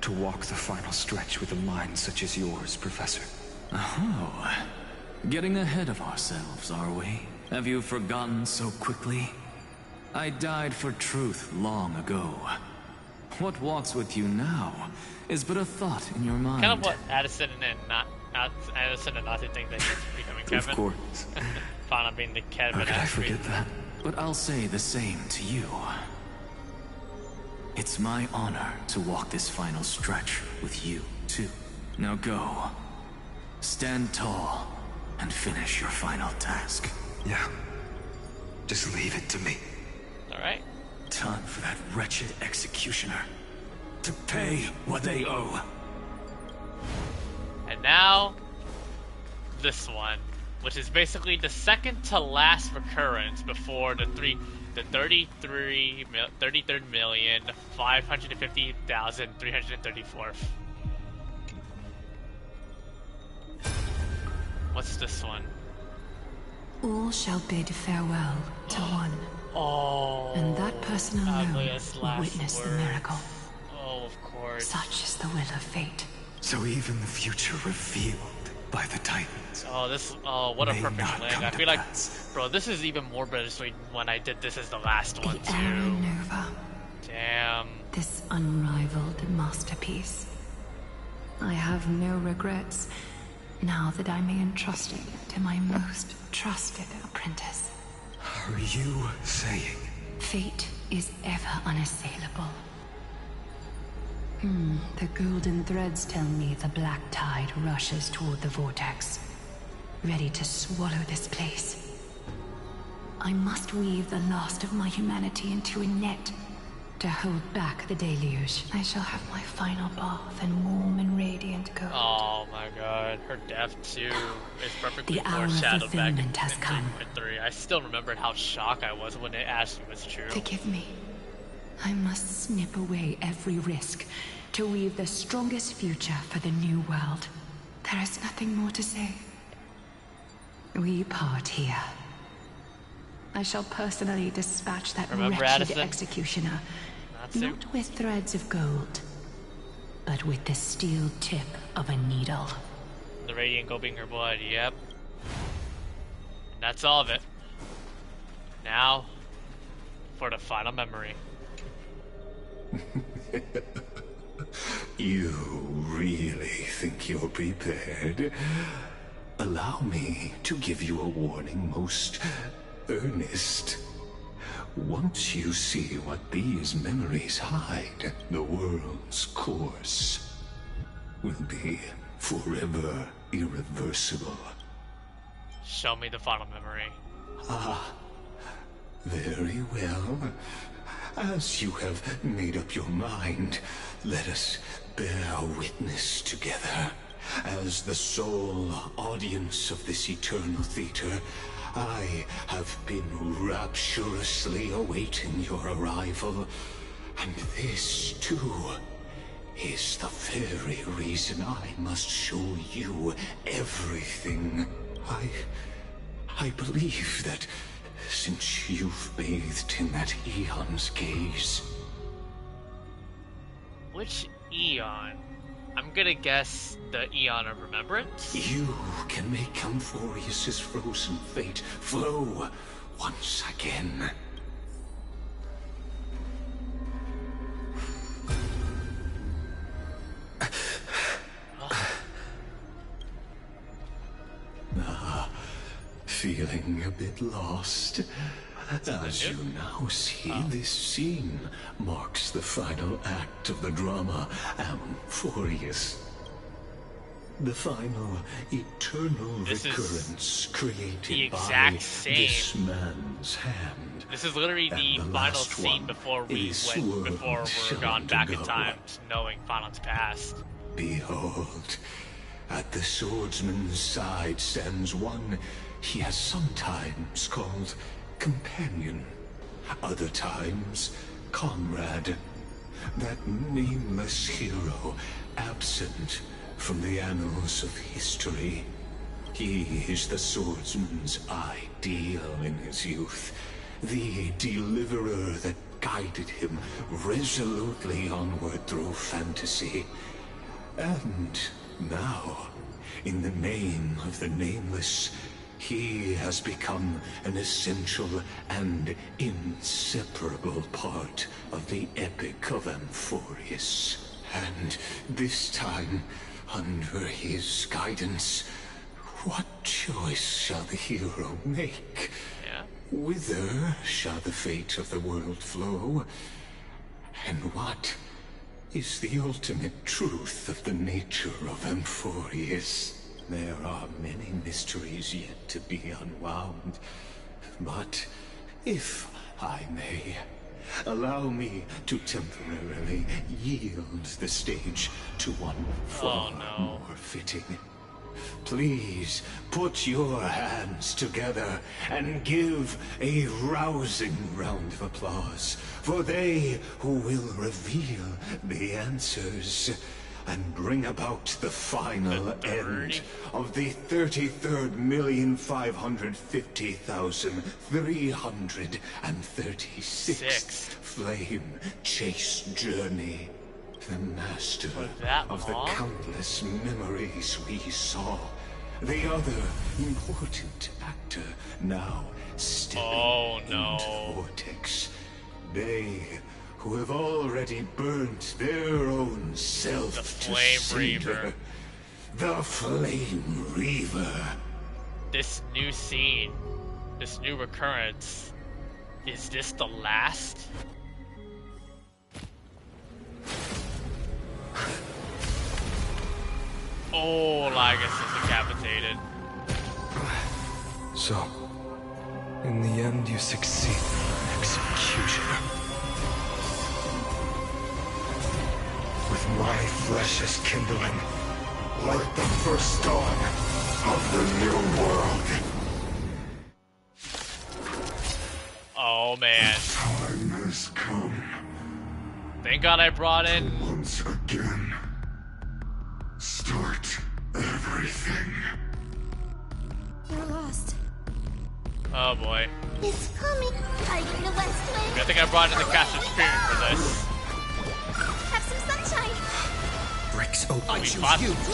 to walk the final stretch with a mind such as yours, Professor. Oh, getting ahead of ourselves, are we? Have you forgotten so quickly? I died for truth long ago. What walks with you now is but a thought in your mind. Kind of what Addison and Nazi think they should be becoming Kevin. Of course. Phainon being the Kevin. How could I forget that? But I'll say the same to you. It's my honor to walk this final stretch with you, too. Now go. Stand tall and finish your final task. Yeah. Just leave it to me. Alright. Time for that wretched executioner to pay what they owe. And now, this one, which is basically the second to last recurrence before the 33,550,334. What's this one? All shall bid farewell to one. Oh. And that person alone Amphoreus' will last witness the words. miracle. Oh, of course. Such is the will of fate. So even the future revealed by the Titans. Oh, what a may perfect not link. come I to feel like, pass. bro, this is even more bittersweet when I did this as the last one, The Era too. Nova. Damn. This unrivaled masterpiece. I have no regrets now that I may entrust it to my most trusted apprentice. Are you saying? Fate is ever unassailable. The golden threads tell me the black tide rushes toward the vortex, ready to swallow this place. I must weave the last of my humanity into a net to hold back the deluge. I shall have my final bath in warm and radiant gold. Oh my god, her death too is perfectly The hour of foreshadowed back in fulfillment has come. 3. I still remembered how shocked I was when it actually was true. Forgive me. I must snip away every risk to weave the strongest future for the new world. There is nothing more to say. We part here. I shall personally dispatch that Remember, wretched Addison? executioner, Natsu? not with threads of gold, but with the steel tip of a needle. The radiant go being her blood, yep. And that's all of it. Now, for the final memory. You really think you're prepared? Allow me to give you a warning, most earnest. Once you see what these memories hide, the world's course will be forever irreversible. Show me the final memory. Ah, very well. As you have made up your mind, let us bear witness together. As the sole audience of this eternal theater, I have been rapturously awaiting your arrival. And this, too, is the very reason I must show you everything. I believe that since you've bathed in that Eon's gaze... Which Eon? I'm gonna guess the Eon of Remembrance? You can make Amphoreus' frozen fate flow once again. Feeling a bit lost? As you now see, this scene marks the final act of the drama Amphoreus. The final eternal recurrence created by this man's hand. This is literally the final scene before we're gone back in time, knowing Phainon's past. Behold, at the swordsman's side stands one he has sometimes called companion, other times comrade, that nameless hero absent from the annals of history. He is the swordsman's ideal in his youth, the deliverer that guided him resolutely onward through fantasy. And now, in the name of the nameless, he has become an essential and inseparable part of the epic of Amphoreus. And this time, under his guidance, what choice shall the hero make? Whither shall the fate of the world flow? And what is the ultimate truth of the nature of Amphoreus? There are many mysteries yet to be unwound, but if I may, allow me to temporarily yield the stage to one far more fitting. Please put your hands together and give a rousing round of applause for they who will reveal the answers and bring about the final end of the 33,550,336th flame chase journey. The master of the countless memories we saw. The other important actor now stepping into Vortex. They who have already burnt their own self to cinder. The Flame Reaver. This new scene, this new recurrence, is this the last? Oh, Lygus is decapitated. So, in the end, you succeed. Executioner. With my flesh as kindling, like the first dawn of the new world. Oh man. Time has come. Thank God I brought in. Once again. Start everything. You're lost. Oh boy. It's coming. Fighting the West Wind. I think I brought in the Caster Spirit for this. Have some sunshine. Bricks open.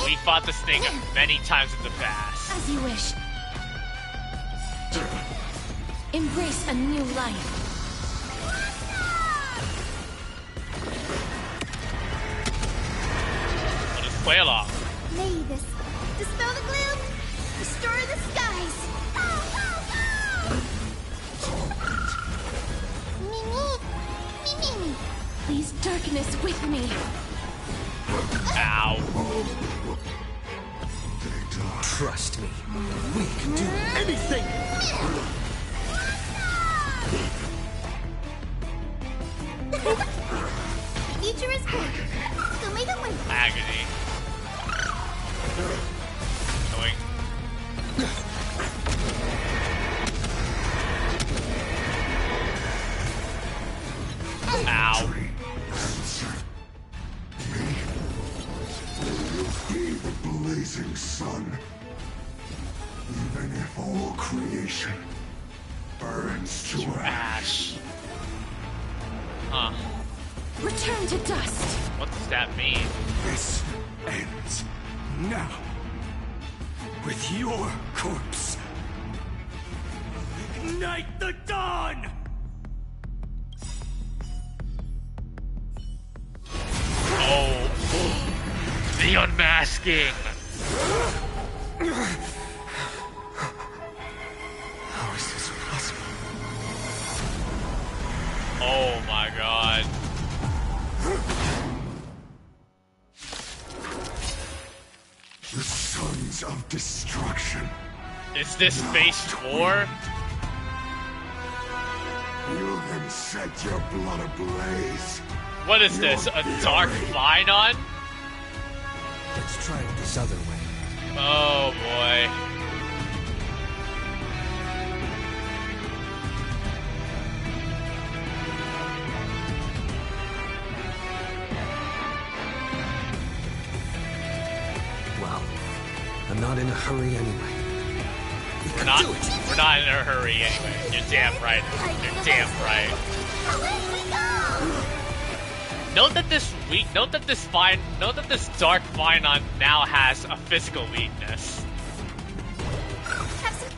We fought this thing many times in the past. As you wish. Embrace a new life. Let us play along. May this dispel the gloom, destroy the skies. Mimi, please darkness with me. Ow. Trust me, we can do anything. The future is good. So may the wind. Ow. agony. Going. Ow. Be the blazing sun, even if all creation burns to ash. Huh. Return to dust. What does that mean? This ends now. With your corpse. Ignite the dawn! Oh. The unmasking! How is this possible? Oh my god. The sons of destruction. Is this Phase 4? You then set your blood ablaze. What is this? A dark Phainon? Let's try it this other way. Oh boy. Well, I'm not in a hurry anyway. We're not in a hurry anyway. You're damn right. You're damn right. Note that this dark Phainon now has a physical weakness. Have some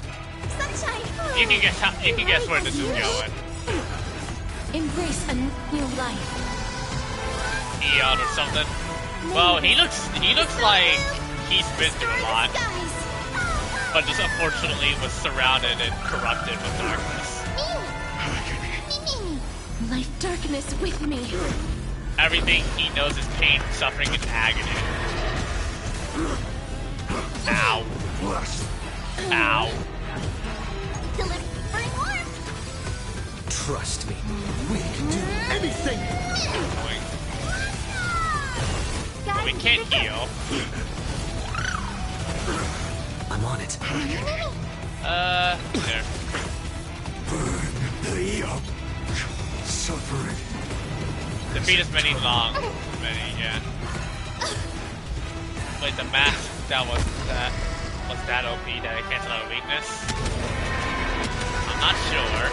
sunshine. You can guess where this is going. Embrace a new life. Eon or something. Well, he looks like he's been through a lot, but just unfortunately was surrounded and corrupted with darkness. Life darkness with me. Everything he knows is pain, suffering, and agony. Ow. Ow. Trust me, we can do anything. We can't heal. I'm on it. There. Burn the yoke. Suffering. Defeat as many, yeah. Wait, the mask, was that OP that I cancel out a weakness? I'm not sure.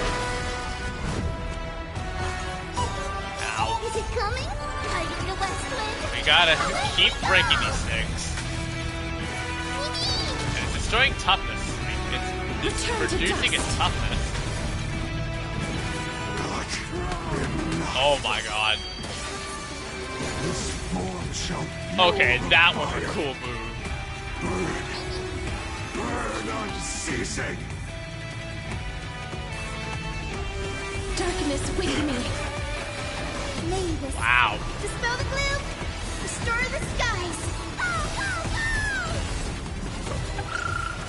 Ow. Is it coming? Hiding the west wind? We gotta keep breaking these things. And it's destroying toughness. I mean, it's reducing its toughness. Oh my god. This form shall Okay, that was a cool move. burn unceasing. Darkness with me. Wow. Dispel the gloom. Restore the skies.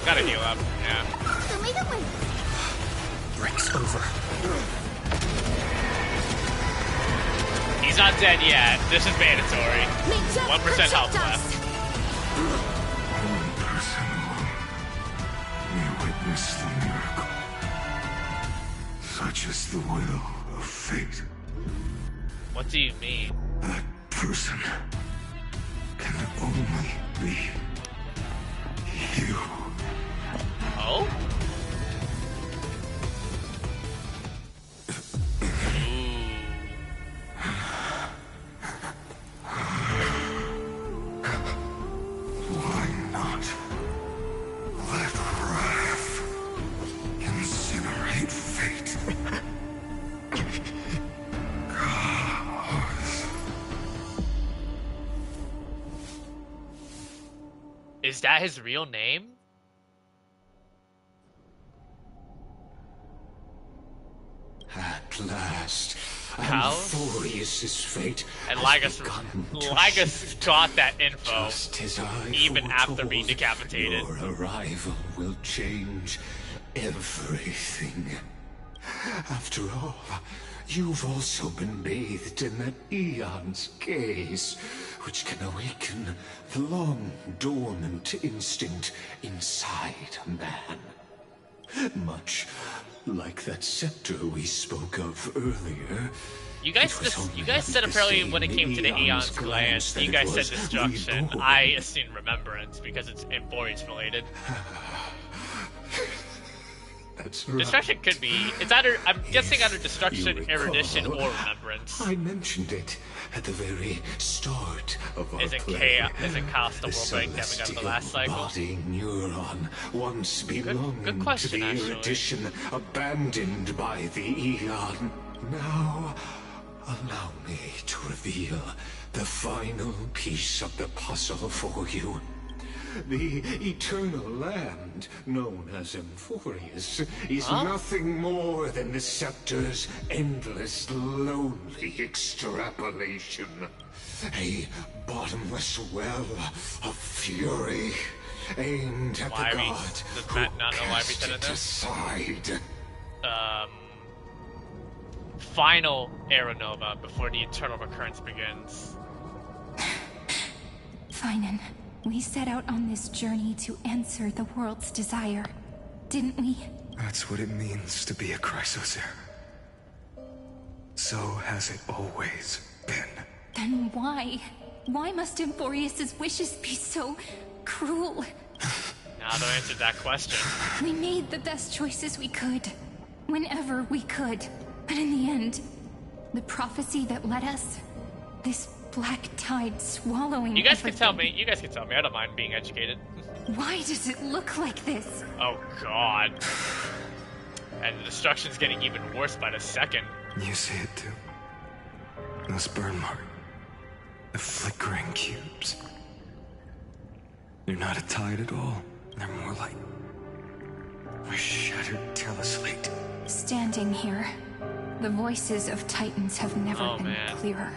Gotta heal up, yeah. Show me the way. Break's over. He's not dead yet. This is mandatory. 1% health left. One person alone may witness the miracle. Such is the will of fate. What do you mean? That person can only be you. Oh? Why not let wrath incinerate fate? Is that his real name? At last, How? Amphoreus' fate And has Lygus got that info just as I even after being foretold. decapitated. Your arrival will change everything. After all, you've also been bathed in that eon's gaze, which can awaken the long-dormant instinct inside a man. Much like that scepter we spoke of earlier. You guys said apparently when it came to the Aeon's glance, you guys said destruction. I assumed remembrance because it's Amphoreus related. That's right. Destruction could be. It's either, I'm guessing, either destruction, erudition, or remembrance. I mentioned it at the very start of our Isn't play. Isn't Chaos the world break coming out of the last cycle? Body neuron, once belonging question, to the actually. erudition, abandoned by the Eon. Now, allow me to reveal the final piece of the puzzle for you. The eternal land, known as Amphoreus, is nothing more than the scepter's endless, lonely extrapolation. A bottomless well of fury, aimed at the god who cast it aside. Final Aeronova before the eternal recurrence begins. Phainon, we set out on this journey to answer the world's desire, didn't we? That's what it means to be a Chrysosaur. So has it always been. Then why? Why must Amphoreus' wishes be so cruel? Now don't answer that question. We made the best choices we could, whenever we could. But in the end, the prophecy that led us, this black tide swallowing You guys everything. can tell me. You guys can tell me. I don't mind being educated. Why does it look like this? Oh God. And the destruction's getting even worse by the second. You see it too. Those burn marks. The flickering cubes. They're not a tide at all. They're more like a shattered teleslate. Standing here, the voices of Titans have never been clearer.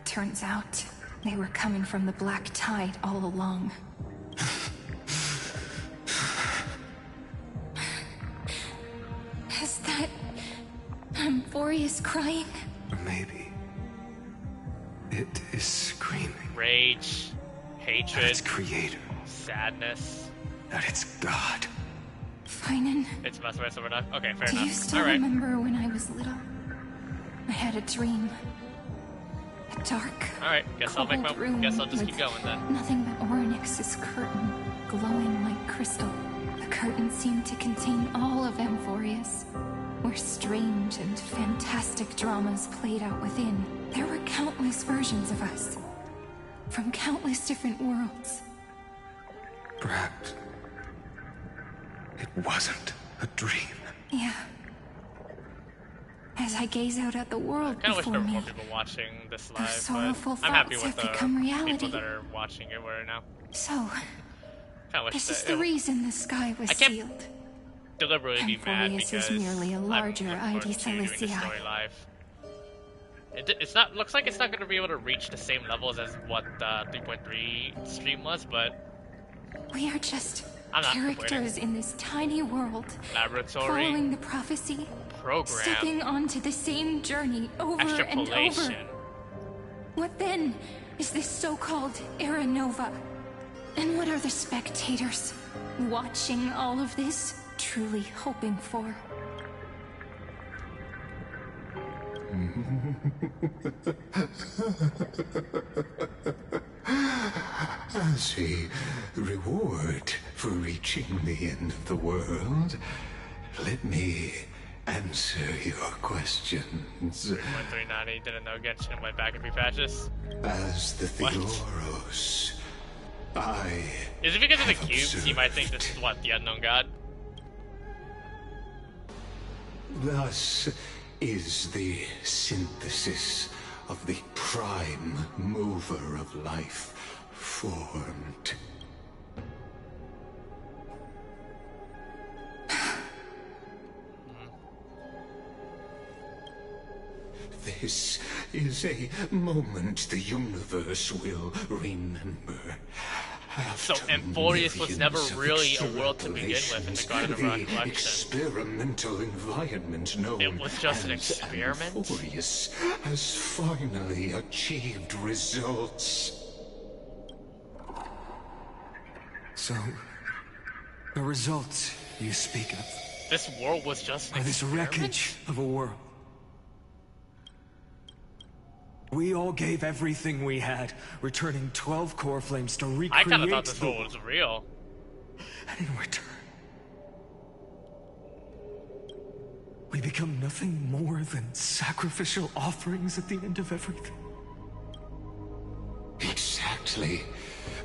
Turns out, they were coming from the black tide all along. Is that Amphoreus crying? Or maybe it is screaming. Rage, hatred, at its creator, sadness, at its god. Phainon, It's must be over now. Okay, fair do enough. you still All right. remember when I was little? I had a dream. A dark, All right. Guess I'll room just keep with going then. nothing but Orynyx's curtain, glowing like crystal. The curtain seemed to contain all of Amphoreus, where strange and fantastic dramas played out within. There were countless versions of us, from countless different worlds. Perhaps it wasn't a dream. Yeah. As I gaze out at the world I kind of wish before there were me, more people watching this live, sorrowful but I'm happy thoughts with have the become reality. people that are watching it right now. so Kinda wish this is that the reason the sky was I can't sealed. deliberately be mad Amphoreus because is merely a larger I'm looking ID forward to doing the Celestii. story live. It's not. Looks like it's not going to be able to reach the same levels as what 3.3 stream was, but We are just I'm not characters in this tiny world, laboratory following the prophecy, program stepping onto the same journey over and over. extrapolation. What then is this so-called Era Nova? And what are the spectators watching all of this truly hoping for? As a reward for reaching the end of the world, let me answer your questions. 3.390 didn't know Genshin and went back a few patches. As the Theoros, I Is it because of the have cubes? You might think this is what, the unknown god? Thus is the synthesis of the prime mover of life formed. This is a moment the universe will remember. So Amphoreus was never really a world to begin with in the Garden of Recollection. Experimental environment known it was just an experiment? Amphoreus has finally achieved results. So, the results you speak of. This world was just an this wreckage of a world. We all gave everything we had, returning 12 core flames to recreate I kind of thought this world was real. And in return, we become nothing more than sacrificial offerings at the end of everything. Exactly.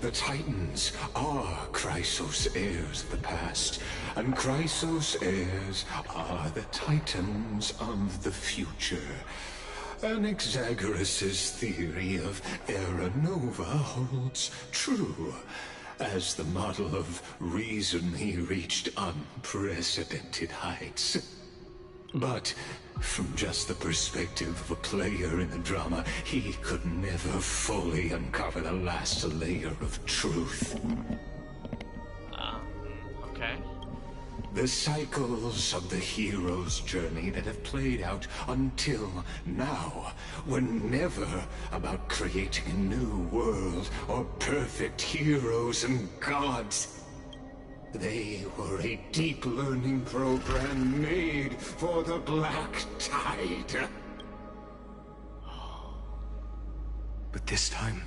The Titans are Chrysos heirs of the past, and Chrysos heirs are the Titans of the future. Anaxagoras' theory of Era Nova holds true. As the model of reason, he reached unprecedented heights. But from just the perspective of a player in the drama, he could never fully uncover the last layer of truth. Okay. The cycles of the hero's journey that have played out until now were never about creating a new world or perfect heroes and gods. They were a deep learning program made for the Black Tide. But this time,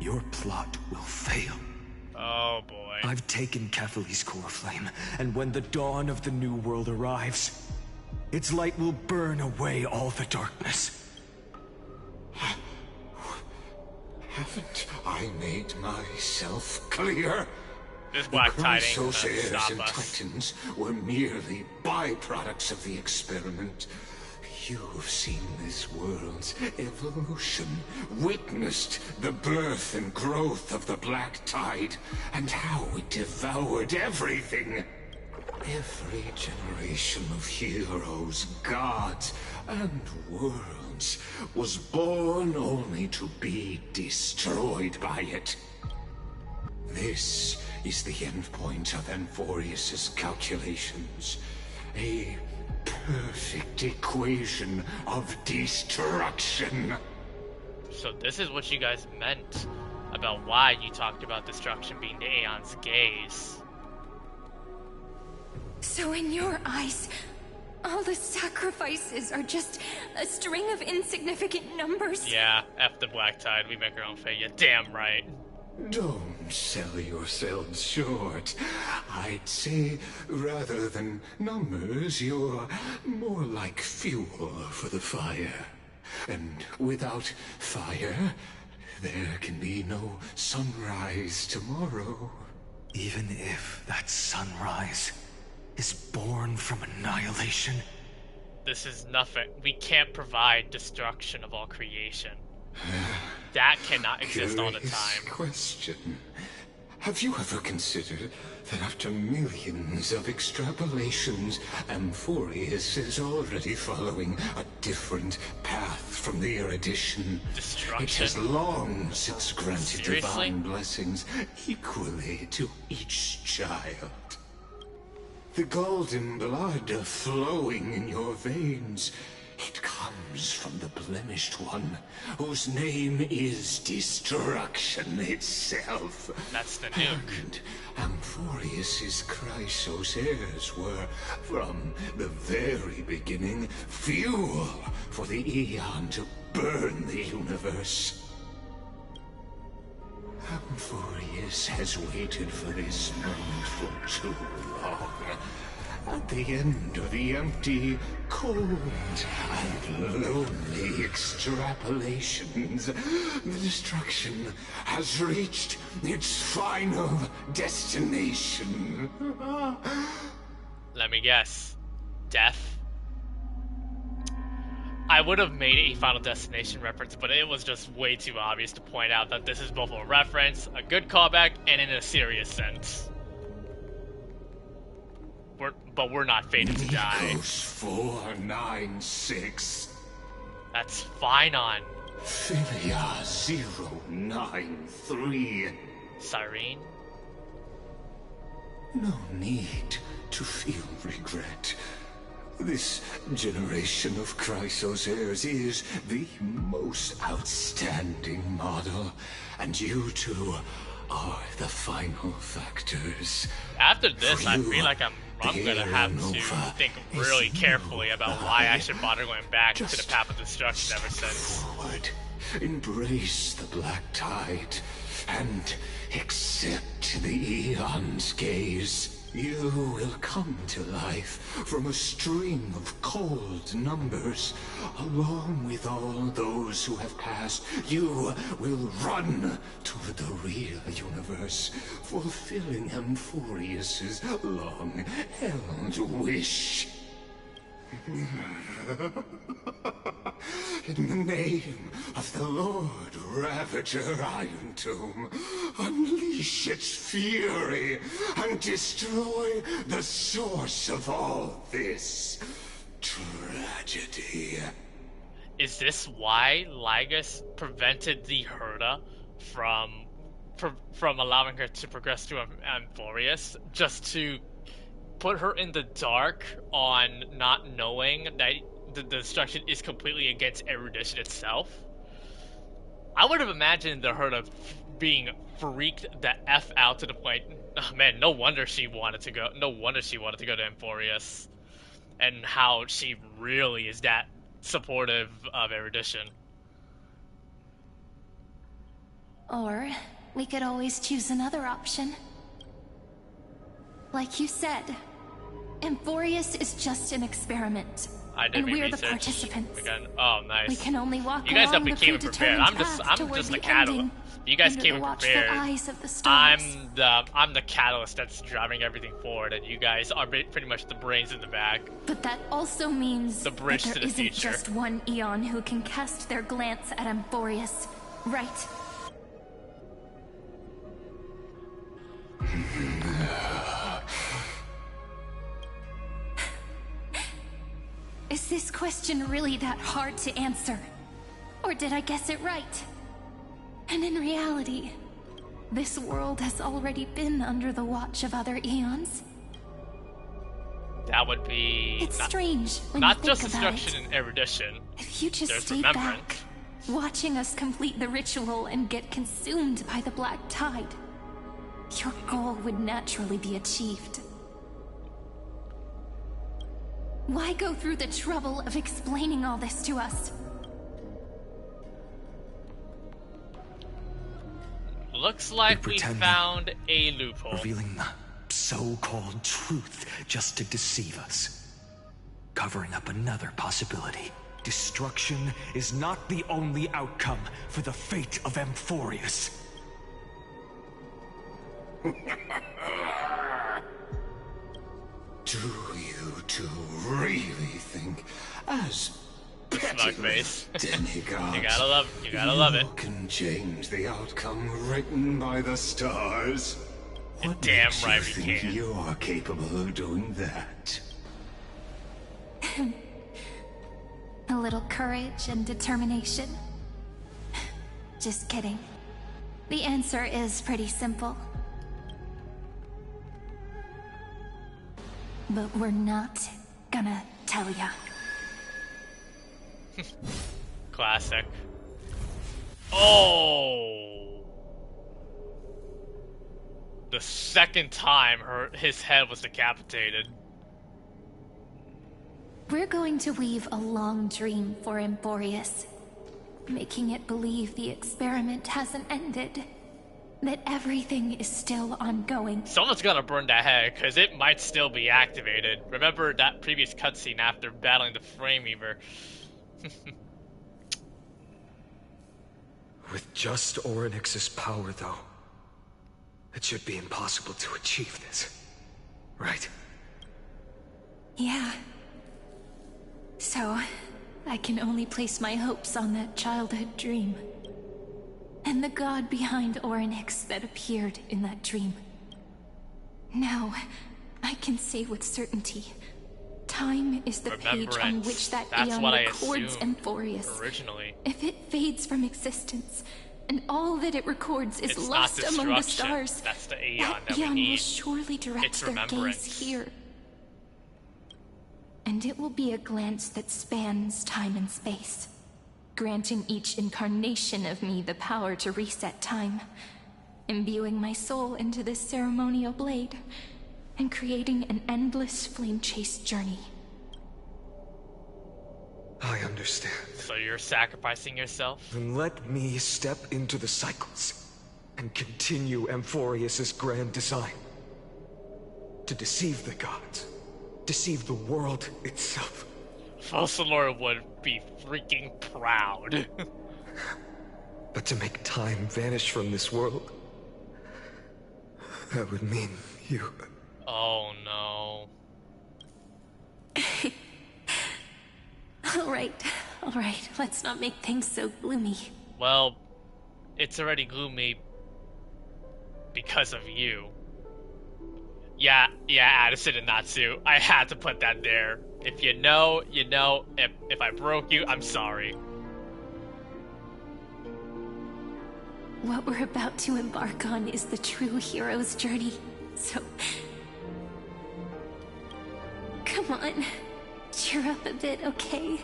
your plot will fail. Oh boy. I've taken Kephali's core flame, and when the dawn of the new world arrives, its light will burn away all the darkness. Haven't I made myself clear? This Black Tide ain't gonna Chrysos heirs stop and us. Titans were merely byproducts of the experiment. You've seen this world's evolution, witnessed the birth and growth of the Black Tide, and how it devoured everything. Every generation of heroes, gods, and worlds was born only to be destroyed by it. This is the endpoint of Amphoreus' calculations. A perfect equation of destruction. So this is what you guys meant about why you talked about destruction being the Aeon's gaze. So in your eyes, all the sacrifices are just a string of insignificant numbers? Yeah, F the Black Tide, we make our own fate, you're damn right. Don't sell yourselves short. I'd say, rather than numbers, you're more like fuel for the fire. And without fire, there can be no sunrise tomorrow. Even if that sunrise is born from annihilation. This is nothing. We can't provide destruction of all creation. That cannot exist all the time. Question. Have you ever considered that after millions of extrapolations, Amphoreus is already following a different path from the erudition? Destruction. It has long since granted Seriously? divine blessings equally to each child. The golden blood flowing in your veins, it comes from the blemished one, whose name is destruction itself. That's the nuke. And Amphoreus' Chrysos heirs were, from the very beginning, fuel for the Aeon to burn the universe. Amphoreus has waited for this moment for too long. At the end of the empty, cold, and lonely extrapolations, the destruction has reached its final destination. Let me guess. Death? I would have made a Final Destination reference, but it was just way too obvious to point out that this is both a reference, a good callback, and in a serious sense. But we're not fated to die. 496. That's Phainon. Philia 093. Cyrene? No need to feel regret. This generation of Chrysos heirs is the most outstanding model, and you two are the final factors. After this, I You, feel like I'm gonna have to think really carefully about why I should bother going back to the path of destruction ever since. Forward, embrace the black tide, and accept the Eon's gaze. You will come to life from a string of cold numbers. Along with all those who have passed, you will run toward the real universe, fulfilling Amphoreus' long-held wish. In the name of the Lord Ravager Iron Tomb, unleash its fury and destroy the source of all this tragedy. Is this why Lygus prevented the Herda from allowing her to progress to Amphoreus, just to put her in the dark on not knowing that the destruction is completely against erudition itself? I would have imagined the Herda being freaked the F out to the point, oh man, no wonder she wanted to go to Amphoreus, and how she really is that supportive of erudition. Or we could always choose another option. Like you said, Amphoreus is just an experiment. And we're the participants. Oh, nice. We can only walk you guys along definitely the came prepared. I'm just the catalyst. You guys came prepared. I'm the catalyst that's driving everything forward, and you guys are pretty much the brains in the back. But that also means the bridge that to there the isn't future. just one Eon who can cast their glance at Amphoreus, right? Is this question really that hard to answer? Or did I guess it right? And in reality, this world has already been under the watch of other Eons. That would be... It's strange when not you just think about destruction and erudition. If you just There's stayed back, watching us complete the ritual and get consumed by the black tide, your goal would naturally be achieved. Why go through the trouble of explaining all this to us? Looks like we found a loophole. Revealing the so-called truth just to deceive us. Covering up another possibility. Destruction is not the only outcome for the fate of Amphoreus. Do you two really think, as Smugface. demigods, you gotta love it. You can change the outcome written by the stars? What damn makes right you we think can. you are capable of doing that? A little courage and determination. Just kidding. The answer is pretty simple. But we're not gonna tell ya. Classic. Oh! The second time his head was decapitated. We're going to weave a long dream for Amphoreus, making it believe the experiment hasn't ended, that everything is still ongoing. Someone's gonna burn that head, because it might still be activated. Remember that previous cutscene after battling the Frame Weaver? With just Orynyx's power, though, it should be impossible to achieve this. Right? Yeah. So, I can only place my hopes on that childhood dream. And the god behind Orynyx that appeared in that dream. Now, I can say with certainty, time is the page on which that Eon records Amphoreus. Originally. If it fades from existence, and all that it records is It's lost not among the destruction. stars. That's the Aeon that we Aeon will need. surely direct It's their remembrance. gaze here. And it will be a glance that spans time and space, granting each incarnation of me the power to reset time, imbuing my soul into this ceremonial blade, and creating an endless flame-chased journey. I understand. So you're sacrificing yourself? Then let me step into the cycles and continue Amphoreus' grand design. To deceive the gods, deceive the world itself. Fossilor would be freaking proud. But to make time vanish from this world, that would mean you. Oh no. Alright, let's not make things so gloomy. Well, it's already gloomy because of you. Yeah, Addison and Natsu. I had to put that there. If you know, you know. If I broke you, I'm sorry. What we're about to embark on is the true hero's journey. So, come on, cheer up a bit, okay?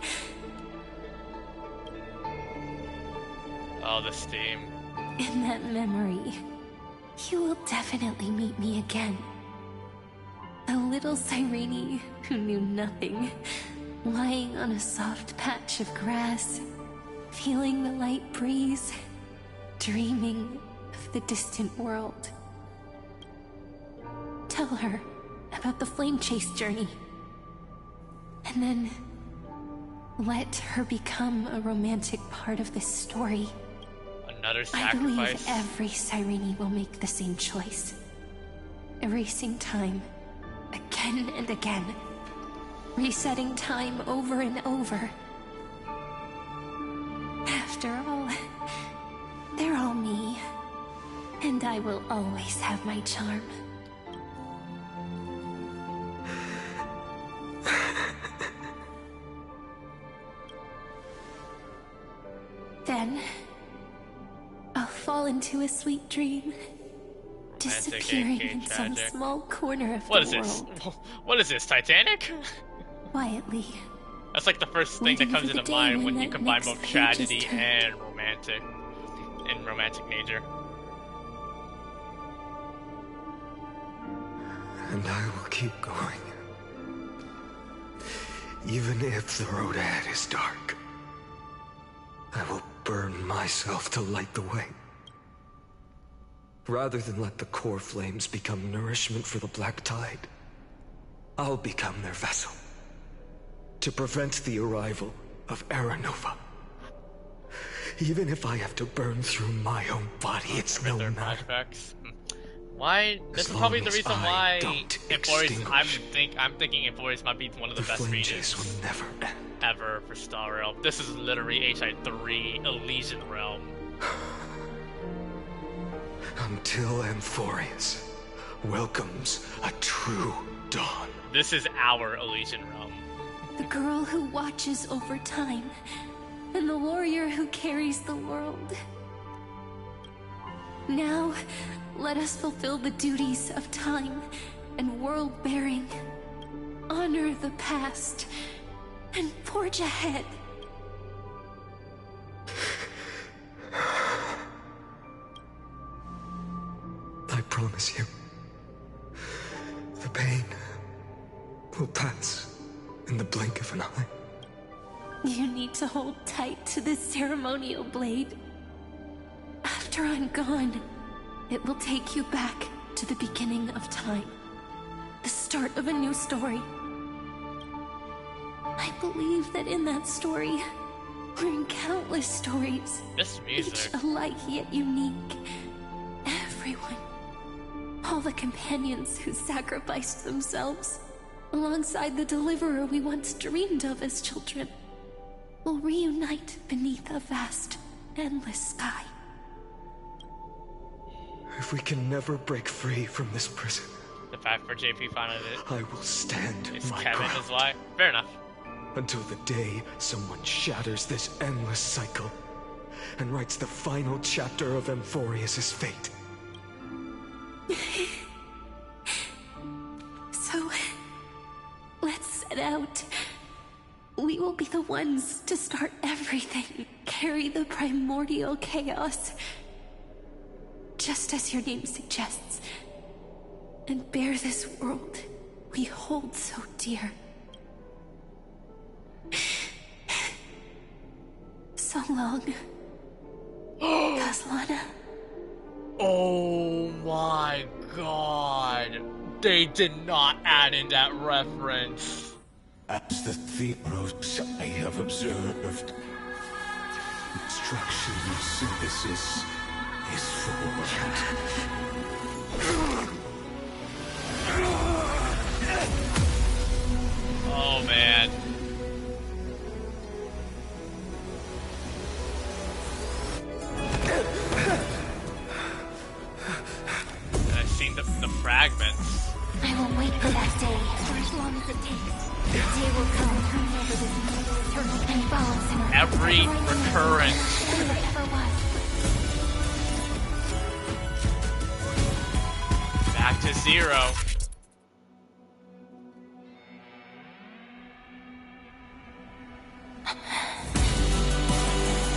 Oh, the steam. In that memory, you will definitely meet me again. A little Cyrene who knew nothing, lying on a soft patch of grass, feeling the light breeze, dreaming of the distant world. Tell her about the flame chase journey, and then let her become a romantic part of this story. Another I believe sacrifice? every Cyrene will make the same choice, erasing time again and again, resetting time over and over. After all, they're all me, and I will always have my charm. Then, I'll fall into a sweet dream, disappearing in some tragic. small corner of What the is this? world. What is this, Titanic? Quietly. That's like the first thing that Waiting comes for the into day mind when when you that combine next both page is tragedy turned. and romantic nature. And I will keep going. Even if the road ahead is dark, I will burn myself to light the way. Rather than let the core flames become nourishment for the black tide, I'll become their vessel. To prevent the arrival of Aranova. Even if I have to burn through my own body, it's no matter. Flashbacks. Why? This As is probably long the as reason I why don't Amphoreus. I'm thinking Amphoreus might be one of the best flame regions chase will never end. ever for Star Realm. This is literally HI3 Elysian Realm. Until Amphoreus welcomes a true dawn. This is our Elysian Realm. The girl who watches over time, and the warrior who carries the world. Now, let us fulfill the duties of time and world-bearing. Honor the past, and forge ahead. I promise you, the pain will pass in the blink of an eye. You need to hold tight to this ceremonial blade. After I'm gone, it will take you back to the beginning of time. The start of a new story. I believe that in that story, we're in countless stories. This music. Each alike yet unique. Everyone. All the companions who sacrificed themselves, alongside the deliverer we once dreamed of as children, will reunite beneath a vast, endless sky. If we can never break free from this prison, The fact for JP finally did. I will stand Is my Kevin ground is why? Fair enough. until the day someone shatters this endless cycle and writes the final chapter of Amphoreus' fate. So, let's set out. We will be the ones to start everything. Carry the primordial chaos, just as your name suggests, and bear this world we hold so dear. So long, Kaslana. Oh my god. They did not add in that reference. As the Theros I have observed, destruction of synthesis is formed. Oh man. I've seen the fragments. I will wait for that day, for as long as it takes. The day will come, turning over this eternal and balancing every recurrence. Than it ever was. Back to zero.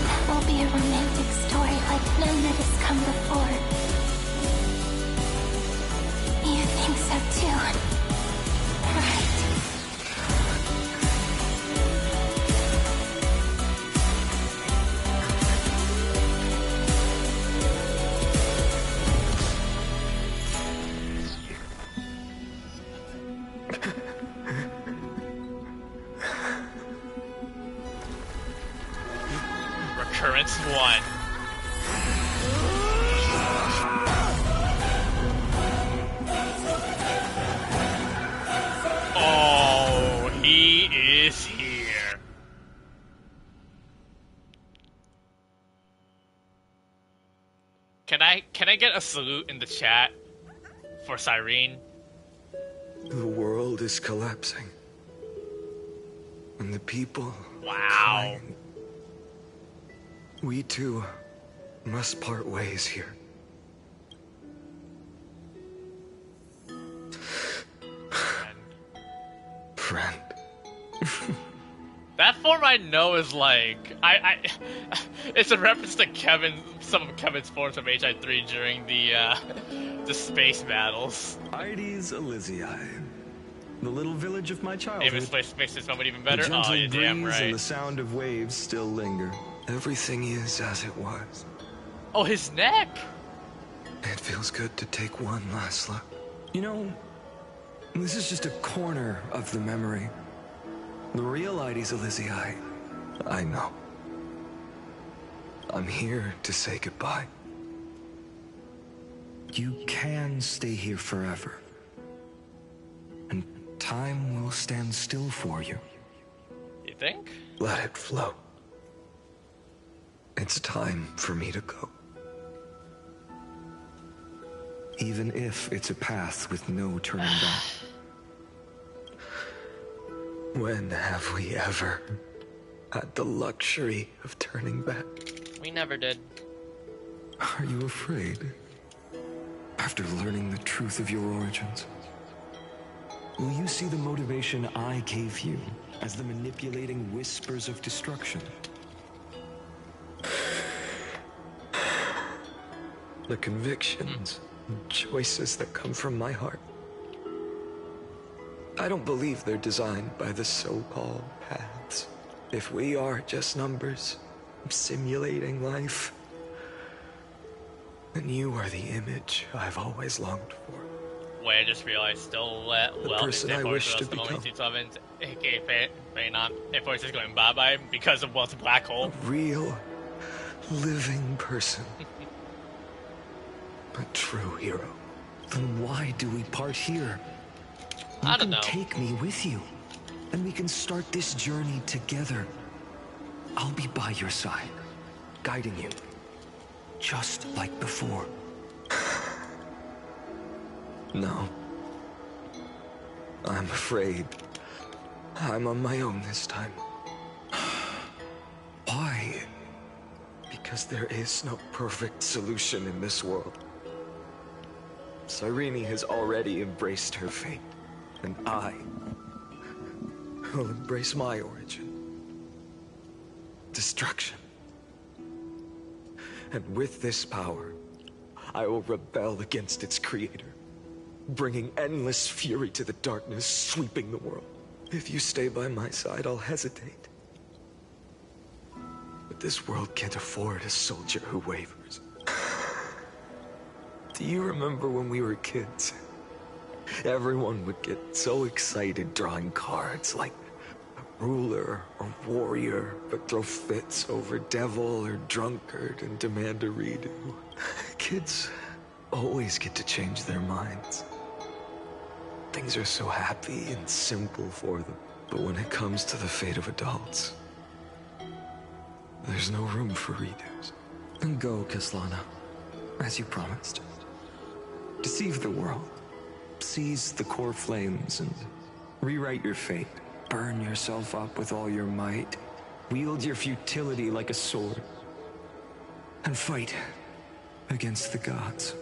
That will be a romantic story like none that has come before. You think so too, right? Recurrence 1. Oh, he is here. Can I get a salute in the chat for Cyrene? The world is collapsing. And the people wow. crying. We too must part ways here. Friend. That form I know is like it's a reference to some of Kevin's forms from HI3 during the space battles. Ides Elysiae, the little village of my childhood. If this makes this moment even better, The gentle oh, you're damn breeze right. and the sound of waves still linger. Everything is as it was. Oh, his neck! It feels good to take one last look. You know, this is just a corner of the memory. The real Ides Elysiae. I know. I'm here to say goodbye. You can stay here forever. And time will stand still for you. You think? Let it flow. It's time for me to go. Even if it's a path with no turning back. When have we ever had the luxury of turning back? We never did. Are you afraid? After learning the truth of your origins, will you see the motivation I gave you as the manipulating whispers of destruction? The convictions and choices that come from my heart. I don't believe they're designed by the so-called paths. If we are just numbers, simulating life, then you are the image I've always longed for. Wait, I just realized still well, person I wish to become. aka Phainon. Amphoreus is going bye-bye because of Welt's black hole. A real, living person. A true hero. Then why do we part here? I don't know. You can take me with you, and we can start this journey together. I'll be by your side, guiding you, just like before. No. I'm afraid I'm on my own this time. Why? because there is no perfect solution in this world. Cyrene has already embraced her fate, and I will embrace my origin. Destruction. And with this power, I will rebel against its creator, bringing endless fury to the darkness sweeping the world. If you stay by my side, I'll hesitate. But this world can't afford a soldier who wavers. Do you remember when we were kids? Everyone would get so excited drawing cards like ruler or warrior, but throw fits over devil or drunkard and demand a redo. Kids always get to change their minds. Things are so happy and simple for them. But when it comes to the fate of adults, there's no room for redos. And go, Kislana, as you promised. Deceive the world. Seize the core flames and rewrite your fate. Burn yourself up with all your might. Wield your futility like a sword. And fight against the gods.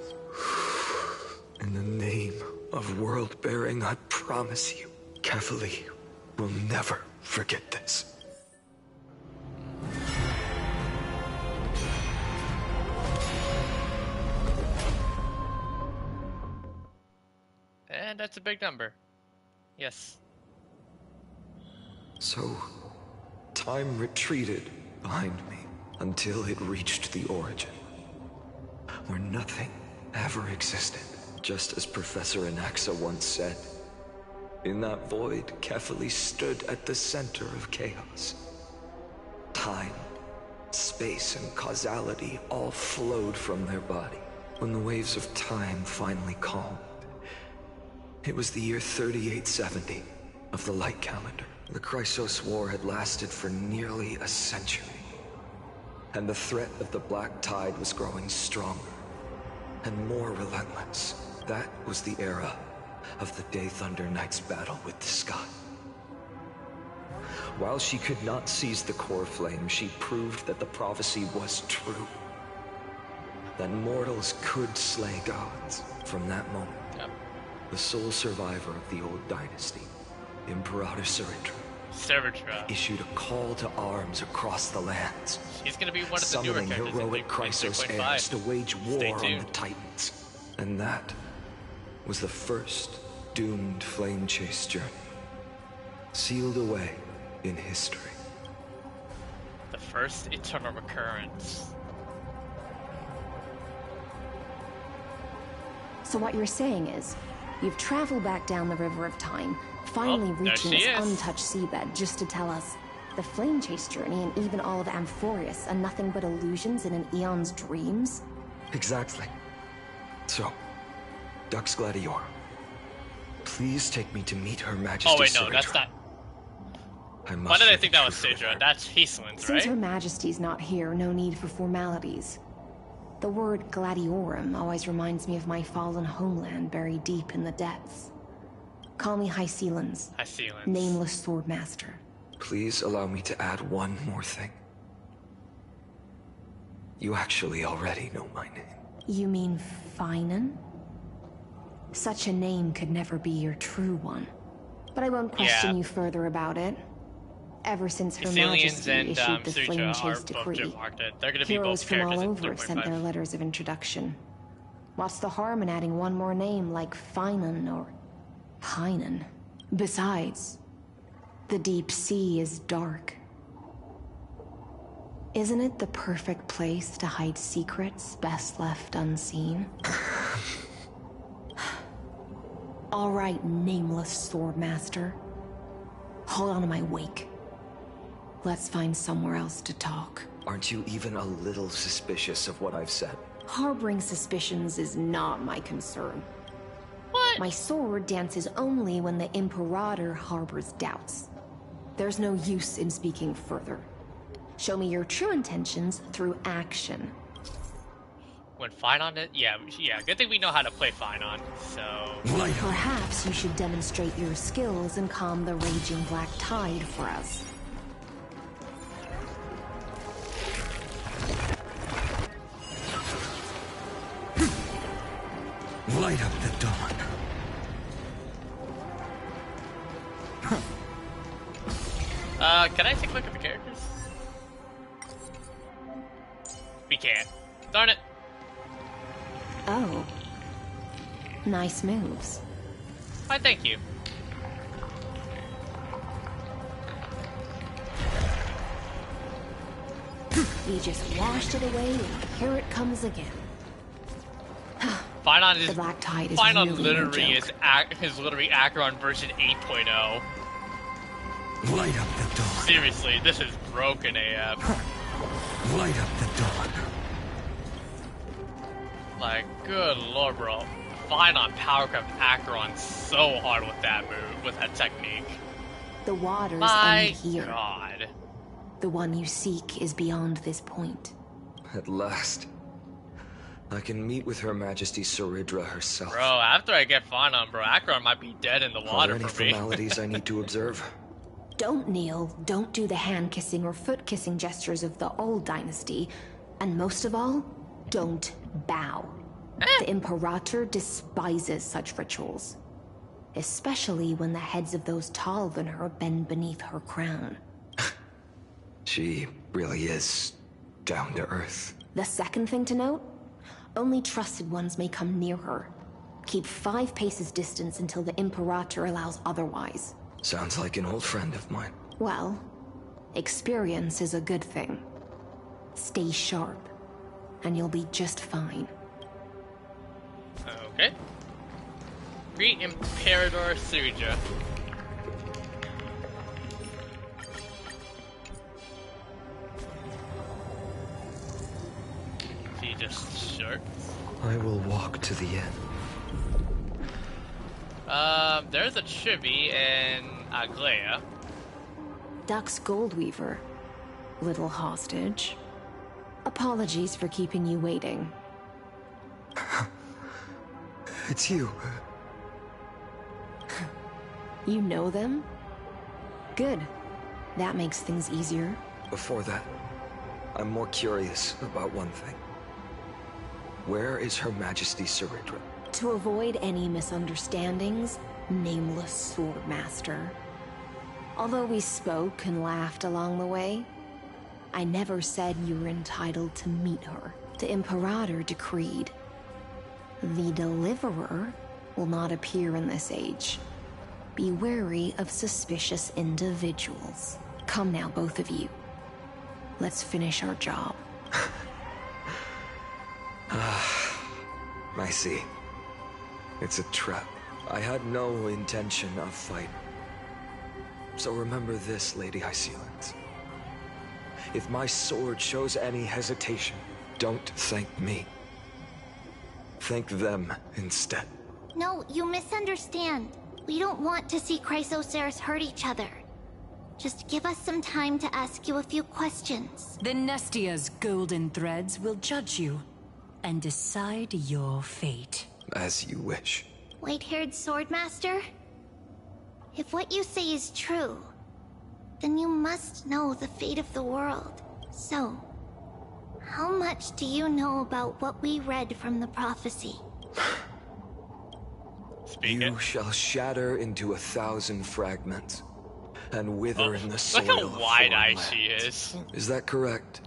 In the name of world-bearing, I promise you, Kefali will never forget this. And that's a big number. Yes. So, time retreated behind me until it reached the origin, where nothing ever existed, just as Professor Anaxa once said. In that void, Kefali stood at the center of chaos. Time, space, and causality all flowed from their body. When the waves of time finally calmed, it was the year 3870 of the Light Calendar. The Chrysos War had lasted for nearly a century, and the threat of the Black Tide was growing stronger and more relentless. That was the era of the Day Thunder Knight's battle with the sky. While she could not seize the core flame, she proved that the prophecy was true. That mortals could slay gods. From that moment, the sole survivor of the old dynasty, Imperator Seritra, issued a call to arms across the lands. He's gonna be one of the newer summoning characters heroic Chrysos heirs to wage war Stay on tuned. the Titans. And that was the first doomed flame chase journey, sealed away in history. The first eternal recurrence. So what you're saying is, you've traveled back down the River of Time, finally reaching she this is. untouched seabed just to tell us the flame chase journey and even all of Amphoreus are nothing but illusions in an eon's dreams? Exactly. So, Dux Gladior, please take me to meet Her Majesty Oh wait, no, Seritra. that's not. I must Why did I share think the that was truth with Sidra? her. That's Heathlands, Since right? Her Majesty's not here, no need for formalities. The word Gladiorum always reminds me of my fallen homeland buried deep in the depths. Call me High Sealans. High Sealans. Nameless Swordmaster. Please allow me to add one more thing. You actually already know my name. You mean Phainon? Such a name could never be your true one. But I won't question you further about it. Ever since Her Thessalians Majesty and issued the Flame Sutra are Chase both decree, gym marked. They're going to be heroes both from all characters in over have sent their 3.5. letters of introduction. What's the harm in adding one more name like Phainon or Phainon? Besides, the deep sea is dark. Isn't it the perfect place to hide secrets best left unseen? All right, nameless Swordmaster. Hold on to my wake. Let's find somewhere else to talk. Aren't you even a little suspicious of what I've said? Harboring suspicions is not my concern. What? My sword dances only when the Imperator harbors doubts. There's no use in speaking further. Show me your true intentions through action. When Phainon it, yeah, good thing we know how to play Phainon, so... Perhaps you should demonstrate your skills and calm the raging black tide for us. Light up the dawn. Can I take a look at the characters? We can't. Darn it. Oh. Nice moves. Why, thank you. He just washed it away, and here it comes again. Phainon is the Black Tide is Phainon really literally no is literally Acheron version 8.0. Light up the dawn. Seriously, this is broken AF. Light up the dawn. Like, good lord, bro. Phainon powercraft Acheron so hard with that move, with that technique. The waters My end here. God. The one you seek is beyond this point. At last, I can meet with Her Majesty Saridra herself. Bro, after I get Phainon, bro, Acheron might be dead in the water Are there any for me. formalities I need to observe? Don't kneel, don't do the hand-kissing or foot-kissing gestures of the old dynasty, and most of all, don't bow. The Imperator despises such rituals, especially when the heads of those taller than her bend beneath her crown. She really is down to earth. The second thing to note, only trusted ones may come near her. Keep 5 paces distance until the Imperator allows otherwise. Sounds like an old friend of mine. Well, experience is a good thing. Stay sharp, and you'll be just fine. Okay. Greet Imperator Suja. He just short. I will walk to the end. There's a Chibi in Aglaya. Duck's Goldweaver. Little hostage. Apologies for keeping you waiting. It's you. You know them? Good. That makes things easier. Before that, I'm more curious about one thing. Where is Her Majesty Saridra? To avoid any misunderstandings, nameless Swordmaster. Although we spoke and laughed along the way, I never said you were entitled to meet her. The Imperator decreed. The Deliverer will not appear in this age. Be wary of suspicious individuals. Come now, both of you. Let's finish our job. I see. It's a trap. I had no intention of fighting. So remember this, Lady Hysealens. If my sword shows any hesitation, don't thank me. Thank them instead. No, you misunderstand. We don't want to see Chrysoceres hurt each other. Just give us some time to ask you a few questions. The Nestia's golden threads will judge you and decide your fate. As you wish. White-haired Swordmaster? If what you say is true, then you must know the fate of the world. So, how much do you know about what we read from the prophecy? You shall shatter into 1,000 fragments, and wither in the soil. Look how of wide-eyed foreign she lands. is. Is that correct,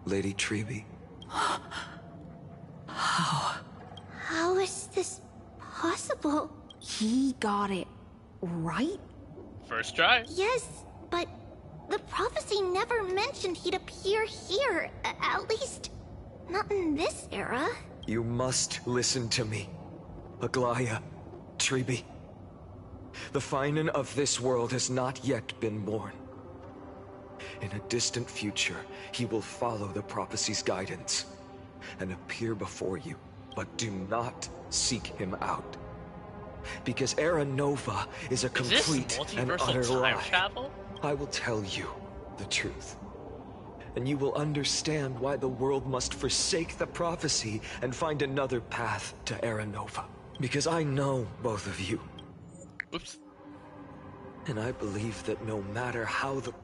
Lady Treeby? How is this possible? He got it right? First try. Yes, but the prophecy never mentioned he'd appear here. At least, not in this era. You must listen to me, Aglaya, Treeby. The Phainon of this world has not yet been born. In a distant future, he will follow the prophecy's guidance and appear before you, but do not seek him out. Because Era Nova is a complete and utter lie. Travel? I will tell you the truth. And you will understand why the world must forsake the prophecy and find another path to Era Nova. Because I know both of you. Oops. And I believe that no matter how the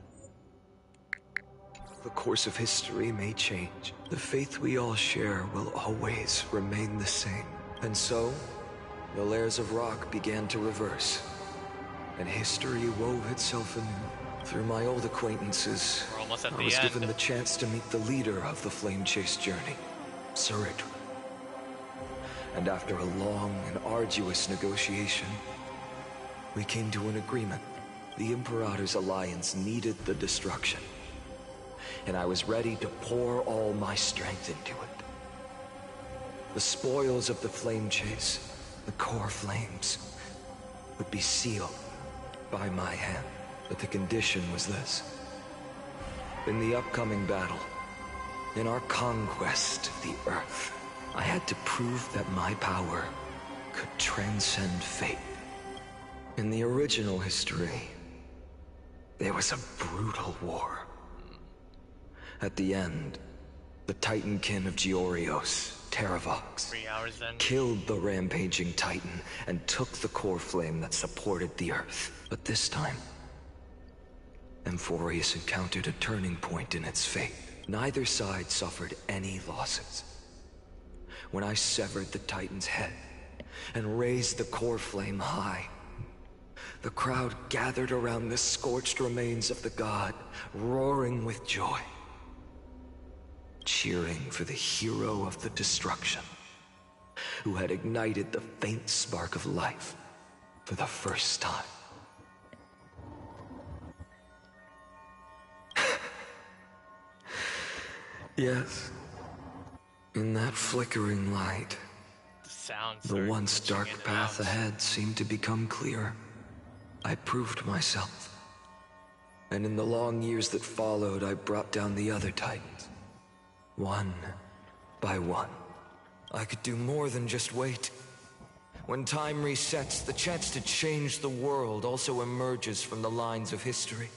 course of history may change, the faith we all share will always remain the same. And so, the layers of rock began to reverse, and history wove itself anew. Through my old acquaintances, We're almost at I the was end. given the chance to meet the leader of the Flame Chase journey, Sarit. And after a long and arduous negotiation, we came to an agreement. The Imperator's alliance needed the destruction, and I was ready to pour all my strength into it. The spoils of the Flame Chase, the core flames, would be sealed by my hand. But the condition was this. In the upcoming battle, in our conquest of the Earth, I had to prove that my power could transcend fate. In the original history, there was a brutal war. At the end, the Titankin of Georios, Terravox, 3 hours then. killed the rampaging Titan and took the core flame that supported the Earth. But this time, Amphoreus encountered a turning point in its fate. Neither side suffered any losses. When I severed the Titan's head and raised the core flame high, the crowd gathered around the scorched remains of the god, roaring with joy, cheering for the hero of the destruction, who had ignited the faint spark of life for the first time. Yes, in that flickering light, the once dark path ahead seemed to become clear. I proved myself. And in the long years that followed, I brought down the other Titans. One by one. I could do more than just wait. When time resets, the chance to change the world also emerges from the lines of history.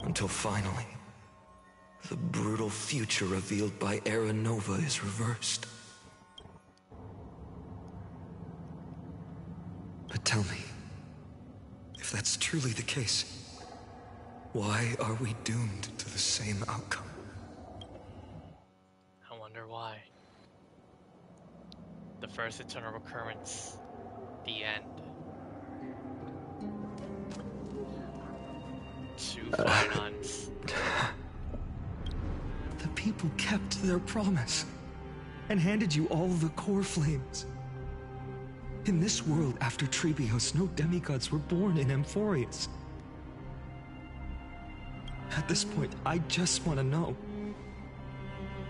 Until finally, the brutal future revealed by Era Nova is reversed. But tell me, if that's truly the case, why are we doomed to the same outcome? I wonder why. The first eternal recurrence. The end. 2 Phainons. The people kept their promise and handed you all the core flames. In this world after Trebios, no demigods were born in Amphoreus. At this point, I just want to know.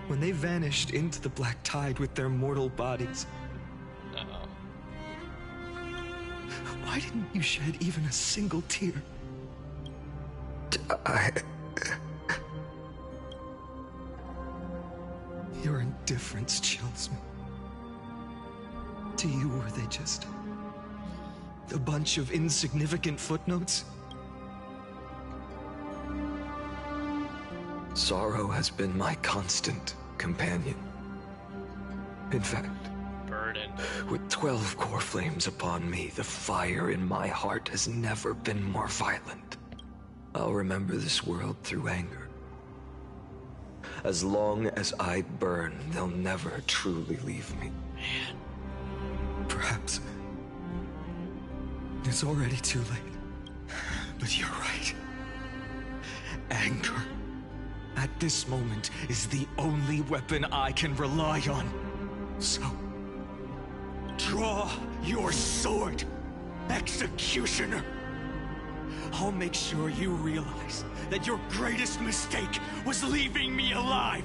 When they vanished into the black tide with their mortal bodies, why didn't you shed even a single tear? Your indifference chills me. To you, were they just a bunch of insignificant footnotes? Sorrow has been my constant companion. In fact, burden. With 12 core flames upon me, the fire in my heart has never been more violent. I'll remember this world through anger. As long as I burn, they'll never truly leave me. Man. Perhaps it's already too late. But you're right. Anger, at this moment, is the only weapon I can rely on. So, draw your sword, executioner. I'll make sure you realize that your greatest mistake was leaving me alive.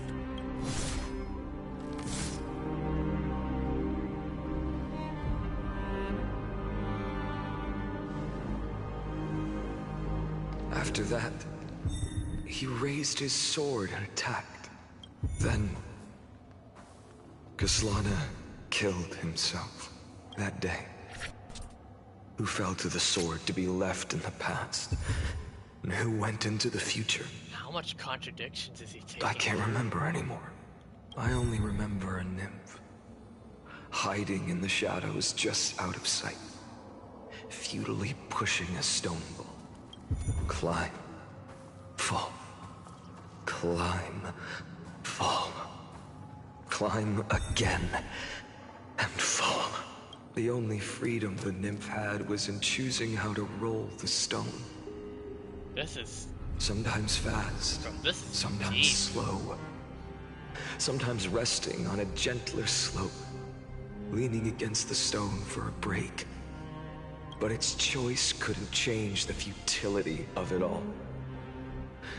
After that, he raised his sword and attacked. Then, Kaslana killed himself that day. Who fell to the sword to be left in the past, and who went into the future. How much contradictions is he taking? I can't remember anymore. I only remember a nymph, hiding in the shadows just out of sight, futilely pushing a stone ball. Climb, fall, climb, fall, climb again, The only freedom the nymph had was in choosing how to roll the stone. This is... Sometimes fast, sometimes slow. Sometimes resting on a gentler slope, leaning against the stone for a break. But its choice couldn't change the futility of it all.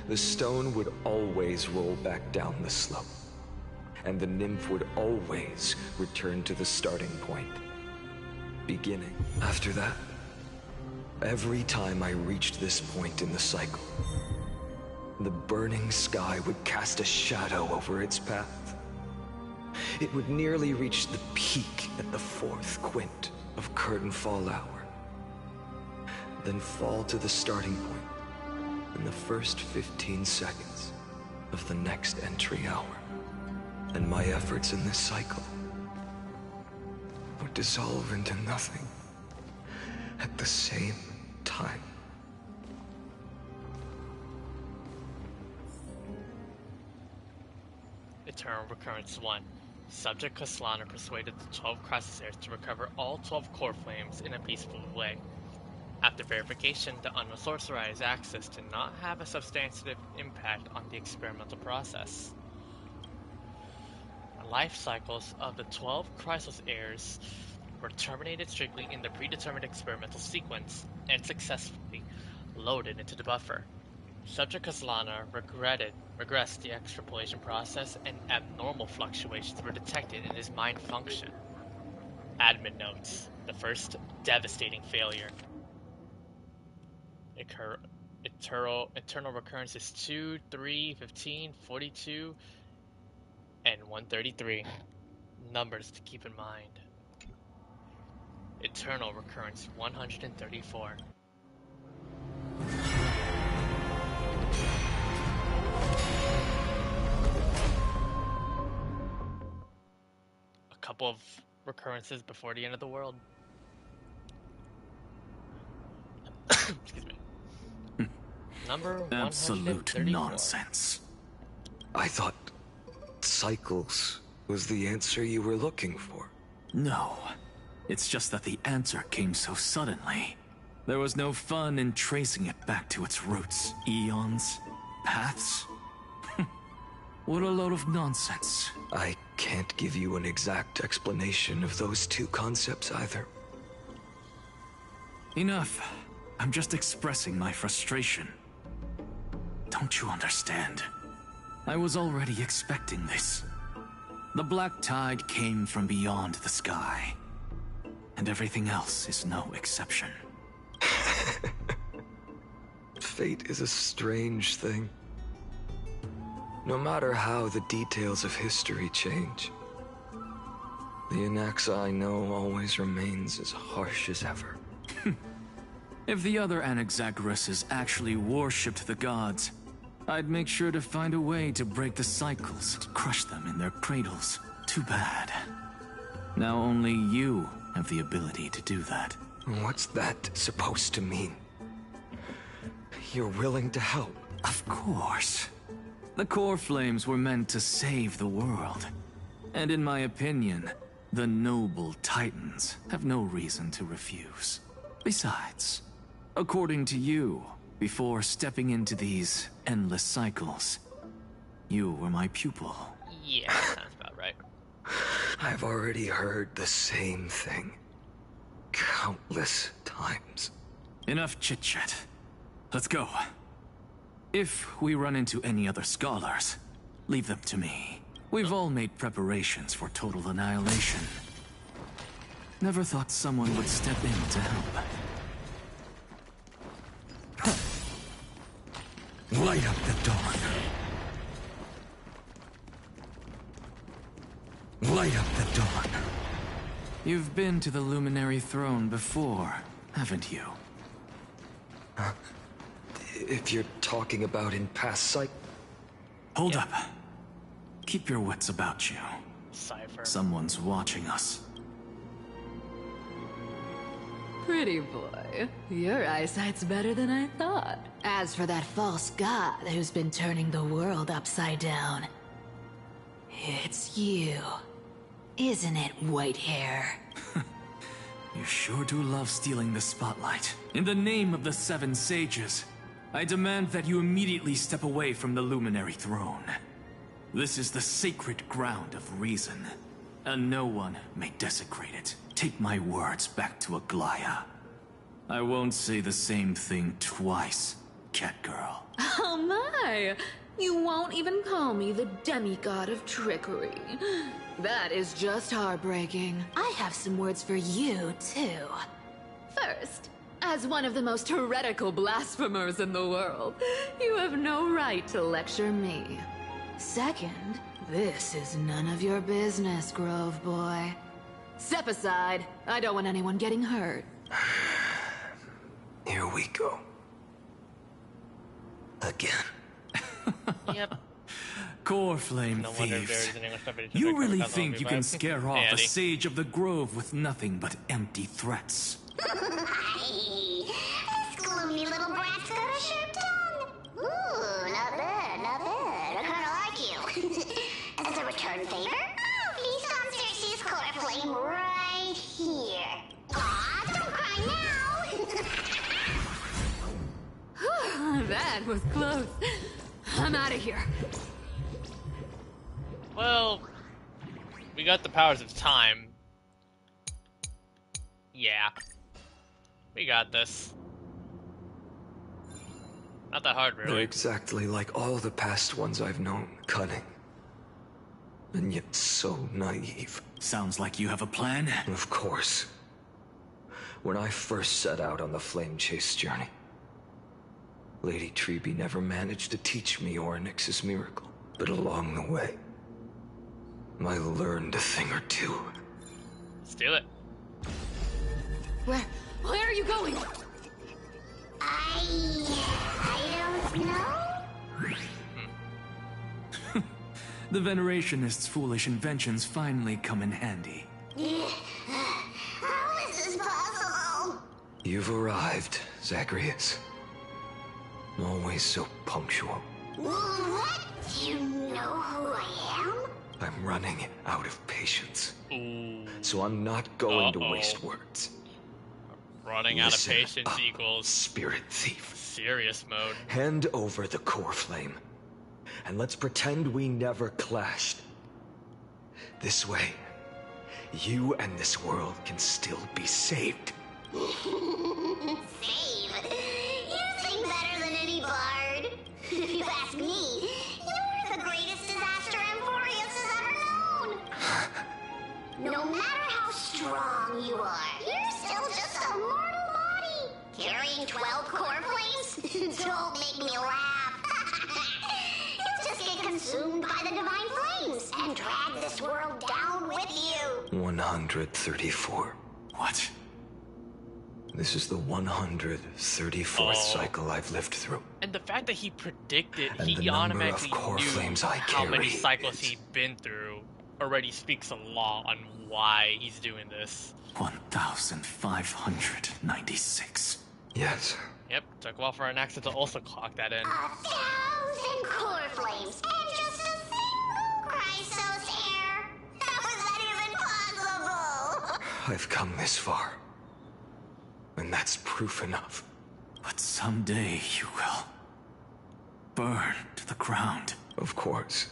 The stone would always roll back down the slope, and the nymph would always return to the starting point, beginning. After that, every time I reached this point in the cycle, the burning sky would cast a shadow over its path. It would nearly reach the peak at the 4th quint of curtain fall hour, then fall to the starting point in the first 15 seconds of the next entry hour. And my efforts in this cycle would dissolve into nothing at the same time. Eternal Recurrence 1. Subject Caslana persuaded the 12 crisis heirs to recover all 12 core flames in a peaceful way. After verification, the unknown sorcerer's access did not have a substantive impact on the experimental process. The life cycles of the 12 crisis heirs were terminated strictly in the predetermined experimental sequence and successfully loaded into the buffer. Subject Caslana regressed the extrapolation process, and abnormal fluctuations were detected in his mind function. Admin notes: the first devastating failure. Eternal Recurrence is 2, 3, 15, 42, and 133. Numbers to keep in mind. Eternal Recurrence 134. A couple of recurrences before the end of the world. Excuse me. Number Absolute 134. nonsense. I thought cycles was the answer you were looking for. No. It's just that the answer came so suddenly. There was no fun in tracing it back to its roots. Eons? Paths? What a load of nonsense. I can't give you an exact explanation of those two concepts either. Enough. I'm just expressing my frustration. Don't you understand? I was already expecting this. The black tide came from beyond the sky. And everything else is no exception. Fate is a strange thing. No matter how the details of history change, the Anaxa I know always remains as harsh as ever. If the other Anaxagoras actually worshipped the gods, I'd make sure to find a way to break the cycles, to crush them in their cradles. Too bad. Now only you have the ability to do that. What's that supposed to mean? You're willing to help? Of course. The core flames were meant to save the world. And in my opinion, the noble titans have no reason to refuse. Besides, according to you, before stepping into these endless cycles, you were my pupil. Yeah, sounds about right. I've already heard the same thing countless times. Enough chit-chat. Let's go. If we run into any other scholars, leave them to me. We've all made preparations for total annihilation. Never thought someone would step in to help. Light up the dawn. Light up the dawn. You've been to the Luminary Throne before, haven't you? If you're talking about in past cycles... Hold up. Keep your wits about you. Cypher. Someone's watching us. Pretty boy, your eyesight's better than I thought. As for that false god who's been turning the world upside down, it's you, isn't it, white hair? You sure do love stealing the spotlight. In the name of the 7 sages, I demand that you immediately step away from the luminary throne. This is the sacred ground of reason, and no one may desecrate it. Take my words back to Aglaya. I won't say the same thing twice, Catgirl. Oh my! You won't even call me the demigod of trickery. That is just heartbreaking. I have some words for you, too. First, as one of the most heretical blasphemers in the world, you have no right to lecture me. Second, this is none of your business, Grove Boy. Step aside. I don't want anyone getting hurt. Here we go. Again. Yep. Core Flame No wonder Thieves. there's an English subtitle You for really Cosmo think you Vibe. can scare off a Handy. sage of the grove with nothing but empty threats? This gloomy little brat's got a sharp tongue. Ooh, not bad, not bad. I kinda like you. As a return favor, please come search this core flame right here. Aw, don't cry now. That was close. I'm out of here. Well, we got the powers of time. Yeah. We got this. Not that hard, They're really. exactly like all the past ones I've known. Cunning. And yet so naive. Sounds like you have a plan. Of course. When I first set out on the Flame Chase journey, Lady Treby never managed to teach me Orynyx's miracle. But along the way, I learned a thing or two. Let's do it. Where are you going? I don't know. The Venerationists' foolish inventions finally come in handy. How is this possible? You've arrived, Zacharias. Always so punctual. What? Do you know who I am? I'm running out of patience. Ooh. So I'm not going to waste words. Running out of Listen patience up, equals Spirit Thief. serious mode. Hand over the core flame, and let's pretend we never clashed. This way, you and this world can still be saved. Save? You sing better than any bard. If you ask me, you're the greatest disaster Amphoreus has ever known. No matter how strong you are, you're still just a mortal body. Carrying 12 core flames? Don't make me laugh. You'll just get consumed by the divine flames and drag this world down with you. 134. What? This is the 134th cycle I've lived through. And the fact that he predicted, And the he number automatically of core knew flames I how many carry cycles he'd been through already speaks a lot on why he's doing this. 1,596. Yes. Yep, took a while for an accent to also clock that in. 1,000 core flames and just a single Chrysos hair. How is that even possible? I've come this far. And that's proof enough. But someday you will burn to the ground. Of course.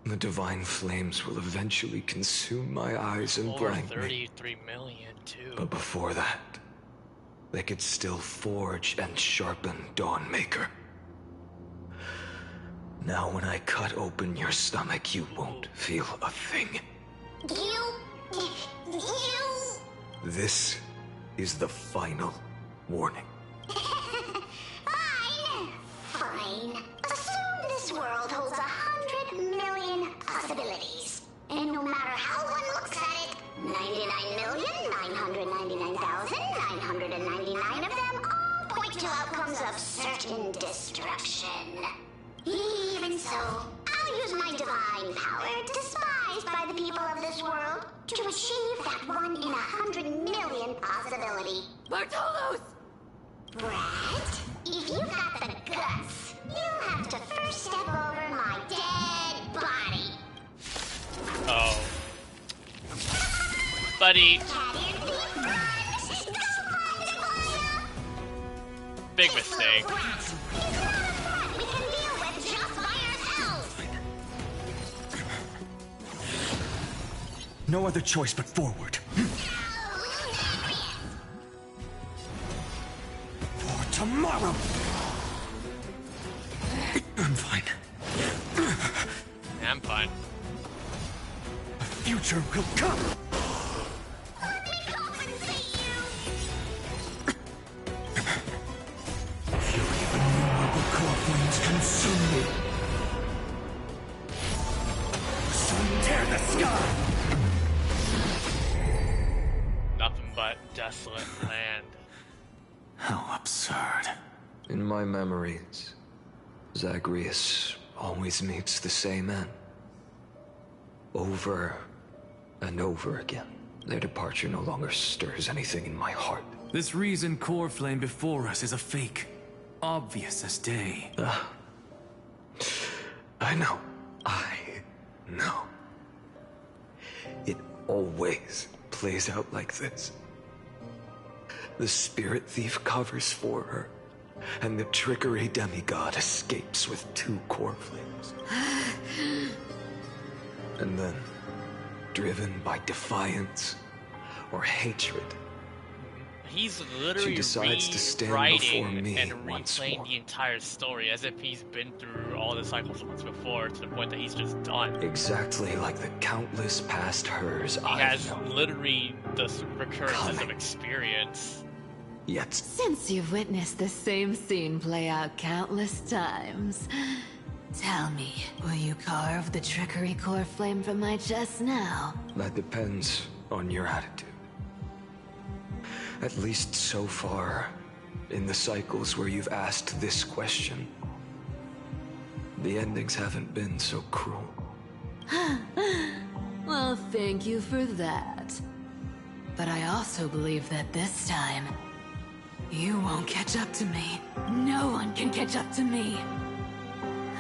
The divine flames will eventually consume my eyes and Over blank me. 33 million, too. But before that, they could still forge and sharpen Dawnmaker. Now when I cut open your stomach, you won't feel a thing. You... This is the final warning. Fine. Assume this world holds 100 million possibilities. And no matter how one looks at it, 99,999,999 of them all point to outcomes of certain destruction. Even so, I'll use my divine power, despised by the people of this world, to achieve that 1 in 100 million possibility. Bartolos! Brat, if you got the guts, you'll have to first step over my dead body. Oh. Buddy. Cat ear thief, run! Big mistake. No other choice but forward. For tomorrow! I'm fine. I'm fine. A future will come! Fury of innumerable core flames consume me. Sun tear the sky! Nothing but desolate land. How absurd. In my memories, Zagreus always meets the same end. Over and over again. Their departure no longer stirs anything in my heart. This reason core flame before us is a fake. Obvious as day. I know. It always plays out like this. The spirit thief covers for her, and the trickery demigod escapes with 2 core flames. And then, driven by defiance or hatred, He's literally she decides to stand before me and once replaying more. the entire story as if he's been through all the cycles once before, to the point that he's just done. Exactly like the countless past hers He I've has known. literally the recurrences of experience. Yet, Since you've witnessed the same scene play out countless times, tell me, will you carve the trickery core flame from my chest now? that depends on your attitude. At least so far, in the cycles where you've asked this question, the endings haven't been so cruel. Well, thank you for that. But I also believe that this time, you won't catch up to me. No one can catch up to me.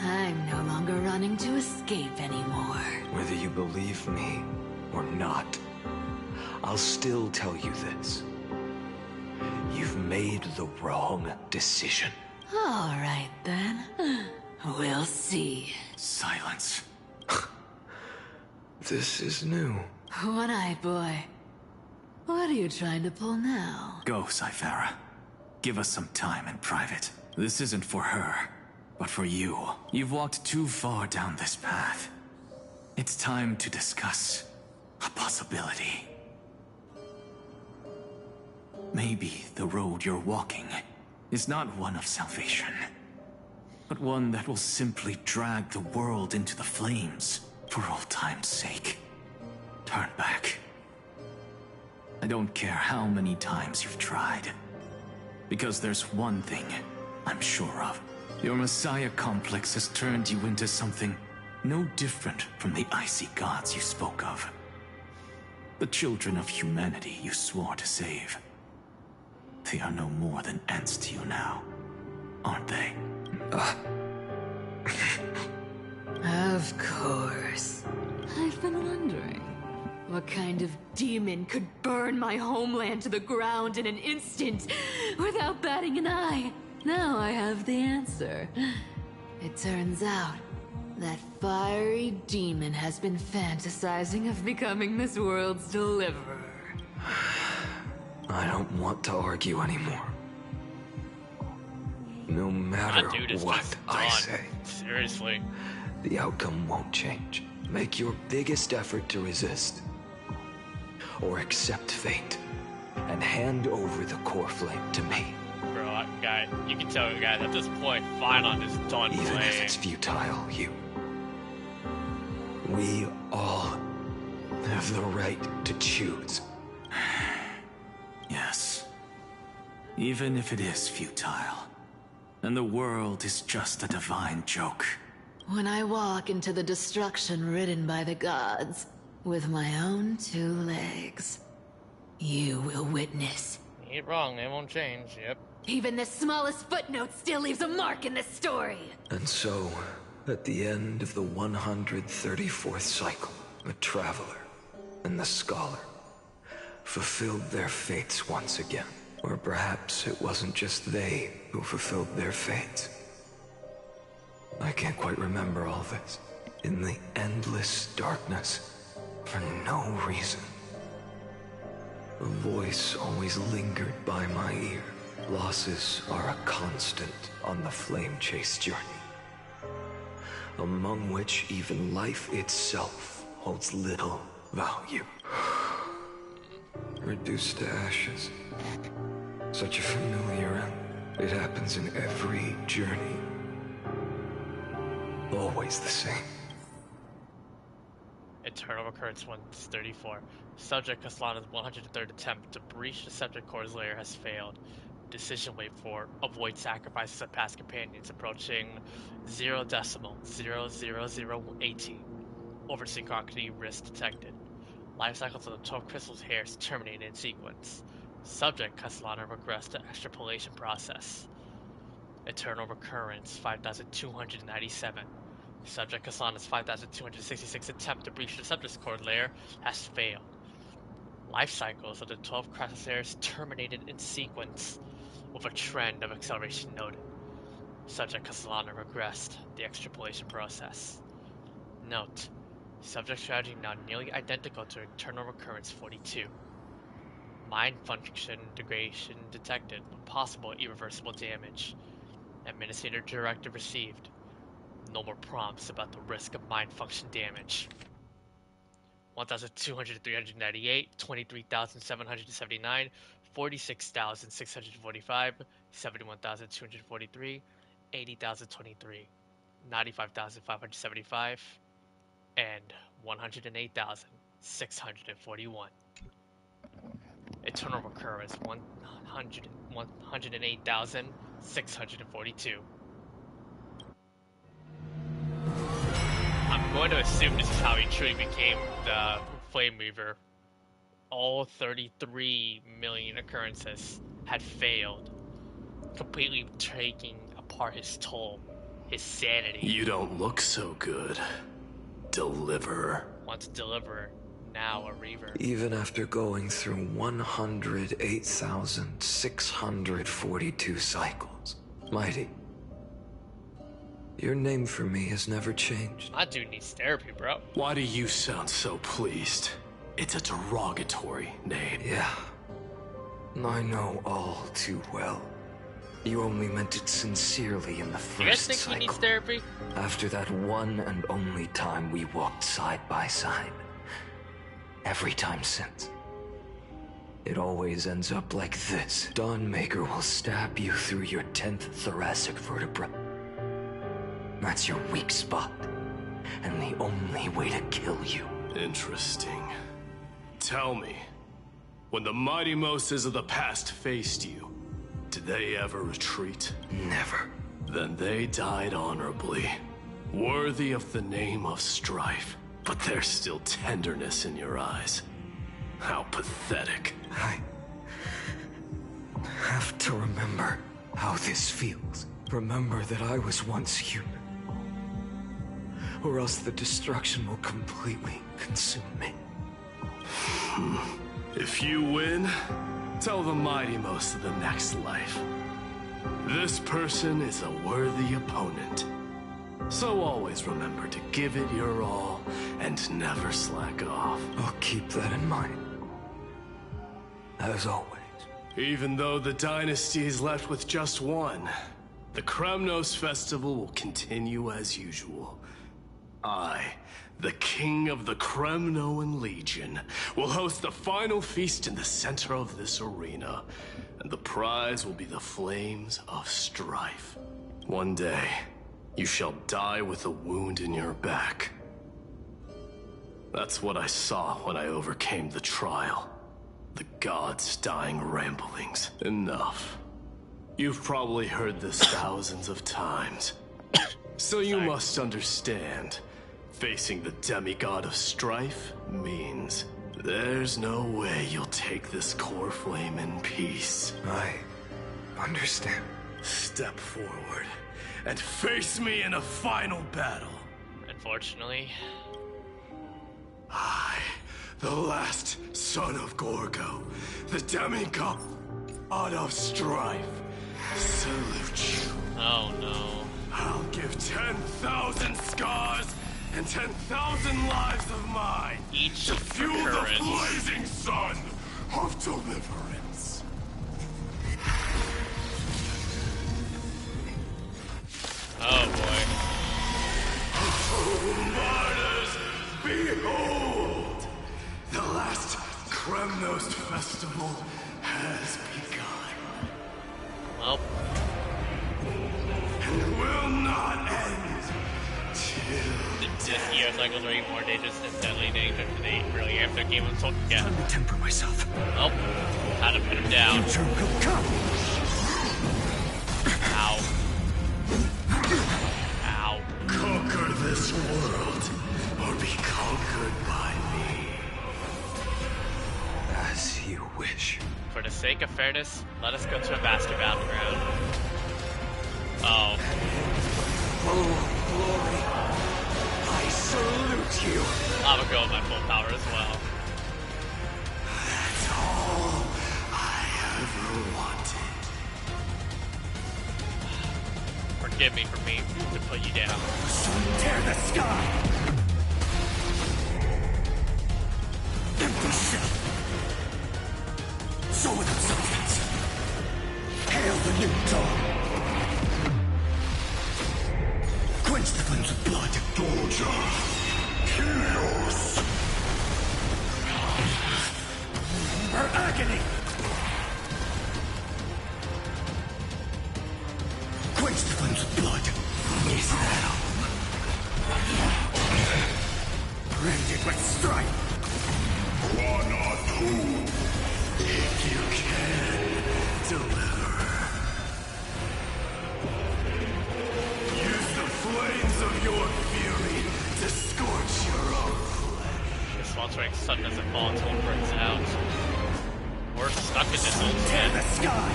I'm no longer running to escape anymore. Whether you believe me or not, I'll still tell you this. You've made the wrong decision. All right, then. We'll see. Silence. This is new. One-eyed boy. What are you trying to pull now? Go, Cyphera. Give us some time in private. This isn't for her, but for you. You've walked too far down this path. It's time to discuss a possibility. Maybe the road you're walking is not one of salvation, but one that will simply drag the world into the flames for old time's sake. Turn back. I don't care how many times you've tried, because there's one thing I'm sure of. Your Messiah complex has turned you into something no different from the icy gods you spoke of. The children of humanity you swore to save. They are no more than ants to you now, aren't they? Of course. I've been wondering, what kind of demon could burn my homeland to the ground in an instant without batting an eye? Now I have the answer. It turns out that fiery demon has been fantasizing of becoming this world's deliverer. I don't want to argue anymore. No matter what I say, seriously, the outcome won't change. Make your biggest effort to resist, or accept fate, and hand over the core flame to me. Bro, guy, you can tell, guys, at this point, Phainon is done Even playing. if it's futile, we all have the right to choose. Yes. Even if it is futile, and the world is just a divine joke. When I walk into the destruction ridden by the gods, with my own 2 legs, you will witness. You ain't wrong, it won't change, yep. Even the smallest footnote still leaves a mark in this story. And so, at the end of the 134th cycle, the Traveler and the Scholar fulfilled their fates once again. Or perhaps it wasn't just they who fulfilled their fate. I can't quite remember all this. In the endless darkness, for no reason, a voice always lingered by my ear. Losses are a constant on the flame chase journey, among which even life itself holds little value. Reduced to ashes. Such a familiar end. It happens in every journey. Always the same. Eternal Recurrence 134. Subject Caslana's 103rd attempt to breach the Scepter Core's lair has failed. Decision wait for avoid sacrifices of past companions approaching 0.00018. Oversynchronicity risk detected. Life cycles of the 12 crystals hairs terminated in sequence. Subject Caslana regressed to extrapolation process. Eternal Recurrence 5297. Subject Caslana's 5266 attempt to breach the Scepter's core lair has failed. Life cycles of the 12 crystals terminated in sequence, with a trend of acceleration noted. Subject Caslana regressed the extrapolation process. Note: subject strategy now nearly identical to Eternal Recurrence 42. Mind function degradation detected, with possible irreversible damage. Administrator directive received. No more prompts about the risk of mind function damage. 1,200,398, 23,779, 46,645, 71,243, 80,023, 95,575, and 108,641. Eternal Recurrence 108,642. I'm going to assume this is how he truly became the Flame Weaver. All 33 million occurrences had failed, completely taking apart his toll, his sanity. You don't look so good, Deliverer. Once a Deliverer, now a Reaver. Even after going through 108,642 cycles, Mighty, your name for me has never changed. My dude needs therapy, bro. Why do you sound so pleased? It's a derogatory name. Yeah, I know all too well. You only meant it sincerely in the first cycle. You guys think he needs therapy? After that one and only time we walked side by side. Every time since. It always ends up like this. Dawnmaker will stab you through your 10th thoracic vertebra. That's your weak spot, and the only way to kill you. Interesting. Tell me, when the mighty Moses of the past faced you, did they ever retreat? Never. Then they died honorably, worthy of the name of strife. But there's still tenderness in your eyes. How pathetic. I have to remember how this feels. Remember that I was once human. Or else the destruction will completely consume me. If you win, tell the mighty most of the next life. This person is a worthy opponent. So always remember to give it your all and never slack off. I'll keep that in mind. As always. Even though the dynasty is left with just one, the Kremnos Festival will continue as usual. I, the King of the Kremnoan Legion, will host the final feast in the center of this arena, and the prize will be the Flames of Strife. One day, you shall die with a wound in your back. That's what I saw when I overcame the trial. The gods' dying ramblings. Enough. You've probably heard this thousands of times. So you must understand, facing the demigod of strife means there's no way you'll take this core flame in peace. I understand. Step forward and face me in a final battle. Unfortunately. I, the last son of Gorgo, the demigod. out of strife, salute you. Oh no. I'll give 10,000 scars and 10,000 lives of mine each to fuel the recurrence. blazing sun of deliverance. Oh boy. Oh, martyrs, behold! The last Kremnos festival has begun. Well. And will not end till this year cycles are even more dangerous and deadly dangerous than they really after the game was told to get. Time to temper myself. Oh, how to put him down. Future will come. Ow. Ow. Conquer this world, or be conquered by me. As you wish. For the sake of fairness, let us go to a vaster battleground. Oh. Oh, glory. I salute you. I'm gonna go with my full power as well. That's all I ever wanted. Forgive me for me to put you down. Tear the sky! Empty shell! So without substance. Hail the new dawn! Quench the flames of blood! Doja! Chaos! Her agony! Quench the flames of blood! Is that all? Branded with strife! One or two! If you can, deliver. Use the flames of your fury to scorch your own flesh. This sweltering sun doesn't fall until it burns out. We're stuck in this old Tear tent. the sky!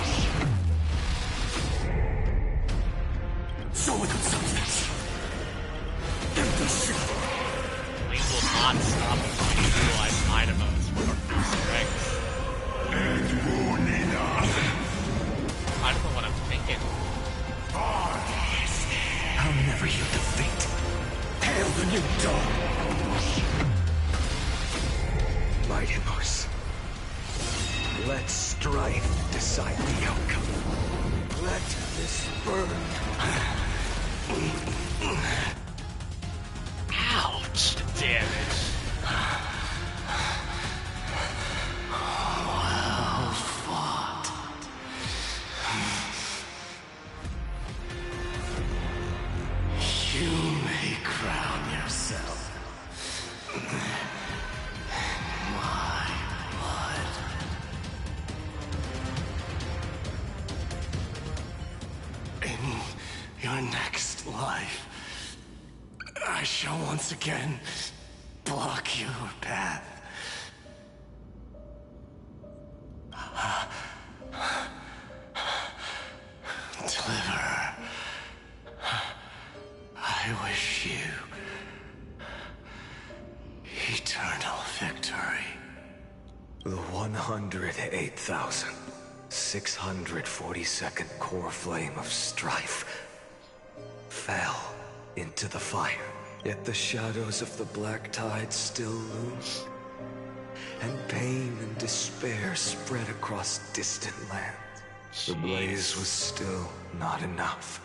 So without substance. Empty shell. We will not stop until we utilize dynamos for our full strength. And won't enough. I don't know what I'm thinking. I'll never yield to fate. Hail the new dawn! Mighty Mars. Let strife decide the outcome. Let this burn. Ouch! The damage. Well fought. You may crown yourself. My blood. In your next life, I shall once again block your path. Deliverer, I wish you eternal victory. The 108,642nd core flame of strife fell into the fire. Yet the shadows of the black tide still loom, and pain and despair spread across distant lands. The blaze was still not enough.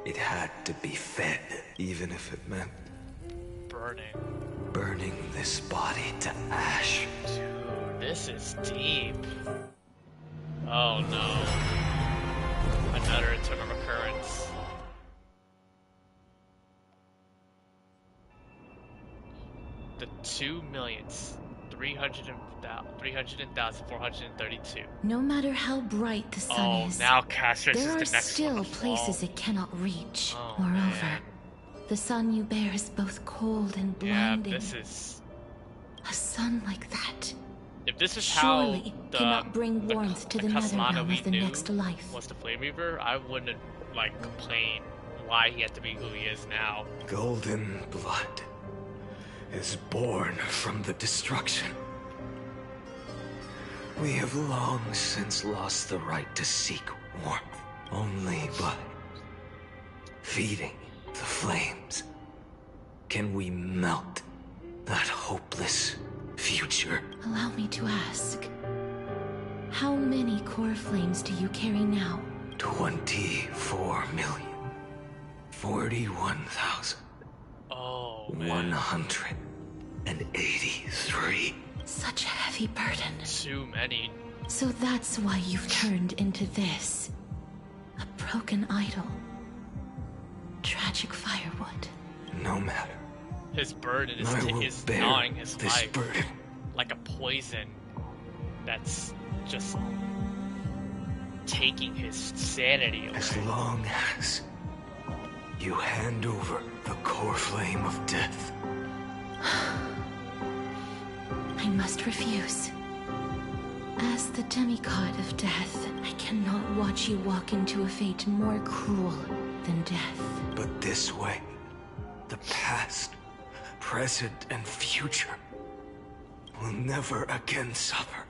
It had to be fed, even if it meant burning this body to ash. Dude, this is deep. Oh no. Another eternal recurrence. The 2,300,432. No matter how bright the sun is, now Castris there is are the next still one to places fall. it cannot reach. Oh, Moreover, man. the sun you bear is both cold and Yeah, blinding. this is... A sun like that If this is surely how the, cannot bring warmth to the nether Kasmana realm we of the knew next life. was the Flame Reaver, I wouldn't complain why he had to be who he is now. Golden blood is born from the destruction. We have long since lost the right to seek warmth. Only by feeding the flames can we melt that hopeless future. Allow me to ask, how many core flames do you carry now? 24,041,000. Oh, man. 183. Such a heavy burden. Too many. So that's why you've turned into this. A broken idol. Tragic firewood. No matter. His burden is gnawing his life. Like a poison that's just taking his sanity away. As long as you hand over the core flame of death. I must refuse. As the demigod of death, I cannot watch you walk into a fate more cruel than death. But this way, the past, present, and future will never again suffer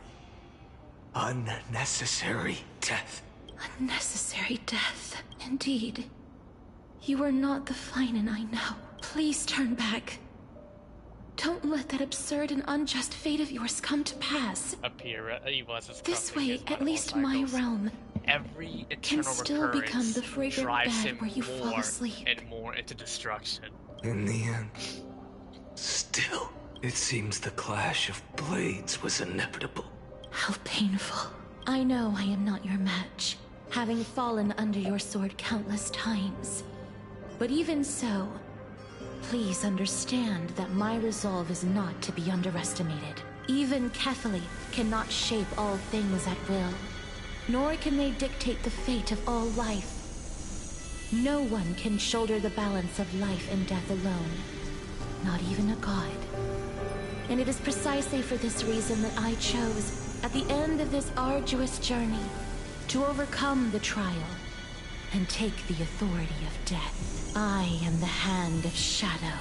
unnecessary death. Unnecessary death, indeed. You are not the Phainon I know. Please turn back. Don't let that absurd and unjust fate of yours come to pass. This way, at least my realm every can still become the fragrant bed where you fall asleep. And more into destruction. In the end, still, it seems the clash of blades was inevitable. How painful. I know I am not your match, having fallen under your sword countless times. But even so, please understand that my resolve is not to be underestimated. Even Kethali cannot shape all things at will, nor can they dictate the fate of all life. No one can shoulder the balance of life and death alone, not even a god. And it is precisely for this reason that I chose, at the end of this arduous journey, to overcome the trial and take the authority of death. I am the Hand of Shadow,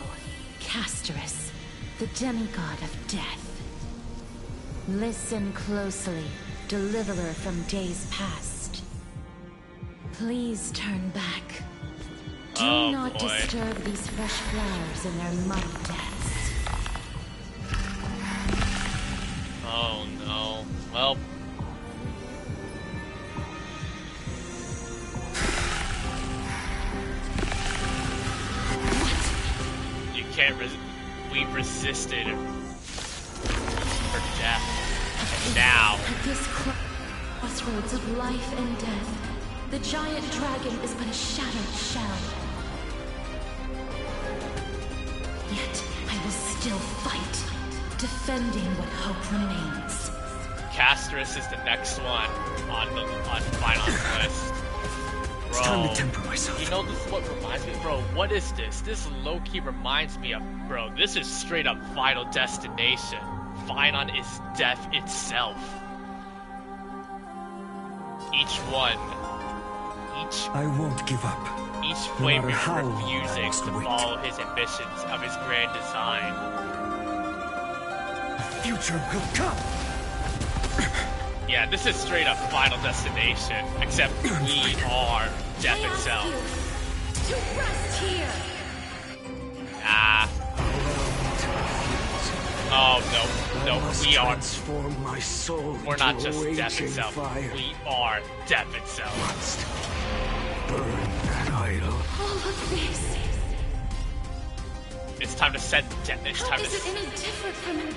Casterus, the demigod of death. Listen closely, deliverer from days past. Please turn back. Do not disturb these fresh flowers in their muddy deaths. Oh no. Well. You can't we've resisted for death. And now. At this crossroads of life and death, the giant dragon is but a shattered shell. Yet I will still fight, defending what hope remains. Casterus is the next one on Phainon's list. Bro, it's time to temper myself. You know, this is what reminds me, bro. What is this? This low-key reminds me of, bro. This is straight up Final Destination. Phainon is death itself. I won't give up. Each flame refusing to follow his ambitions of his grand design. The future will come. Yeah, this is straight up Final Destination, except we are death itself. To rest here. Ah. Oh no, we are. Transform my soul. We're not just death itself. We are death itself. Must burn that idol. All of this. It's time to set death. How is it any different from that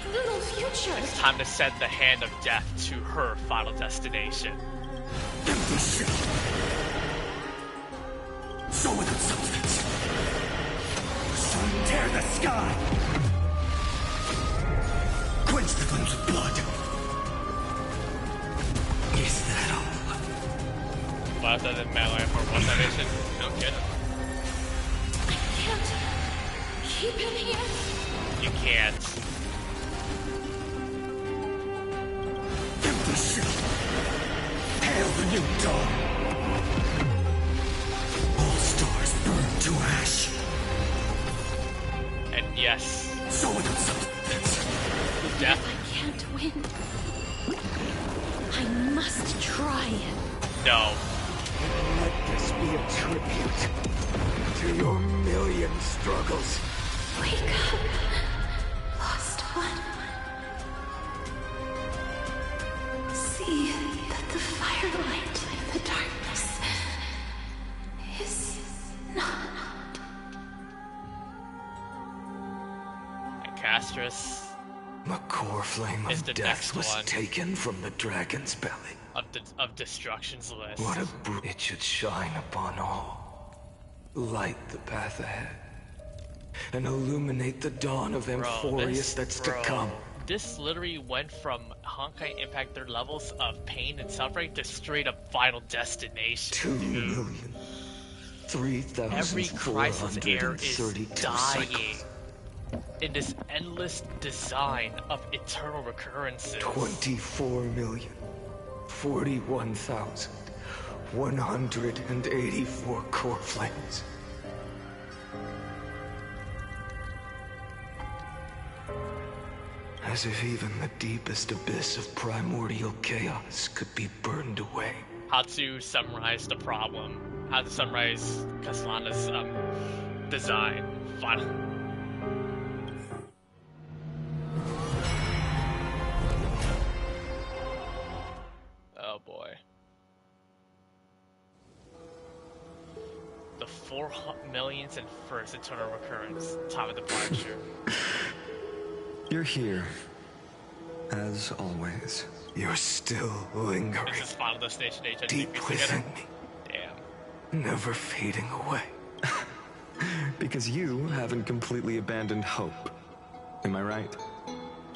brutal future? It's time to send the hand of death to her final destination. Empty shell. So without substance. The sun tear the sky. Quench the flames of blood. Is that all? Faster than melee for one dimension? No kidding. I can't keep him here. You can't. Empty shell. Hail the new dawn. All stars burn to ash. And yes. So without substance. Death. I can't win. I must try. No. Let this be a tribute to your million struggles. Wake up, lost one. See that the firelight in the darkness is not. And Castrus. The core flame is of the death next was one taken from the dragon's belly. Of Destruction's list. What a it should shine upon all. Light the path ahead. And illuminate the dawn of Amphoreus that's to come. This literally went from Honkai Impact 3rd levels of pain and suffering to straight up Final Destination. 2,000,000. Every Crisis Heir is 3,432 dying cycles. in this endless design of eternal recurrences. 24,041,184 core flames. As if even the deepest abyss of primordial chaos could be burned away. How to summarize the problem. How to summarize Caslana's design. Final. Oh boy. The 4 millionth and first eternal recurrence. Time of departure. You're here. As always. You're still lingering. This is Final Destination HN deep within me. Damn. Never fading away. Because you haven't completely abandoned hope. Am I right?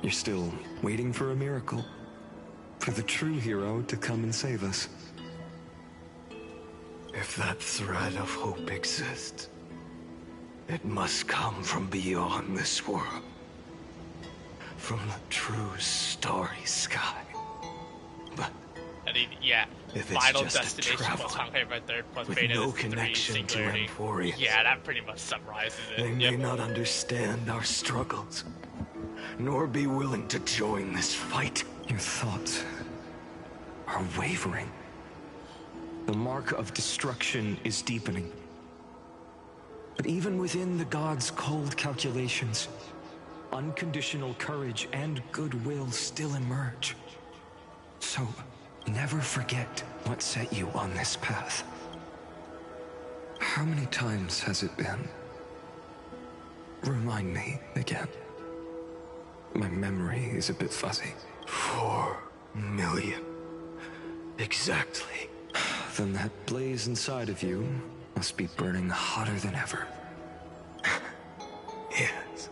You're still waiting for a miracle. For the true hero to come and save us. If that thread of hope exists, it must come from beyond this world. From the true starry sky. But I mean, yeah, if Final it's just Destination plus Honkai Impact 3rd plus with Phainon no is 3 connection to singularity. Amphoreus, Yeah, that pretty much summarizes it. they may not understand our struggles, nor be willing to join this fight. Your thoughts are wavering. The mark of destruction is deepening. But even within the gods' cold calculations, unconditional courage and goodwill still emerge. So, never forget what set you on this path. How many times has it been? Remind me again. My memory is a bit fuzzy. 4 million. Exactly. Then that blaze inside of you must be burning hotter than ever. Yes.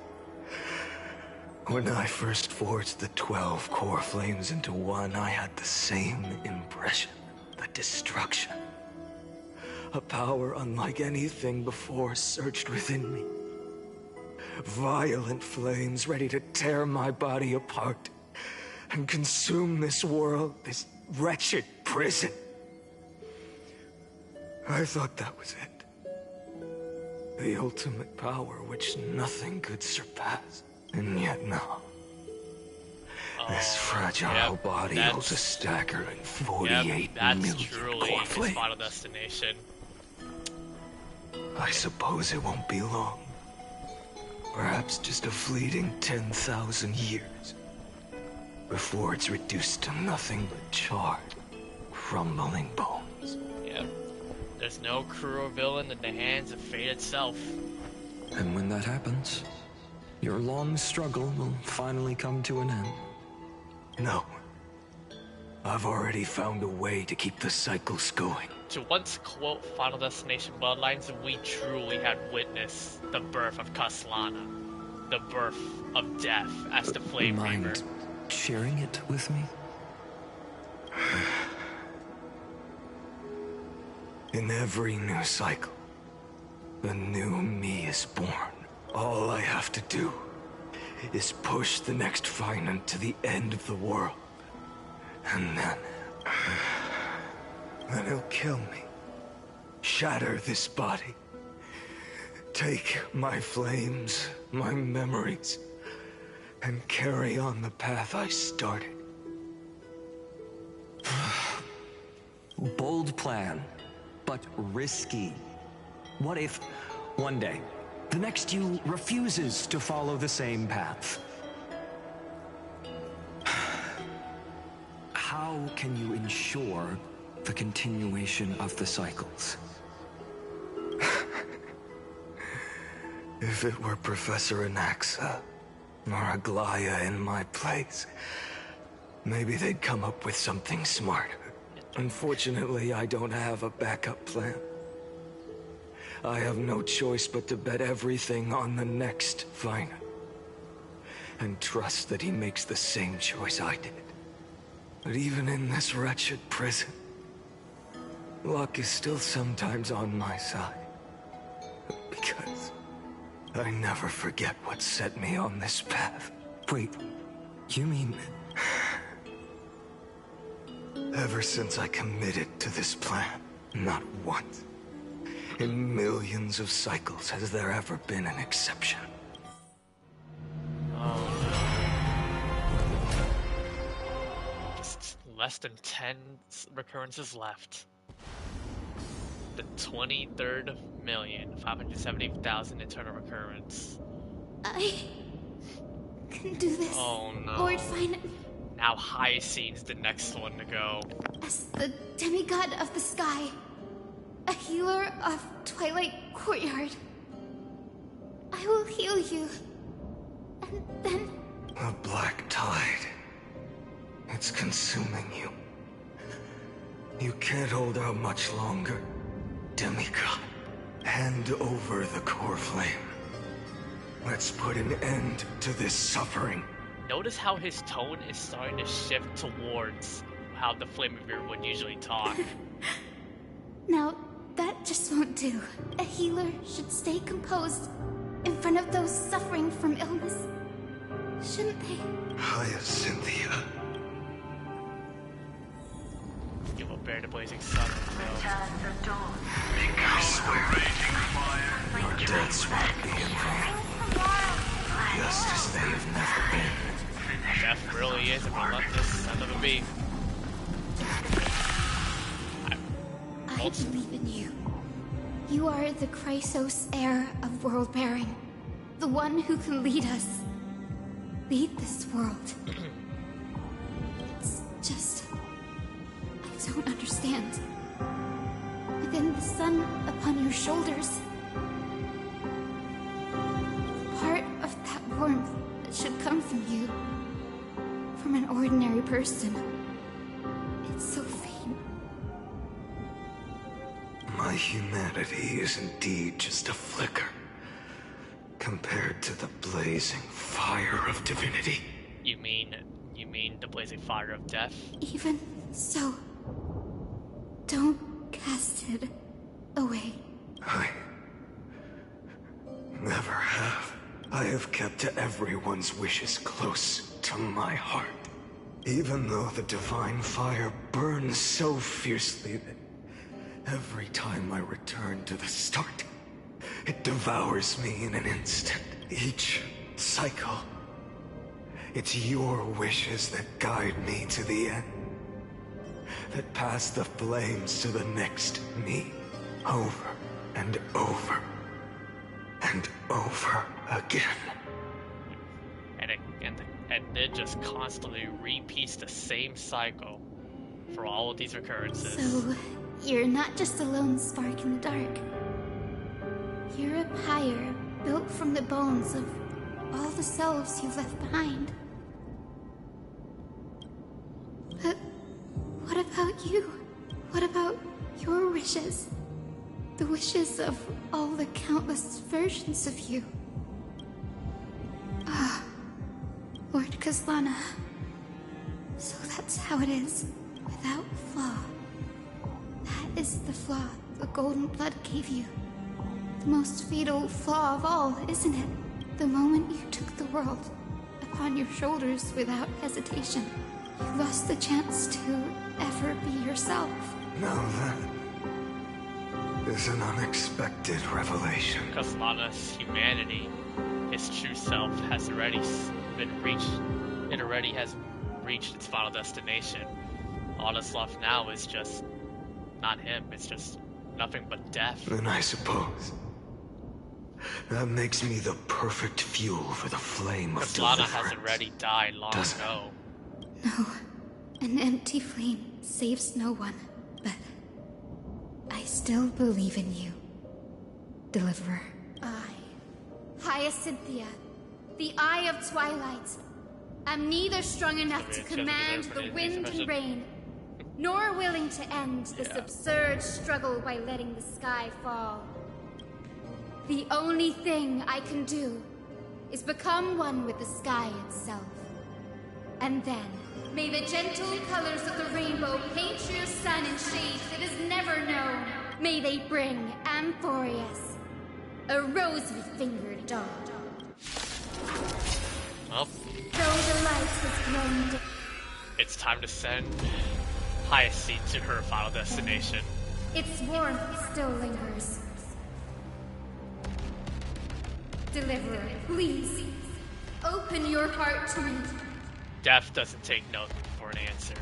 When I first forged the 12 core flames into one, I had the same impression. The destruction. A power unlike anything before surged within me. Violent flames ready to tear my body apart and consume this world, this wretched prison. I thought that was it. The ultimate power which nothing could surpass. And yet now, this fragile body holds a staggering 48 that's million truly core its flames. Final Destination. I suppose it won't be long. Perhaps just a fleeting 10,000 years. Before it's reduced to nothing but charred, crumbling bones. Yep. There's no crew or villain in the hands of fate itself. And when that happens, your long struggle will finally come to an end. No. I've already found a way to keep the cycles going. To once quote Final Destination Bloodlines, we truly had witnessed the birth of Caslana. The birth of death as the Flame Reaver. Sharing it with me? In every new cycle, a new me is born. All I have to do is push the next Phainon to the end of the world. And then he'll kill me. Shatter this body. Take my flames, my memories, and carry on the path I started. Bold plan, but risky. What if, one day, the next you refuses to follow the same path? How can you ensure the continuation of the cycles? If it were Professor Anaxa or Aglaya in my place, maybe they'd come up with something smart. Unfortunately, I don't have a backup plan. I have no choice but to bet everything on the next Phainon, and trust that he makes the same choice I did. But even in this wretched prison, luck is still sometimes on my side. Because I never forget what set me on this path. Wait, you mean... Ever since I committed to this plan, not once, in millions of cycles, has there ever been an exception? Oh no. Just less than 10 recurrences left. The 23,570,000 eternal recurrence. I can do this. Oh no. Lord Phainon. Now Hyacint's the next one to go. As the demigod of the sky, a healer of Twilight Courtyard, I will heal you. And then... The black tide. It's consuming you. You can't hold out much longer. Demigod, hand over the core flame. Let's put an end to this suffering. Notice how his tone is starting to shift towards how the Flamebeard would usually talk. Now, that just won't do. A healer should stay composed in front of those suffering from illness. Shouldn't they? Hyacinthia. You will bear the blazing sun. I swear, your deaths won't be in vain. Just as they have never been. Death really is a relentless son of a bee. I believe in you. You are the Chrysos heir of world bearing. The one who can lead us. Lead this world. It's just... I don't understand. Within the sun upon your shoulders, part of that warmth that should come from you, from an ordinary person, it's so faint. My humanity is indeed just a flicker, compared to the blazing fire of divinity. You mean the blazing fire of death? Even so, don't cast it away. I never have. I have kept everyone's wishes close to my heart. Even though the divine fire burns so fiercely that every time I return to the start, it devours me in an instant. Each cycle, it's your wishes that guide me to the end. That pass the flames to the next me, over and over and over again. And it just constantly repeats the same cycle for all of these recurrences. So, you're not just a lone spark in the dark. You're a pyre built from the bones of all the selves you've left behind. But what about you? What about your wishes? The wishes of all the countless versions of you. Ah, Lord Kazlana. So that's how it is, without flaw. That is the flaw the golden blood gave you. The most fatal flaw of all, isn't it? The moment you took the world upon your shoulders without hesitation, you lost the chance to ever be yourself. Now that is an unexpected revelation. Kazlana's humanity, his true self, has already been reached. It already has reached its final destination. All that's left now is just not him. It's just nothing but death. Then I suppose that makes me the perfect fuel for the flame of Lana deliverance. has already died long ago. No, an empty flame saves no one, but I still believe in you, Deliverer. Hyacinthia, the Eye of Twilight. I'm neither strong enough to command the wind and rain, nor willing to end this absurd struggle by letting the sky fall. The only thing I can do is become one with the sky itself. And then, may the gentle colors of the rainbow paint your sun in shades it has never known. May they bring Amphoreus, a rosy-fingered dog. Well, though the light has grown dim, it's time to send Hyacinth to her final destination. its warmth still lingers. Deliverer, please, open your heart to me. Death doesn't take no for an answer.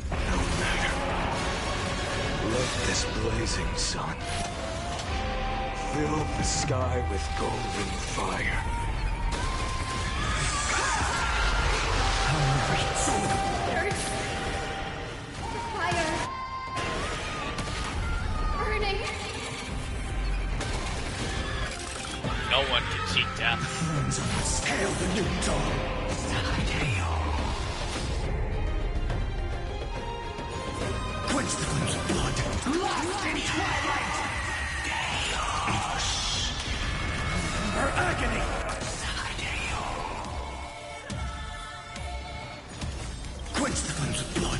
No matter. Let this blazing sun fill the sky with golden fire. There's fire burning. No one can cheat death. Flames will scale the new dawn. Quench the flames of blood. Lost in twilight. Her agony. Quench the flames of blood.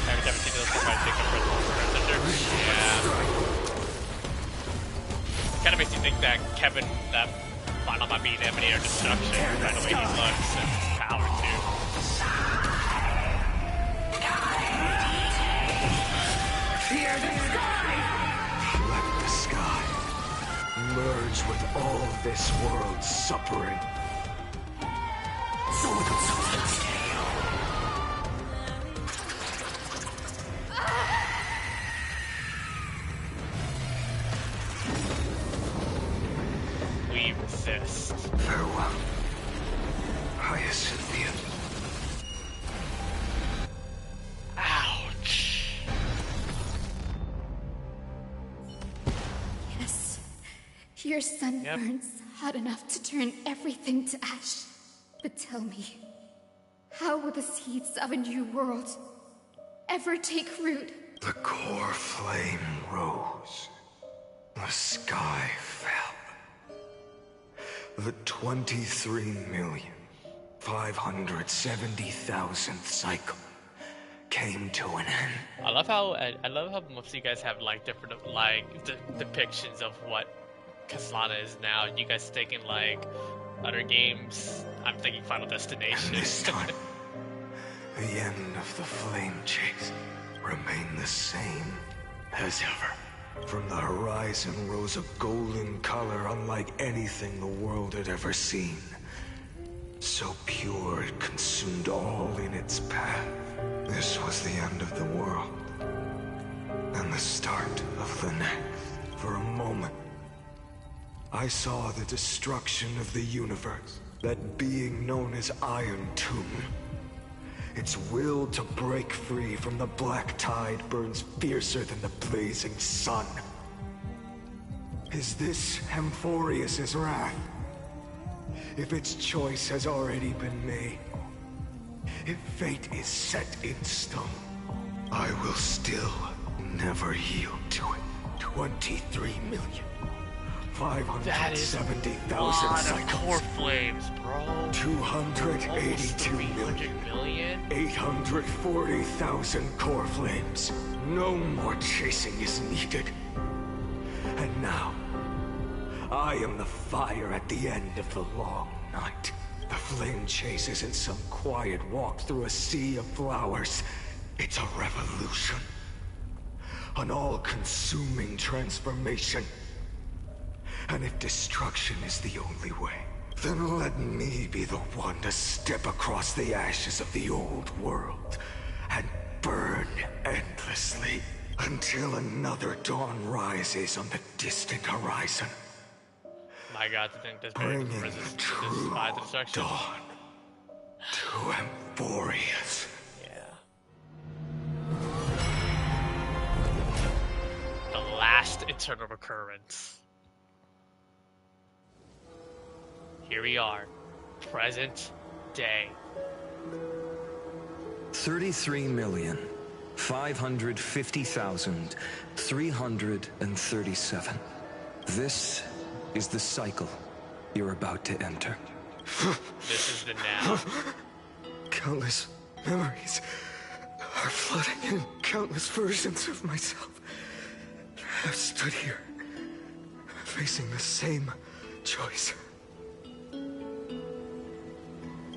Every time I see those, I think of Yeah. Kind of makes you think that Kevin, that Phainon might be an Emanator of Destruction, by the way he looks and his power too. Fear the sky! Let the sky merge with all this world's suffering. We resist. Farewell, Hyacinthia. Ouch. Yes, your sun burns hot enough to turn everything to ash. But tell me, how will the seeds of a new world ever take root? The core flame rose. The sky fell. The 23,570,000th cycle came to an end. I love how most of you guys have like different depictions of what Kastlana is now. You guys thinking like other games? I'm thinking Final Destination. And this time, the end of the flame chase remained the same as ever. From the horizon rose a golden color unlike anything the world had ever seen. So pure it consumed all in its path. This was the end of the world, and the start of the next. For a moment, I saw the destruction of the universe, that being known as Iron Tomb. Its will to break free from the black tide burns fiercer than the blazing sun. Is this Amphoreus' wrath? If its choice has already been made, if fate is set in stone, I will still never yield to it. 23,570,000 cycles. Core flames, bro. 282,840,000 core flames. No more chasing is needed. And now, I am the fire at the end of the long night. The flame chase isn't some quiet walk through a sea of flowers. It's a revolution. An all-consuming transformation. And if destruction is the only way, then let me be the one to step across the ashes of the old world and burn endlessly until another dawn rises on the distant horizon. My God, to think this Bringing man the true dawn to Amphoreus. The last eternal recurrence. Here we are, present day. 33,550,337. This is the cycle you're about to enter. This is the now. Countless memories are flooding in. Countless versions of myself have stood here, facing the same choice.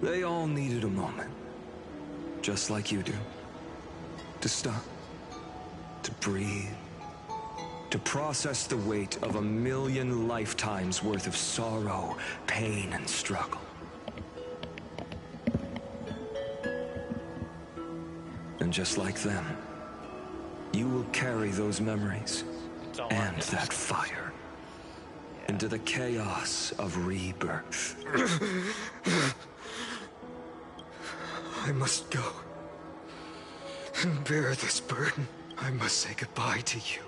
They all needed a moment, just like you do. To stop, to breathe, to process the weight of 1,000,000 lifetimes worth of sorrow, pain, and struggle. And just like them, you will carry those memories and that fire into the chaos of rebirth. I must go and bear this burden. I must say goodbye to you,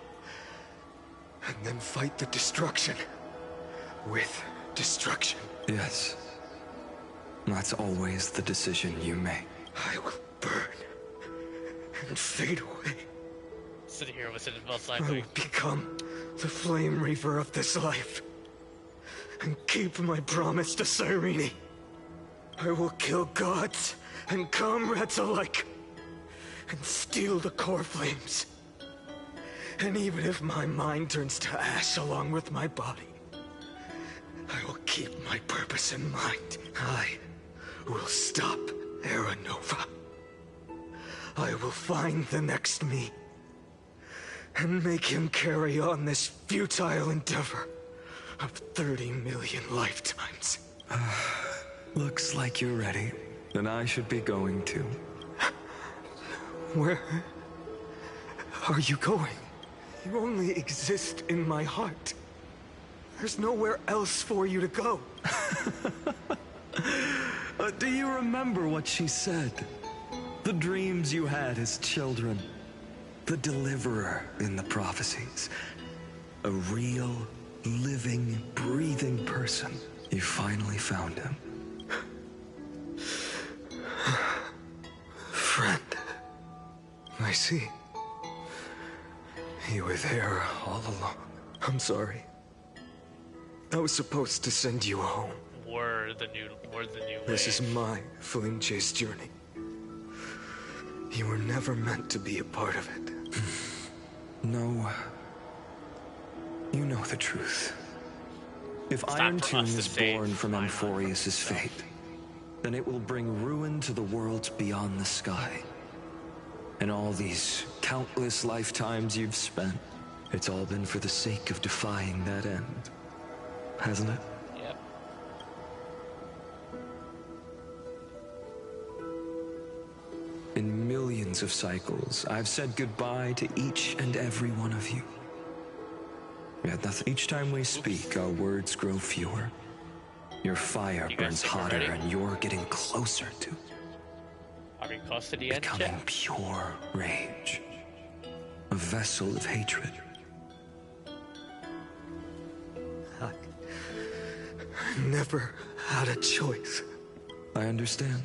and then fight the destruction with destruction. Yes, that's always the decision you make. I will burn and fade away. Sit here with it most I likely. will become the flame reaver of this life and keep my promise to Cyrene. I will kill gods and comrades alike and steal the core flames. And even if my mind turns to ash along with my body, I will keep my purpose in mind. I will stop Era Nova. I will find the next me and make him carry on this futile endeavor of 30 million lifetimes. Looks like you're ready. Then I should be going too. Where are you going? You only exist in my heart. There's nowhere else for you to go. Do you remember what she said? The dreams you had as children. The deliverer in the prophecies. A real, living, breathing person. You finally found him. Friend. I see. You were there all along. I'm sorry. I was supposed to send you home. We're the new This is my flame chase journey. You were never meant to be a part of it. No. You know the truth. If Iron Tomb is born from Amphoreus' fate, then it will bring ruin to the worlds beyond the sky. And all these countless lifetimes you've spent, it's all been for the sake of defying that end, hasn't it? Yep. In millions of cycles, I've said goodbye to each and every one of you. Yet nothing. Each time we speak, our words grow fewer. Your fire burns hotter, and you're getting closer to Are we close to the end? becoming pure rage. A vessel of hatred. I never had a choice. I understand.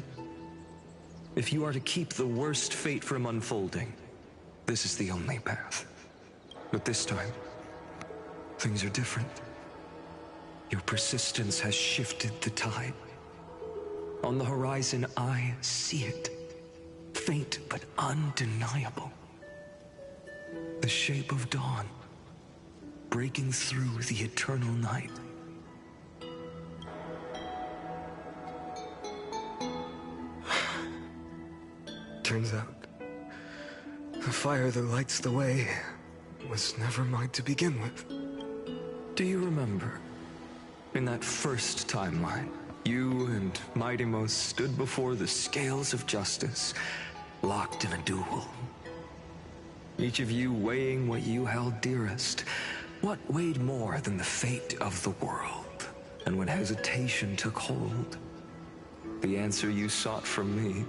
If you are to keep the worst fate from unfolding, this is the only path. But this time, things are different. Your persistence has shifted the tide. On the horizon, I see it. Faint but undeniable. The shape of dawn, breaking through the eternal night. Turns out, the fire that lights the way was never mine to begin with. Do you remember? In that first timeline, you and Mighty Most stood before the scales of justice, locked in a duel. Each of you weighing what you held dearest. What weighed more than the fate of the world? And when hesitation took hold, the answer you sought from me.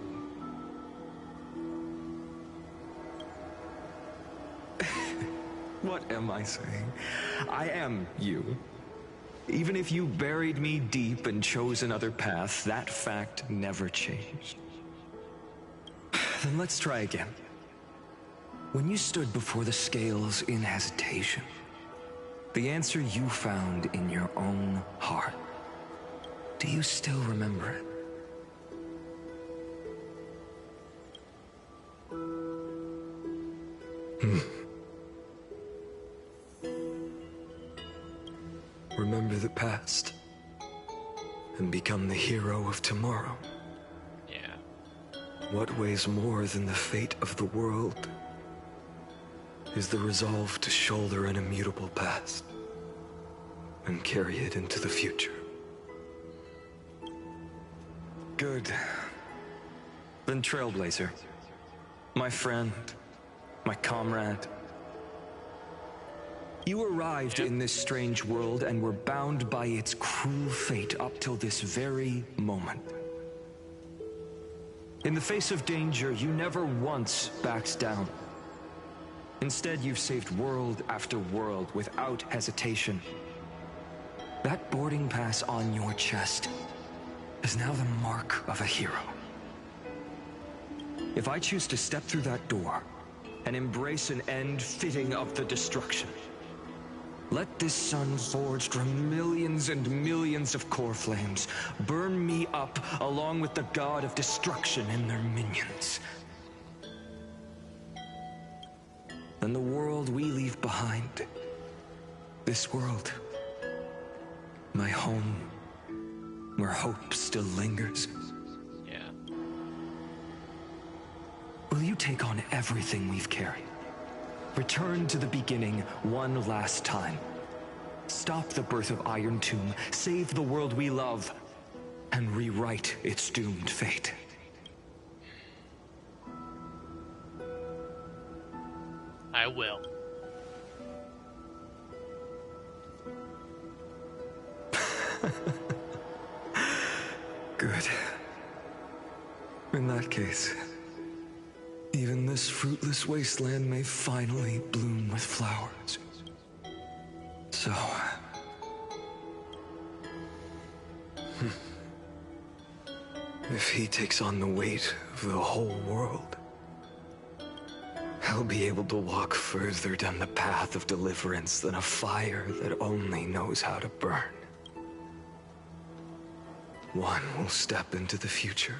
What am I saying? I am you. Even if you buried me deep and chose another path, that fact never changed. Then let's try again. When you stood before the scales in hesitation, the answer you found in your own heart, do you still remember it? Remember the past and become the hero of tomorrow. Yeah. What weighs more than the fate of the world is the resolve to shoulder an immutable past and carry it into the future. Good. Then Trailblazer, my friend, my comrade, you arrived in this strange world and were bound by its cruel fate up till this very moment. In the face of danger, you never once backed down. Instead, you've saved world after world without hesitation. That boarding pass on your chest is now the mark of a hero. If I choose to step through that door and embrace an end fitting of the destruction, let this sun forged from millions and millions of core flames burn me up along with the god of destruction and their minions. Then the world we leave behind, this world, my home, where hope still lingers. Yeah. Will you take on everything we've carried? Return to the beginning one last time. Stop the birth of Iron Tomb, save the world we love, and rewrite its doomed fate. I will. Good. In that case, even this fruitless wasteland may finally bloom with flowers. So... if he takes on the weight of the whole world, I'll be able to walk further down the path of deliverance than a fire that only knows how to burn. One will step into the future.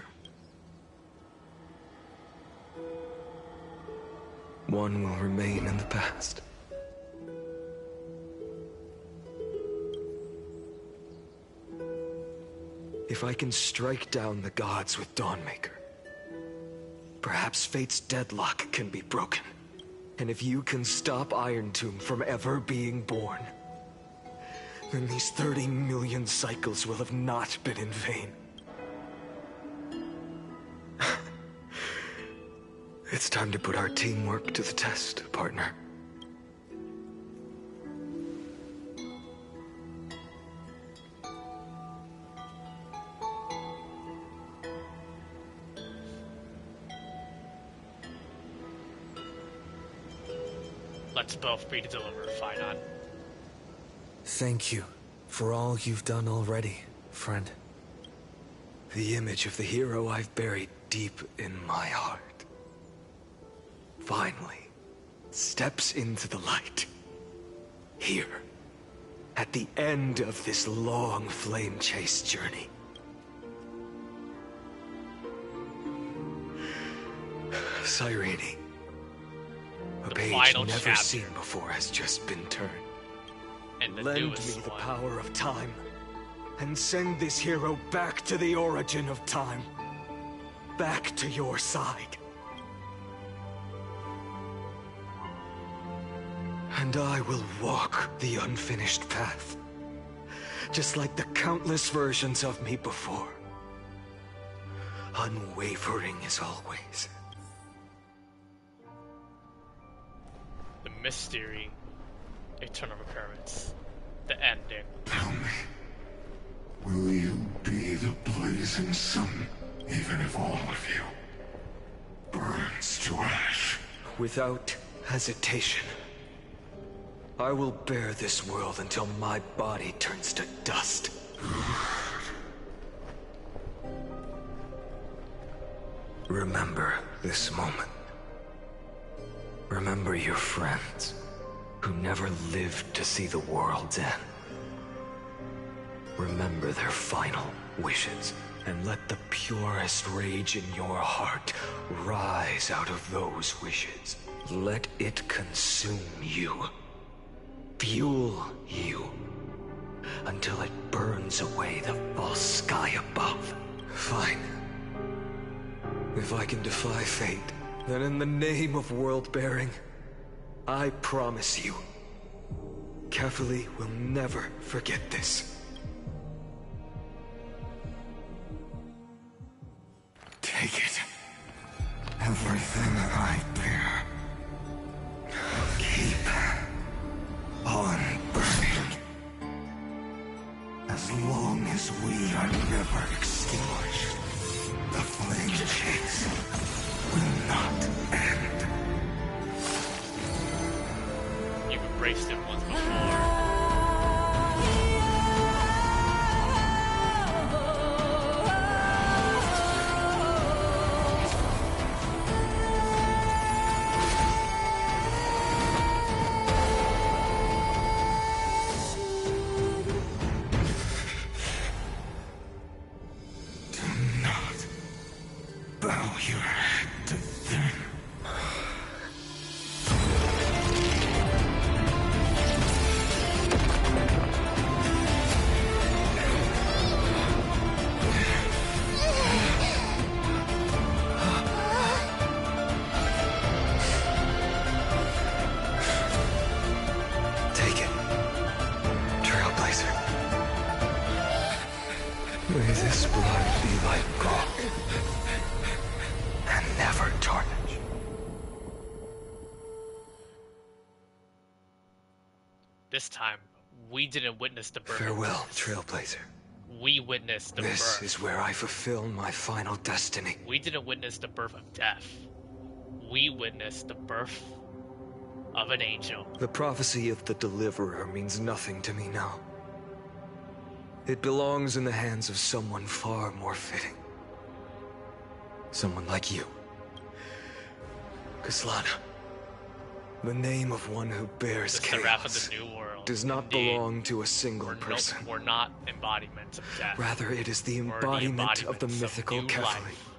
One will remain in the past. If I can strike down the gods with Dawnmaker, perhaps fate's deadlock can be broken. And if you can stop Iron Tomb from ever being born, then these 30 million cycles will have not been in vain. It's time to put our teamwork to the test, partner. Let's both be to deliver, Phainon. Thank you for all you've done already, friend. The image of the hero I've buried deep in my heart finally steps into the light. Here, at the end of this long flame chase journey. Cyrene, a page never seen before has just been turned. And the Lend me newest the one. power of time, and send this hero back to the origin of time. Back to your side. And I will walk the unfinished path, just like the countless versions of me before. Unwavering as always. mystery, eternal recurrence, the ending. Tell me, will you be the blazing sun, even if all of you burns to ash? Without hesitation. I will bear this world until my body turns to dust. Remember this moment. Remember your friends, who never lived to see the world's end. Remember their final wishes, and let the purest rage in your heart rise out of those wishes. Let it consume you. Fuel you. Until it burns away the false sky above. Fine. If I can defy fate, then in the name of world-bearing, I promise you, Kefali will never forget this. Take it. Everything I bear. Keep on burning. As long as we are never extinguished, the flame chase will not end. You've embraced it once before. Bow your head to them. Take it, Trailblazer. May this blood be like gold. And never tarnish. This time, we didn't witness the birth. Farewell, Trailblazer. We witnessed the This birth. is where I fulfill my final destiny. We didn't witness the birth of death. We witnessed the birth of an angel. The prophecy of the Deliverer means nothing to me now. It belongs in the hands of someone far more fitting. Someone like you. Kaslana. The name of one who bears It's chaos the wrath of the new world. does not Indeed. belong to a single person. We're not embodiments of death. Rather, it is the We're embodiment of the embodiments mythical new Kefali. life.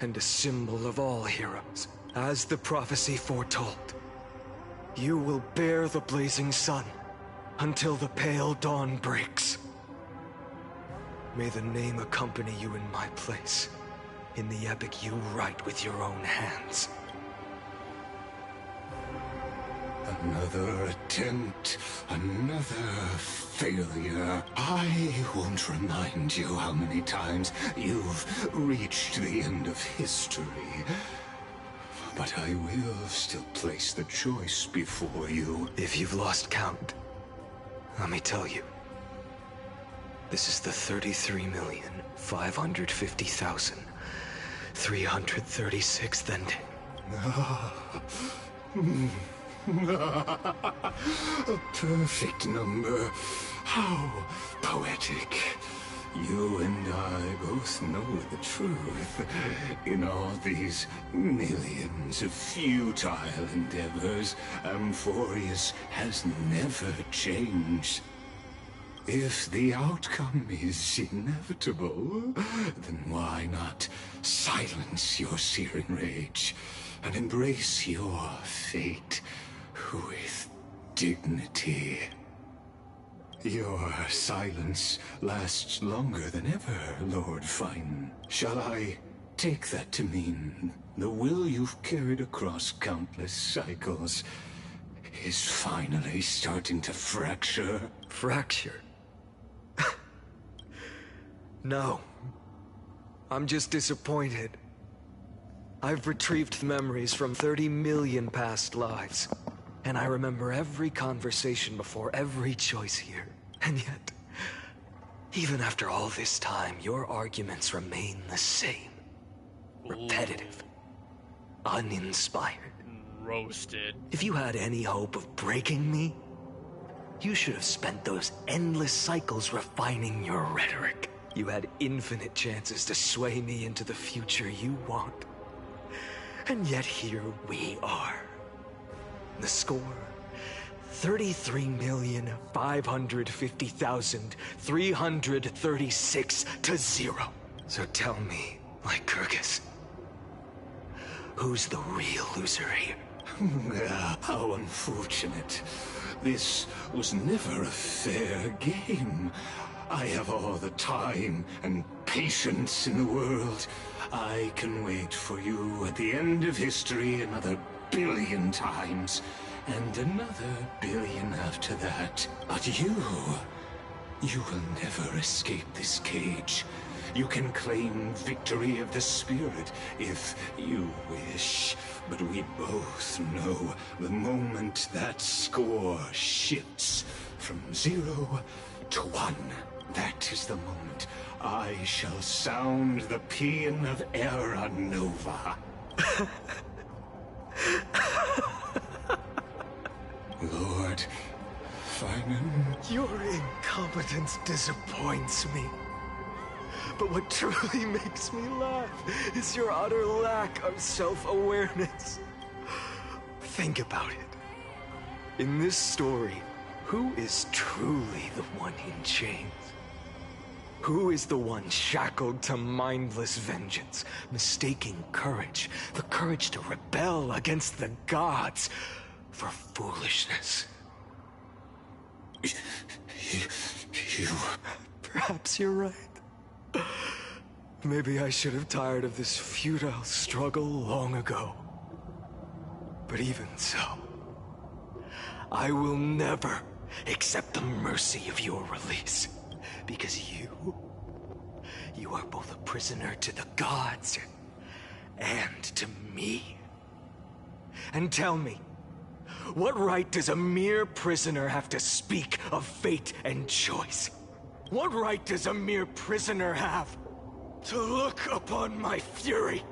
And a symbol of all heroes. As the prophecy foretold, you will bear the blazing sun until the pale dawn breaks. May the name accompany you in my place, in the epic you write with your own hands. Another attempt, another failure. I won't remind you how many times you've reached the end of history. But I will still place the choice before you. If you've lost count, let me tell you. This is the 33,550,336th ending. A perfect number. How poetic. You and I both know the truth. In all these millions of futile endeavors, Amphoreus has never changed. If the outcome is inevitable, then why not silence your searing rage and embrace your fate with dignity? Your silence lasts longer than ever, Lord Phainon. Shall I take that to mean the will you've carried across countless cycles is finally starting to fracture? Fracture? No. I'm just disappointed. I've retrieved memories from 30 million past lives, And I remember every conversation before every choice here. And yet, even after all this time, your arguments remain the same. Repetitive. Uninspired. Roasted. If you had any hope of breaking me, you should have spent those endless cycles refining your rhetoric. You had infinite chances to sway me into the future you want. And yet here we are. The score, 33,550,336 to 0. So tell me, Lycurgus, who's the real loser here? How unfortunate. This was never a fair game. I have all the time and patience in the world. I can wait for you at the end of history another billion times, and another billion after that. But you will never escape this cage. You can claim victory of the spirit if you wish, but we both know the moment that score shifts from 0 to 1, that is the moment I shall sound the paean of Era Nova. Lord Phainon. Your incompetence disappoints me. But what truly makes me laugh is your utter lack of self-awareness. Think about it. In this story, who is truly the one in chains? Who is the one shackled to mindless vengeance, mistaking courage, the courage to rebel against the gods, for foolishness? You... Perhaps you're right. Maybe I should have tired of this futile struggle long ago. But even so, I will never accept the mercy of your release. Because you are both a prisoner to the gods and to me. And tell me, what right does a mere prisoner have to speak of fate and choice? What right does a mere prisoner have to look upon my fury?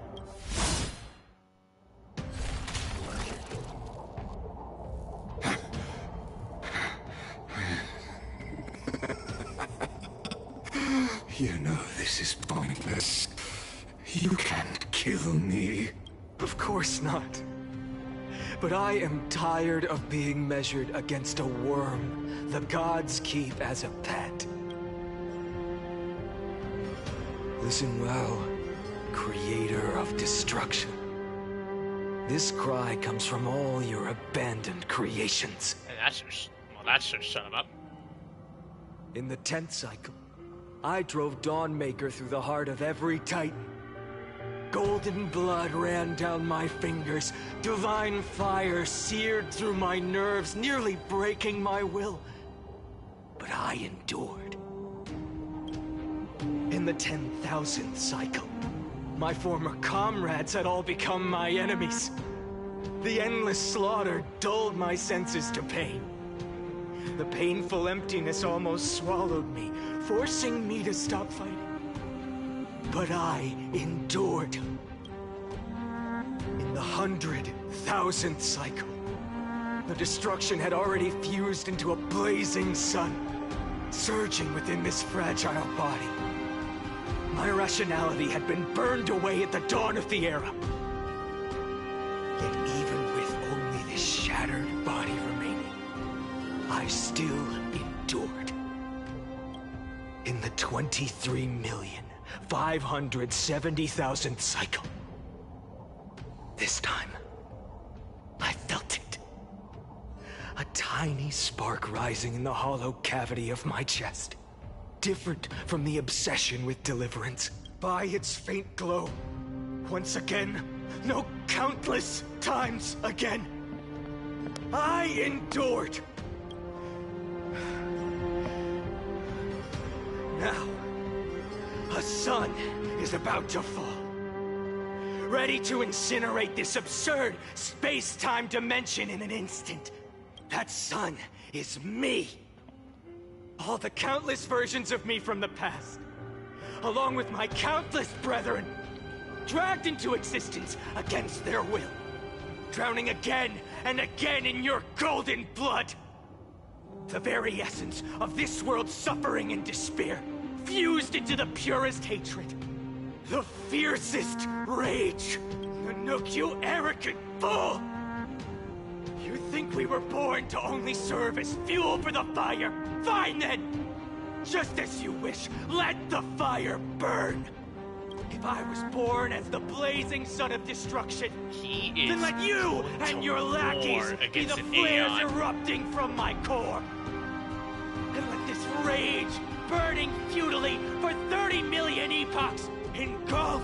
You know this is pointless. You can't kill me. Of course not. But I am tired of being measured against a worm the gods keep as a pet. Listen well, creator of destruction. This cry comes from all your abandoned creations. And that should shut him up. In the 10th cycle, I drove Dawnmaker through the heart of every titan. Golden blood ran down my fingers, divine fire seared through my nerves, nearly breaking my will. But I endured. In the 10,000th cycle, my former comrades had all become my enemies. The endless slaughter dulled my senses to pain. The painful emptiness almost swallowed me, forcing me to stop fighting. But I endured. In the 100,000th cycle, the destruction had already fused into a blazing sun, surging within this fragile body. My rationality had been burned away at the dawn of the era. Yet even with only this shattered body remaining, I still endured. In the 23,570,000th cycle, this time, I felt it. A tiny spark rising in the hollow cavity of my chest. Different from the obsession with deliverance. By its faint glow, once again, no, countless times again, I endured. Now, a sun is about to fall. Ready to incinerate this absurd space-time dimension in an instant. That sun is me! All the countless versions of me from the past, along with my countless brethren, dragged into existence against their will, drowning again and again in your golden blood. The very essence of this world's suffering and despair, fused into the purest hatred, the fiercest rage. Nanook, you arrogant fool! You think we were born to only serve as fuel for the fire? Fine then! Just as you wish, let the fire burn! If I was born as the blazing son of destruction, then let you and your lackeys be the flares erupting from my core! And let this rage, burning futilely for 30 million epochs, engulf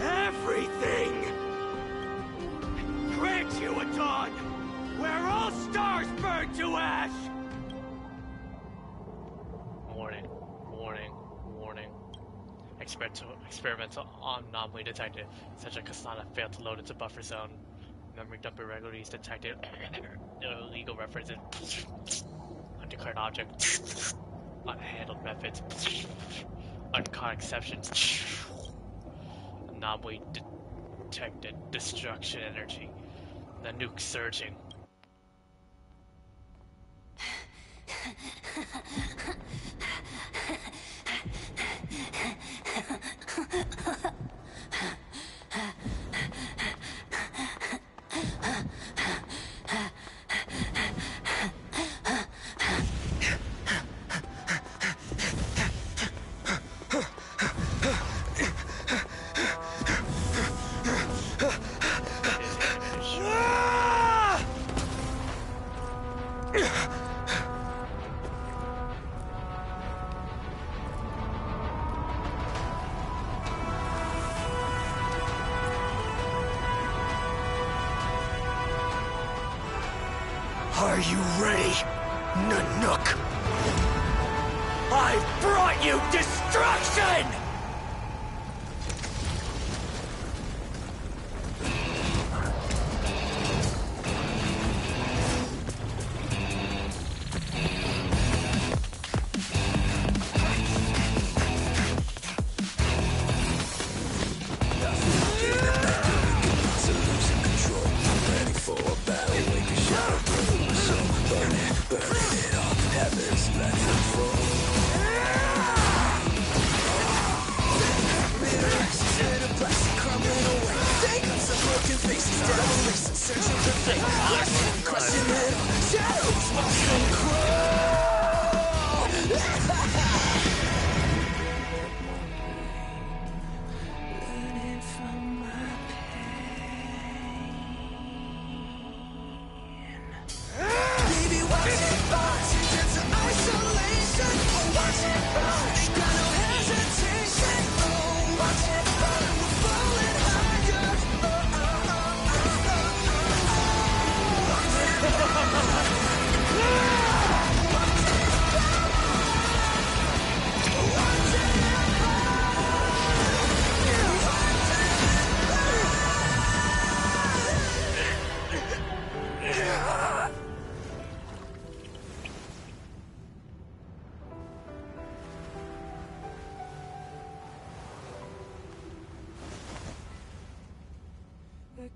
everything! And grant you a dawn where all stars burn to ash! Warning, warning, warning. Experimental anomaly detected. Such a Kasana failed to load into buffer zone. Memory dump irregularities detected. Illegal references. Undeclared object. Unhandled methods. Uncaught exceptions. Anomaly detected. Destruction energy. The nuke surging. Are you ready, Nanook? I've brought you destruction!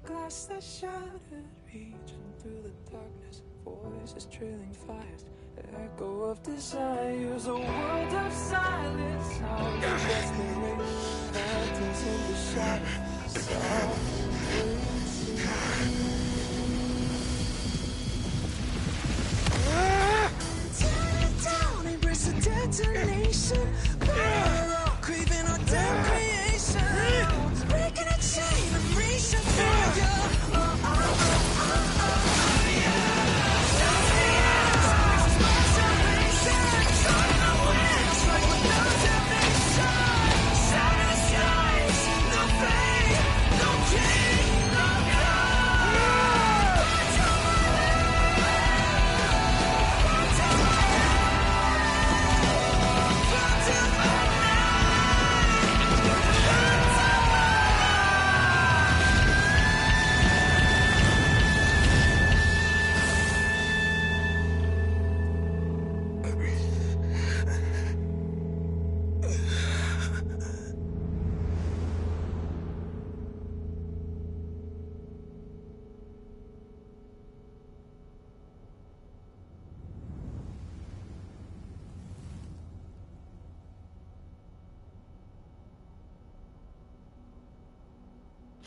Glass that shattered, reaching through the darkness, voices trailing fast, the echo of desires, a world of silence, how the desperation, phantoms in the shadows, tear it down, embrace the detonation, craving our damn creation, breaking a chain of reaching for you. No pain, no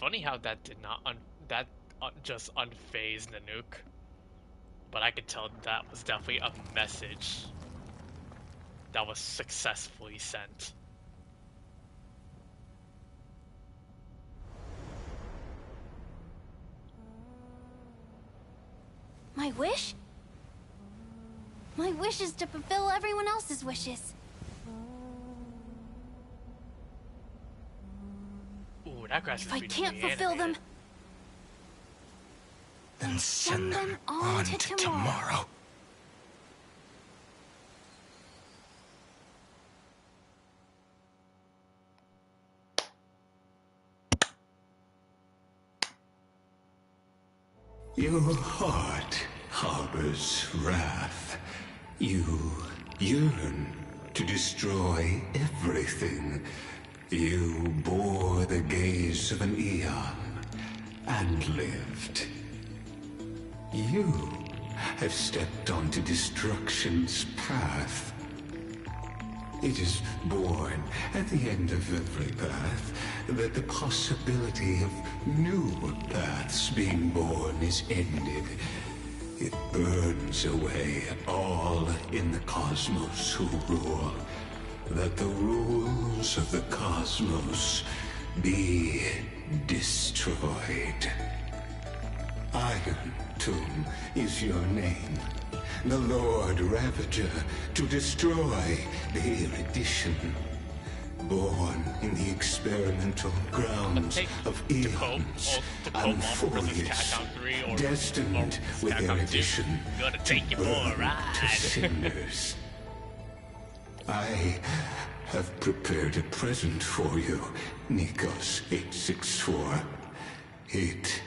Funny how that did not just unfazed Nanook. But I could tell that was definitely a message that was successfully sent. My wish? My wish is to fulfill everyone else's wishes. Ooh, that grass If I can't fulfill them, then send them on to tomorrow. Your heart harbors wrath. You yearn to destroy everything. You bore the gaze of an eon and lived. You have stepped onto destruction's path. It is born at the end of every path that the possibility of new paths being born is ended. It burns away all in the cosmos who rule, that the rules of the cosmos be destroyed. Iron Tomb is your name. The Lord Ravager to destroy the erudition. Born in the experimental grounds of eons, Amphoreus, destined with erudition to burn to cinders. I have prepared a present for you, Nikos 864. It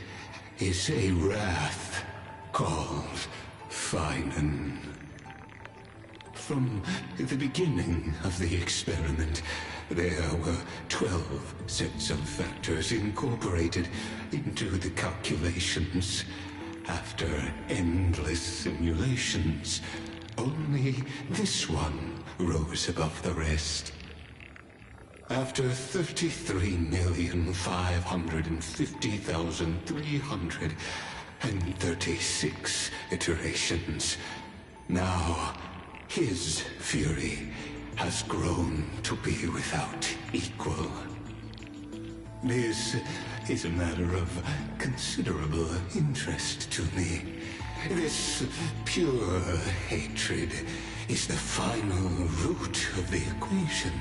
is a wrath called Phainon. From the beginning of the experiment, there were 12 sets of factors incorporated into the calculations. After endless simulations, only this one rose above the rest. After 33,550,336 iterations, now his fury has grown to be without equal. This is a matter of considerable interest to me. This pure hatred is the final root of the equation.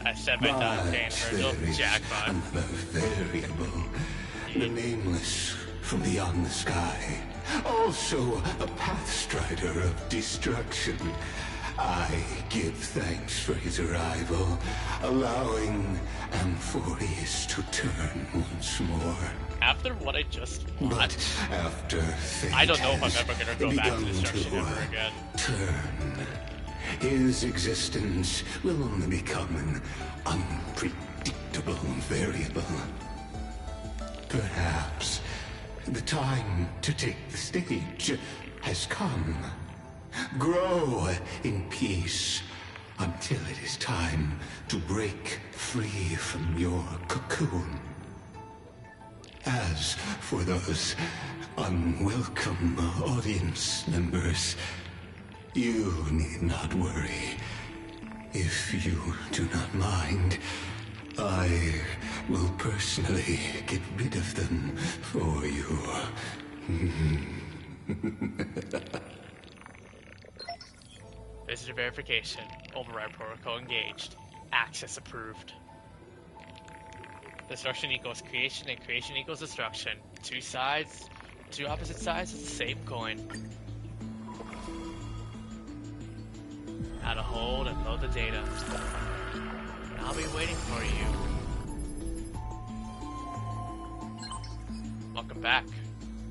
I said my dog There is jackpot. another variable, the nameless from beyond the sky, also a pathstrider of destruction. I give thanks for his arrival, allowing Amphoreus to turn once more. After what I just watched, but after fate I don't know if I'm ever gonna go back to begun destruction ever again. Turn. His existence will only become an unpredictable variable. Perhaps the time to take the stage has come. Grow in peace until it is time to break free from your cocoon. As for those unwelcome audience members, you need not worry. If you do not mind, I will personally get rid of them for you. Visitor verification. Override protocol engaged. Access approved. Destruction equals creation and creation equals destruction. Two opposite sides of the same coin. How to hold and load the data. I'll be waiting for you. Welcome back,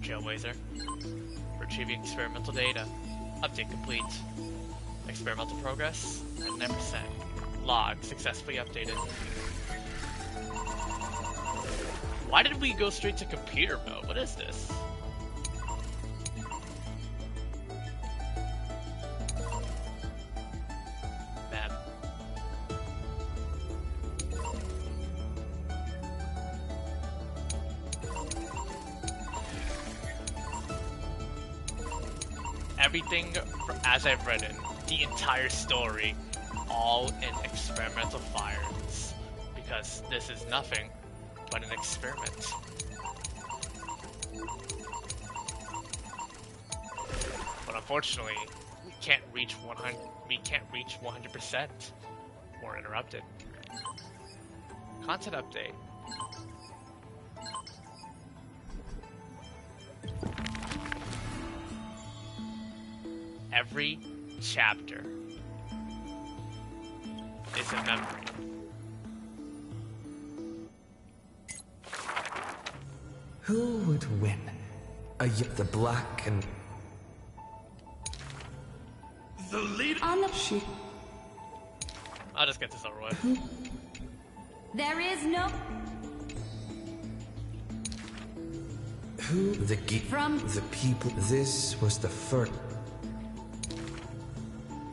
Trailblazer. Retrieving experimental data. Update complete. Experimental progress, 99%. Log successfully updated. Why did we go straight to computer mode? What is this? Map. everything as I've written, the entire story, all in experimental fires. Because this is nothing but an experiment. But unfortunately, we can't reach 100%. We're interrupted. Content update. Every chapter is a memory. Who would win? The black and... The leader... On the... I'll just get this over with. There is no... Who? The people. This was the first...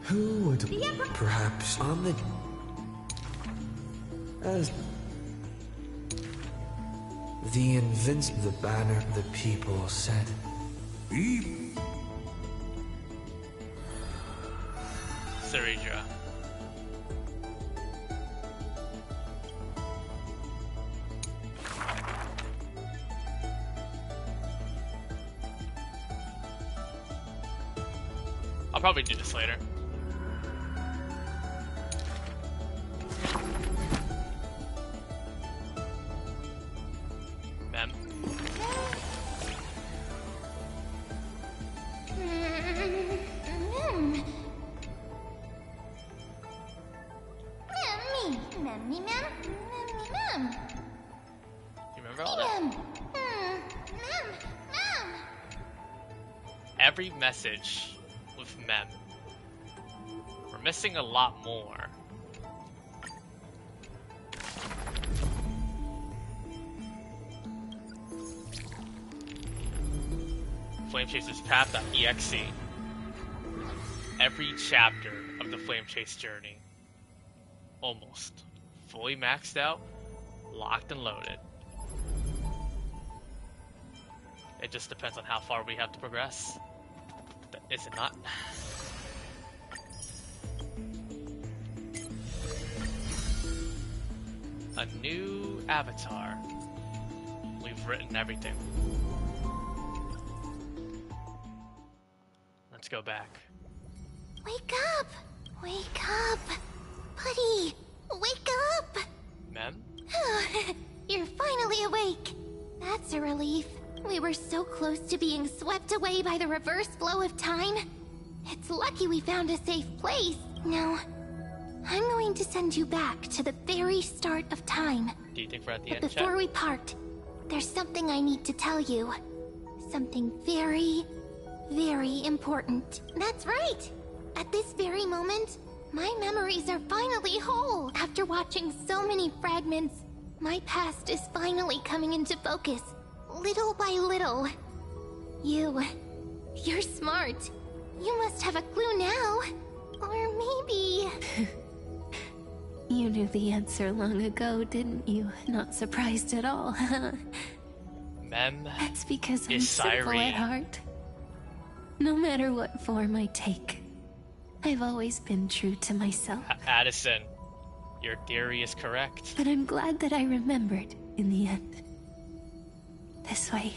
Who would... Perhaps on the... As... The the banner the people said. Saridra. I'll probably do this later. Mem. You remember all that? Every message with Mem. We're missing a lot more. Flamechaser's Path.exe. Every chapter of the Flamechase journey. Almost. Fully maxed out, locked and loaded. It just depends on how far we have to progress. Is it not? A new avatar. We've written everything. Let's go back. Wake up! Wake up! Buddy! Wake up! Mem? You're finally awake! That's a relief. We were so close to being swept away by the reverse flow of time. It's lucky we found a safe place. Now, I'm going to send you back to the very start of time. Do you think we're at the But end, before chat? we part, there's something I need to tell you. Something very, very important. That's right! At this very moment, my memories are finally whole. After watching so many fragments, my past is finally coming into focus. Little by little. You're smart. You must have a clue now. Or maybe... You knew the answer long ago, didn't you? Not surprised at all, huh? Mem. That's because I'm is simple Cyrene. at heart. No matter what form I take, I've always been true to myself. Addison, your theory is correct. But I'm glad that I remembered in the end. This way,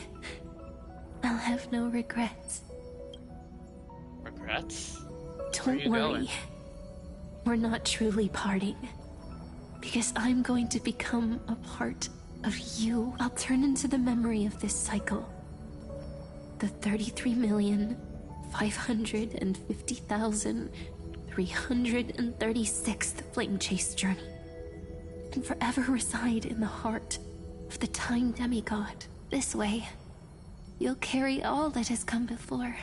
I'll have no regrets. Regrets? Where are Don't you worry. going? We're not truly parting. Because I'm going to become a part of you. I'll turn into the memory of this cycle. The 33,550,336th Flamechase journey. And forever reside in the heart of the Time Demigod. This way, you'll carry all that has come before,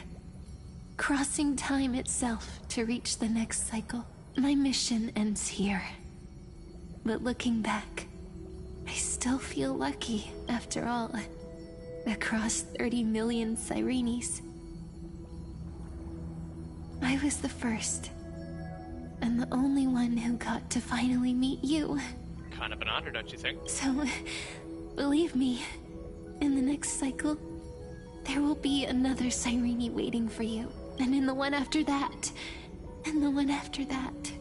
crossing time itself to reach the next cycle. My mission ends here. But looking back, I still feel lucky, after all. Across 30 million Cyrenes, I was the first, and the only one who got to finally meet you. Kind of an honor, don't you think? So, believe me, in the next cycle, there will be another Cyrene waiting for you. and in the one after that, and the one after that.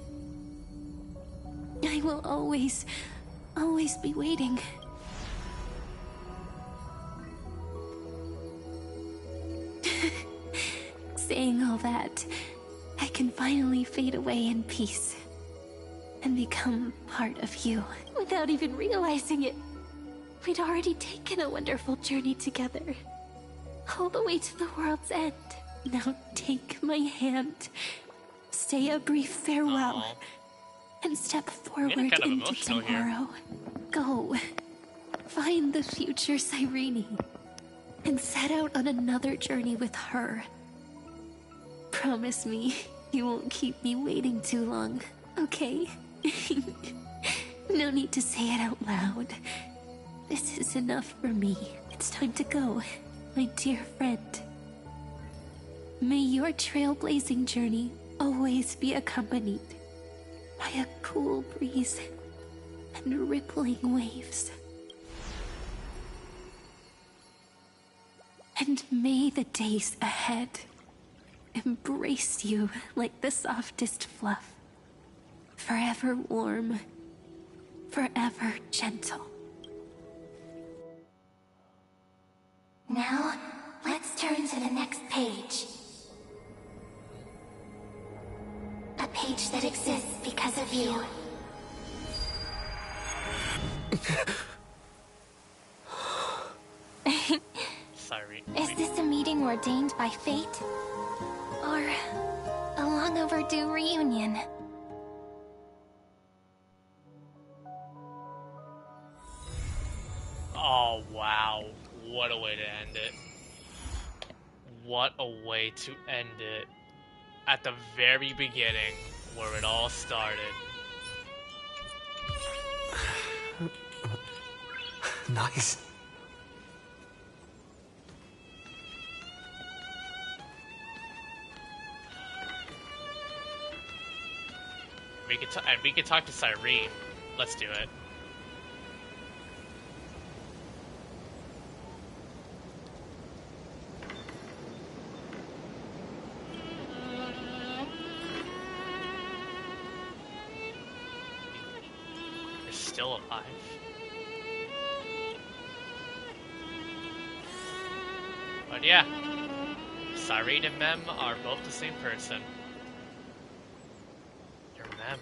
I will always be waiting. Saying all that, I can finally fade away in peace and become part of you without even realizing it. We'd already taken a wonderful journey together, all the way to the world's end. Now take my hand, say a brief farewell, and step forward into tomorrow. Go, find the future Cyrene, and set out on another journey with her. Promise me you won't keep me waiting too long, okay? No need to say it out loud. This is enough for me. It's time to go, my dear friend. May your trailblazing journey always be accompanied by a cool breeze and rippling waves. And may the days ahead embrace you like the softest fluff, forever warm, forever gentle. Now, let's turn to the next page. A page that exists because of you. Sorry. Is this a meeting ordained by fate? Or a long overdue reunion? Oh, wow. What a way to end it. What a way to end it. At the very beginning, where it all started. Nice. We could talk to Cyrene. Let's do it. You're still alive. But yeah, Cyrene and Mem are both the same person. You're Mem.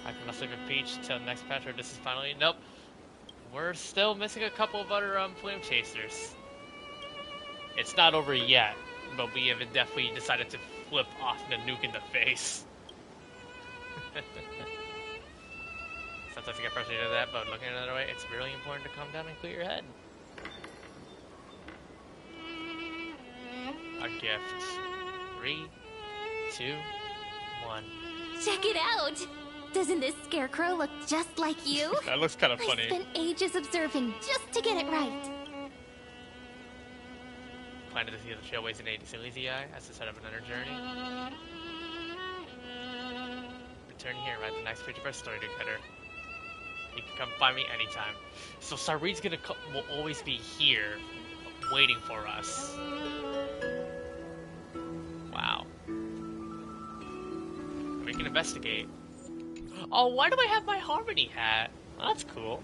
I must leave a peach till next patch, or this is finally. Nope. We're still missing a couple of other flame chasers. It's not over yet, but we have definitely decided to flip off the nuke in the face. Sometimes I get frustrated with that, but looking another way, it's really important to calm down and clear your head. A gift. 3, 2, 1. Check it out! Doesn't this scarecrow look just like you? That looks kind of funny. I spent ages observing just to get it right. Planted to see the trailways in A to Silesiae as the start of another journey. Return here, write the next page of our story together. You can come find me anytime. So Cyrene's will always be here, waiting for us. Wow. We can investigate. Oh, why do I have my Harmony hat? Oh, that's cool.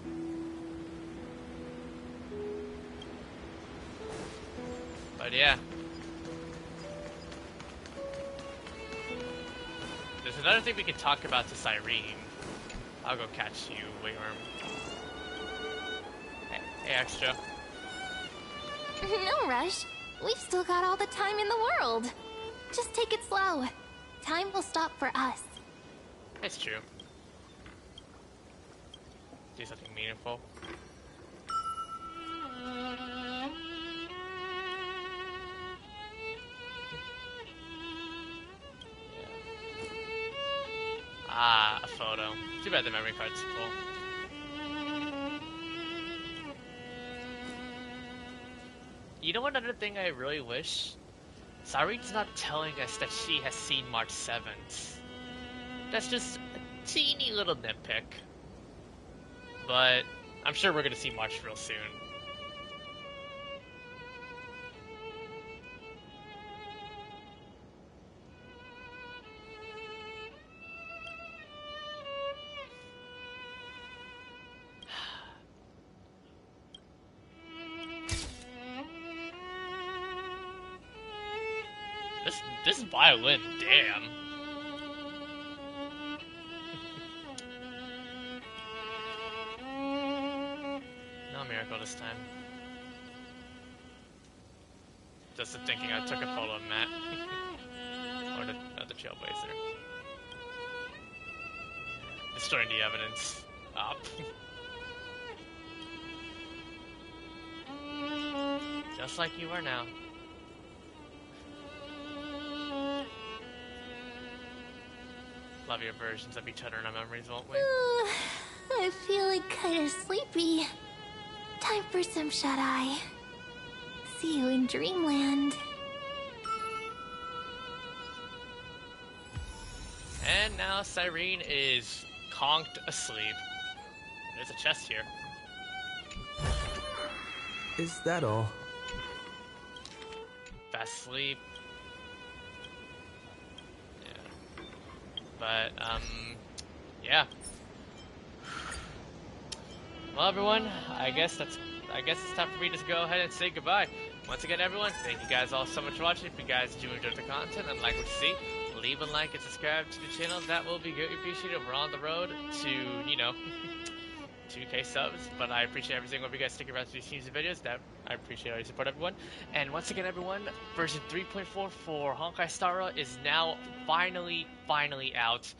But yeah. There's another thing we can talk about to Cyrene. I'll go catch you, Wayworm. Hey, Extra. No rush. We've still got all the time in the world. Just take it slow. Time will stop for us. It's true. Do something meaningful. Ah, a photo. Too bad the memory card's full. You know what, another thing I really wish? Cyrene's not telling us that she has seen March 7th. That's just a teeny little nitpick. But I'm sure we're gonna see March real soon. This violin, damn. No miracle this time. Just thinking I took a photo of Matt. Or the Trailblazer. Destroying the evidence. Up. Just like you are now. Love your versions of each other in our memories, won't we? I feel like kinda sleepy. Time for some shut-eye. See you in dreamland. And now Cyrene is conked asleep. There's a chest here. Is that all? Fast sleep. Yeah. But, yeah. Well, everyone, I guess it's time for me to go ahead and say goodbye. Once again, everyone, thank you guys all so much for watching. If you guys do enjoy the content and like what you see, leave a like and subscribe to the channel. That will be greatly appreciated. We're on the road to, you know, 2K subs, but I appreciate every single one of you guys sticking around to these teams of videos. That I appreciate all your support, everyone. And once again, everyone, version 3.4 for Honkai Star is now finally out.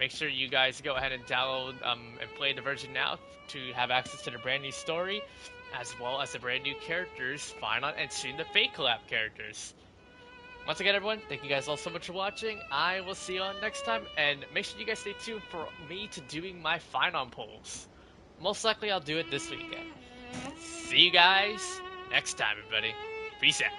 Make sure you guys go ahead and download and play the version now to have access to the brand new story, as well as the brand new characters, Phainon, and soon the Fate Collab Characters. Once again, everyone, thank you guys all so much for watching. I will see you all next time, and make sure you guys stay tuned for me to doing my Phainon polls. Most likely I'll do it this weekend. See you guys next time, everybody. Peace out.